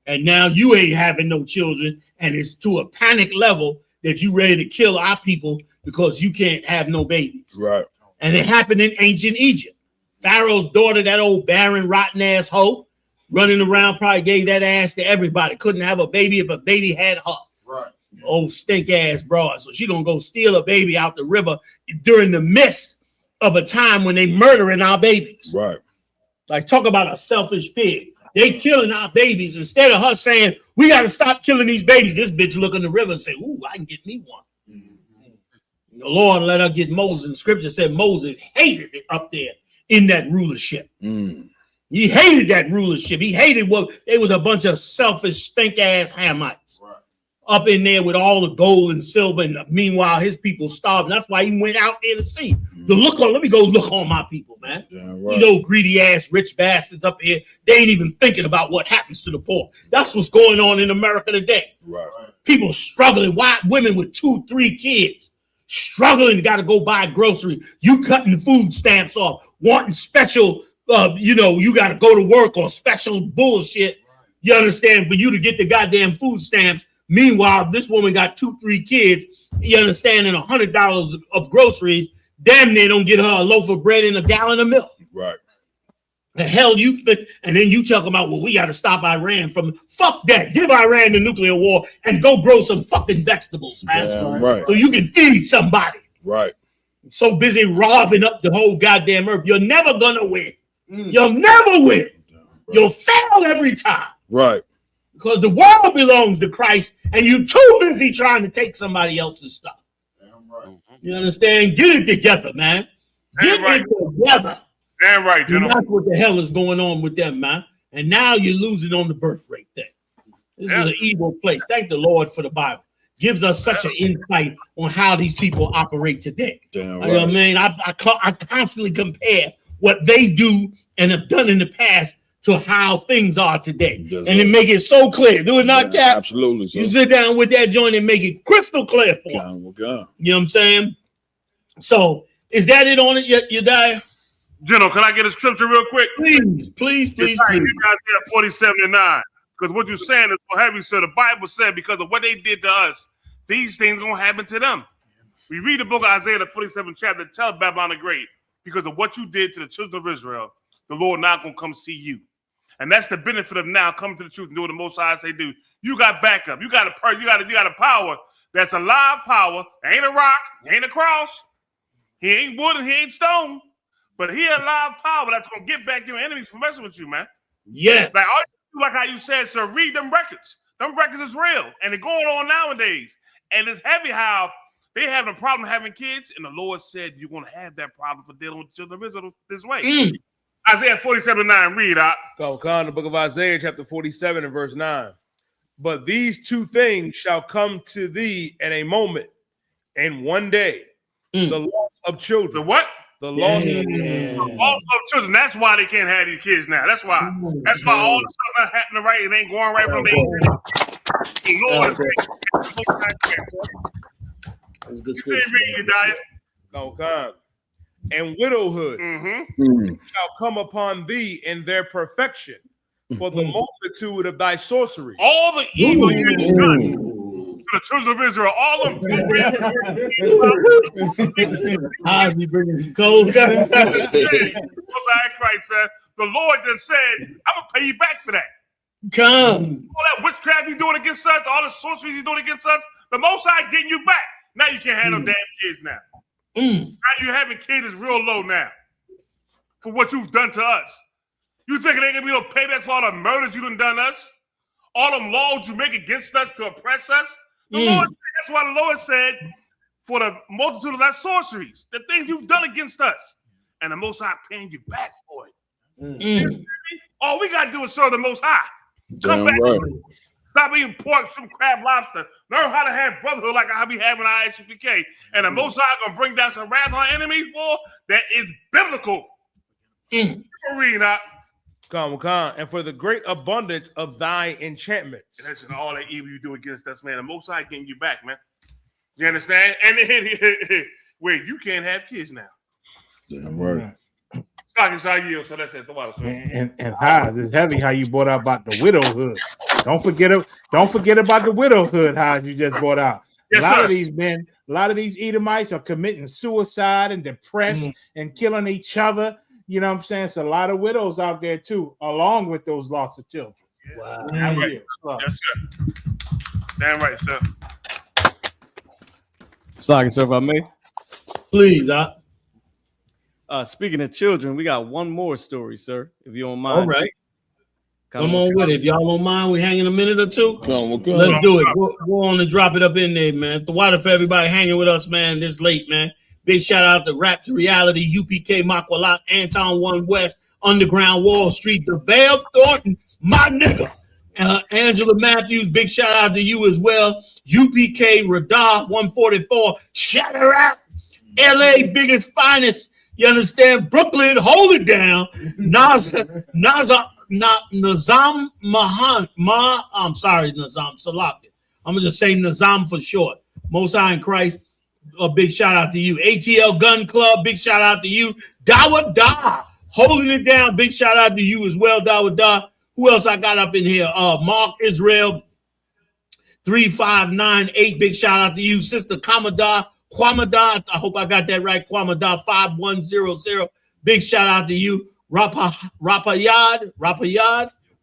And now you ain't having no children, and it's to a panic level that you ready to kill our people because you can't have no babies. Right. And it happened in ancient Egypt. Pharaoh's daughter, that old barren, rotten ass hoe, running around, probably gave that ass to everybody. Couldn't have a baby if a baby had her. Right. Old stink ass broad. So she gonna go steal a baby out the river during the midst of a time when they murdering our babies. Right. Like, talk about a selfish pig. They killing our babies instead of her saying, we got to stop killing these babies. This bitch look in the river and say, ooh, I can get me one. The Lord let her get Moses. And scripture said Moses hated it up there in that rulership. He hated that rulership. He hated what they was a bunch of selfish, stink ass Hamites up in there with all the gold and silver. And meanwhile, his people starving. That's why he went out there to see. Let me go look on my people, man. Right. You know, greedy ass rich bastards up here. They ain't even thinking about what happens to the poor. That's what's going on in America today. Right. People struggling. White women with 2-3 kids struggling, got to go buy grocery. You cutting the food stamps off, wanting special. You got to go to work or special bullshit. You understand? For you to get the goddamn food stamps. Meanwhile, this woman got 2-3 kids. You understand? And $100 of groceries. Damn, they don't get her a loaf of bread and a gallon of milk. Right. The hell you think? And then you talk about, well, we got to stop Iran from. Fuck that. Give Iran the nuclear war and go grow some fucking vegetables, man. Damn right. So you can feed somebody. Right. So busy robbing up the whole goddamn earth. You're never gonna win. You'll never win. You'll fail every time. Right. Because the world belongs to Christ, and you're too busy trying to take somebody else's stuff. You understand? Get it together, man. Get it together. Damn right, gentlemen. That's what the hell is going on with them, man. And now you're losing on the birth rate thing. This is an evil place. Thank the Lord for the Bible. Gives us such an insight on how these people operate today. Damn You know what I mean? I constantly compare what they do and have done in the past to how things are today. And it make it so clear. Do it not, Cap? Absolutely. So. You sit down with that joint and make it crystal clear for us. God. You know what I'm saying? So Is that it on it, Yediah? General, can I get a scripture real quick? Please. You guys have 47 and 9. Because what you're saying is so heavy. So the Bible said because of what they did to us, these things gonna happen to them. We read the book of Isaiah, the 47th chapter, that tells Babylon the Great, because of what you did to the children of Israel, the Lord not gonna come see you. And that's the benefit of now coming to the truth and doing the Most High say do. You got backup. You got a power that's a live power. It ain't a rock, it ain't a cross. He ain't wood and he ain't stone. But he a live power that's gonna get back your enemies for messing with you, man. Yes. Like all you do, like how you said, sir, read them records. Them records is real. And they're going on nowadays. And it's heavy how they have a problem having kids, and the Lord said you're gonna have that problem for dealing with the children of Israel this way. Isaiah 47:9, read out. Come the book of Isaiah, chapter 47 and verse 9. But these two things shall come to thee in a moment, and one day, the loss of children. The what? The loss of children. That's why they can't have these kids now. That's why. That's why all the stuff that's happening right, it ain't going right from the Lord. That's good. And widowhood shall come upon thee in their perfection for the multitude of thy sorcery. All the evil you have done to the children of Israel, all of them. How's he bringing some cold? Christ said, the Lord then said, I'm going to pay you back for that. Come. All that witchcraft you're doing against us, all the sorcery you're doing against us, the Most High getting you back. Now you can't have no damn kids now. Now you having kids is real low now for what you've done to us. You think it ain't gonna be no payback for all the murders you done us? All them laws you make against us to oppress us? The Lord said, that's why the Lord said, for the multitude of thy sorceries, the things you've done against us, and the Most High paying you back for it. All we gotta do is serve the Most High. Come back. Right. Stop eating pork, some crab, lobster. Learn how to have brotherhood like I be having I.S.U.P.K. And the Most High gonna bring down some wrath on enemies, boy. That is biblical. Read out. Come. And for the great abundance of thy enchantments. And that's all that evil you do against us, man. The Most High getting you back, man. You understand? And then, wait, you can't have kids now. Damn right. So that's it. And Haas, it's heavy how you brought out about the widowhood. Don't forget about the widowhood, Haas, you just brought out. Yes, a lot sir. of these men, a lot of these Edomites are committing suicide and depressed and killing each other. You know what I'm saying? It's a lot of widows out there too, along with those loss of children. Wow. Damn right. Yes, sir. Damn right, sir. Sorry, sir, if I may. Please, speaking of children, we got one more story, sir, if you don't mind. All right. Come on with it. If y'all don't mind, we hanging a minute or two. Come. Let's do it. Go on and drop it up in there, man. The water for everybody hanging with us, man, this late, man. Big shout out to Rap to Reality, U.P.K, Makwalat, Anton One West, Underground Wall Street, DeVale Thornton, my nigga. Angela Matthews, big shout out to you as well. U.P.K, Radar 144, shout her out. L.A. biggest finest. You understand? Brooklyn, hold it down. Nazam Mahan. I'm sorry, Nazam Salafi. I'm gonna just say Nazam for short. Most High in Christ. A big shout out to you. ATL Gun Club. Big shout out to you. Dawa Da holding it down. Big shout out to you as well, Dawa Da. Who else I got up in here? Mark Israel 3598. Big shout out to you, Sister Kwamada. I hope I got that right. Kwamada 5100. Big shout out to you. Rapayad,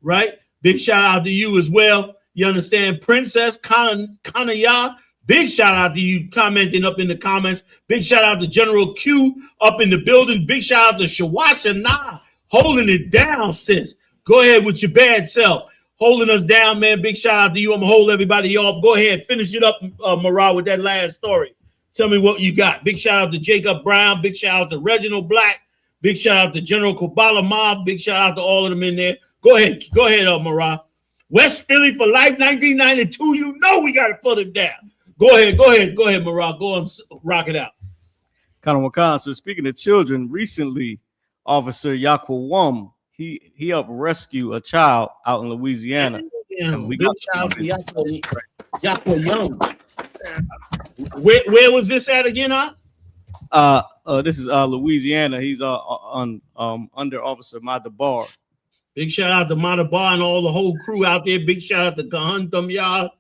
right? Big shout out to you as well. You understand? Princess Kanaya. Big shout out to you commenting up in the comments. Big shout out to General Q up in the building. Big shout out to Shawashana holding it down, sis. Go ahead with your bad self. Holding us down, man. Big shout out to you. I'm going to hold everybody off. Go ahead. Finish it up, Marah, with that last story. Tell me what you got. Big shout out to Jacob Brown. Big shout out to Reginald Black. Big shout out to General Kabbalah Mob. Big shout out to all of them in there. Go ahead, Marah. West Philly for life, 1992. You know we got to put it down. Go ahead, Marah. Go on, rock it out. Kanawakan. So speaking of children, recently, Officer Yakwawam, he helped rescue a child out in Louisiana. And we got child for Yakwa Young. Where was this at again, huh? This is Louisiana. He's on under Officer Madabar. Big shout out to Madabar and all the whole crew out there. Big shout out to Kahuntum, y'all.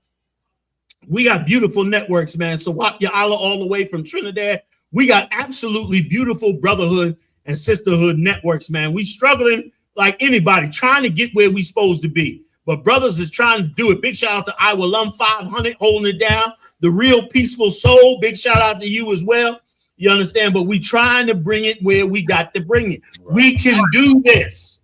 We got beautiful networks, man. So YAHANNA all the way from Trinidad. We got absolutely beautiful brotherhood and sisterhood networks, man. We struggling like anybody, trying to get where we supposed to be. But brothers is trying to do it. Big shout out to I.S.U.P.K 500 holding it down. The Real Peaceful Soul. Big shout out to you as well. You understand? But we trying to bring it where we got to bring it. We can do this.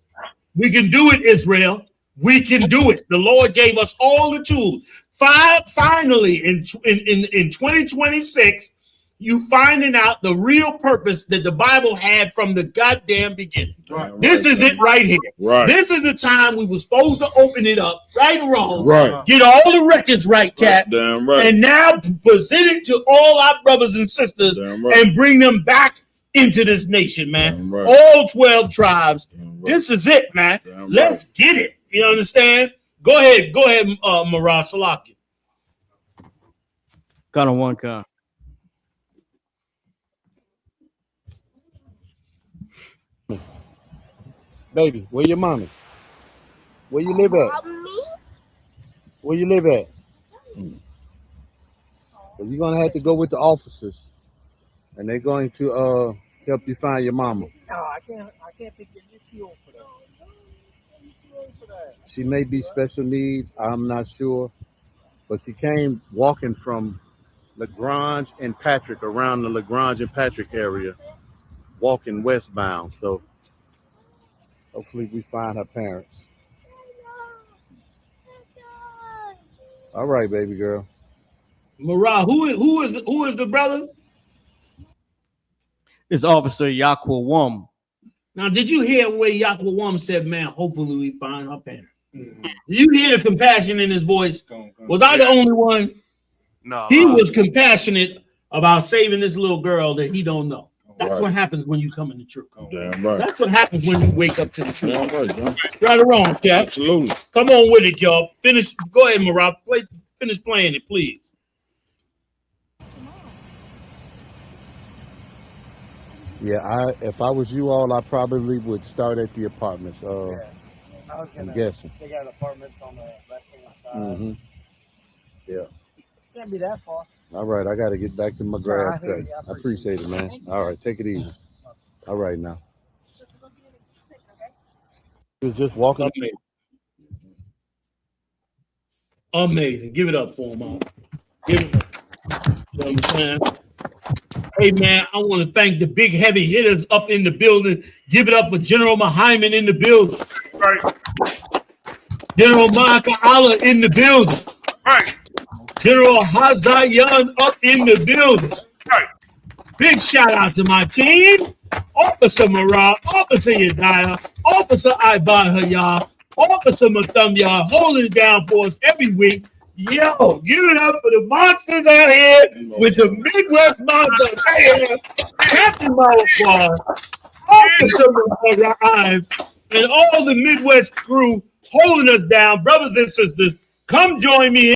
We can do it, Israel. We can do it. The Lord gave us all the tools. Finally, in 2026, you finding out the real purpose that the Bible had from the goddamn beginning. Right. This is it right here. Right. This is the time we were supposed to open it up, right or wrong. Right. Get all the records right, Cap. Damn right. And now present it to all our brothers and sisters and bring them back into this nation, man. Right. All 12 tribes. This is it, man. Let's get it. You understand? Go ahead, Marah Salaki. Got on one car. Baby, where your mommy? Where you live at? Where you live at? Well, you're gonna have to go with the officers, and they're going to help you find your mama. No, I can't think you're too old for that. She may be special needs. I'm not sure, but she came walking from LaGrange and Patrick, around the LaGrange and Patrick area, walking westbound. So hopefully we find her parents. All right, baby girl. Marah, who is the brother? It's Officer YAHANNA. Now, did you hear where YAHANNA said, man, hopefully we find her parents? Mm-hmm. Did you hear the compassion in his voice? Was I the only one? No. He was compassionate about saving this little girl that he don't know. That's what happens when you come in the truth. Damn right. That's what happens when you wake up to the truth. Damn right, John. Right or wrong, Cap? Absolutely. Come on with it, y'all. Finish. Go ahead, Marah. Finish playing it, please. Yeah, if I was you all, I probably would start at the apartments. I'm guessing. They got apartments on the left-hand side. Mm-hmm. Yeah. Can't be that far. All right, I got to get back to my grass cut. I appreciate it, man. All right, take it easy. All right, now. He was just walking. Amazing. Give it up for him, all. Give it up. You know what I'm saying? Hey, man, I want to thank the big heavy hitters up in the building. Give it up for General Muhammad in the building. Right. General Micah Allah in the building. Right. General Hazayan up in the building. Right. Big shout out to my team. Officer Marah, Officer Yedaya, Officer Ibahaya, Officer Mathumya, holding it down for us every week. Yo, give it up for the monsters out here with the Midwest Monsters. Captain Malafar, Officer Marah, and all the Midwest crew holding us down. Brothers and sisters, come join me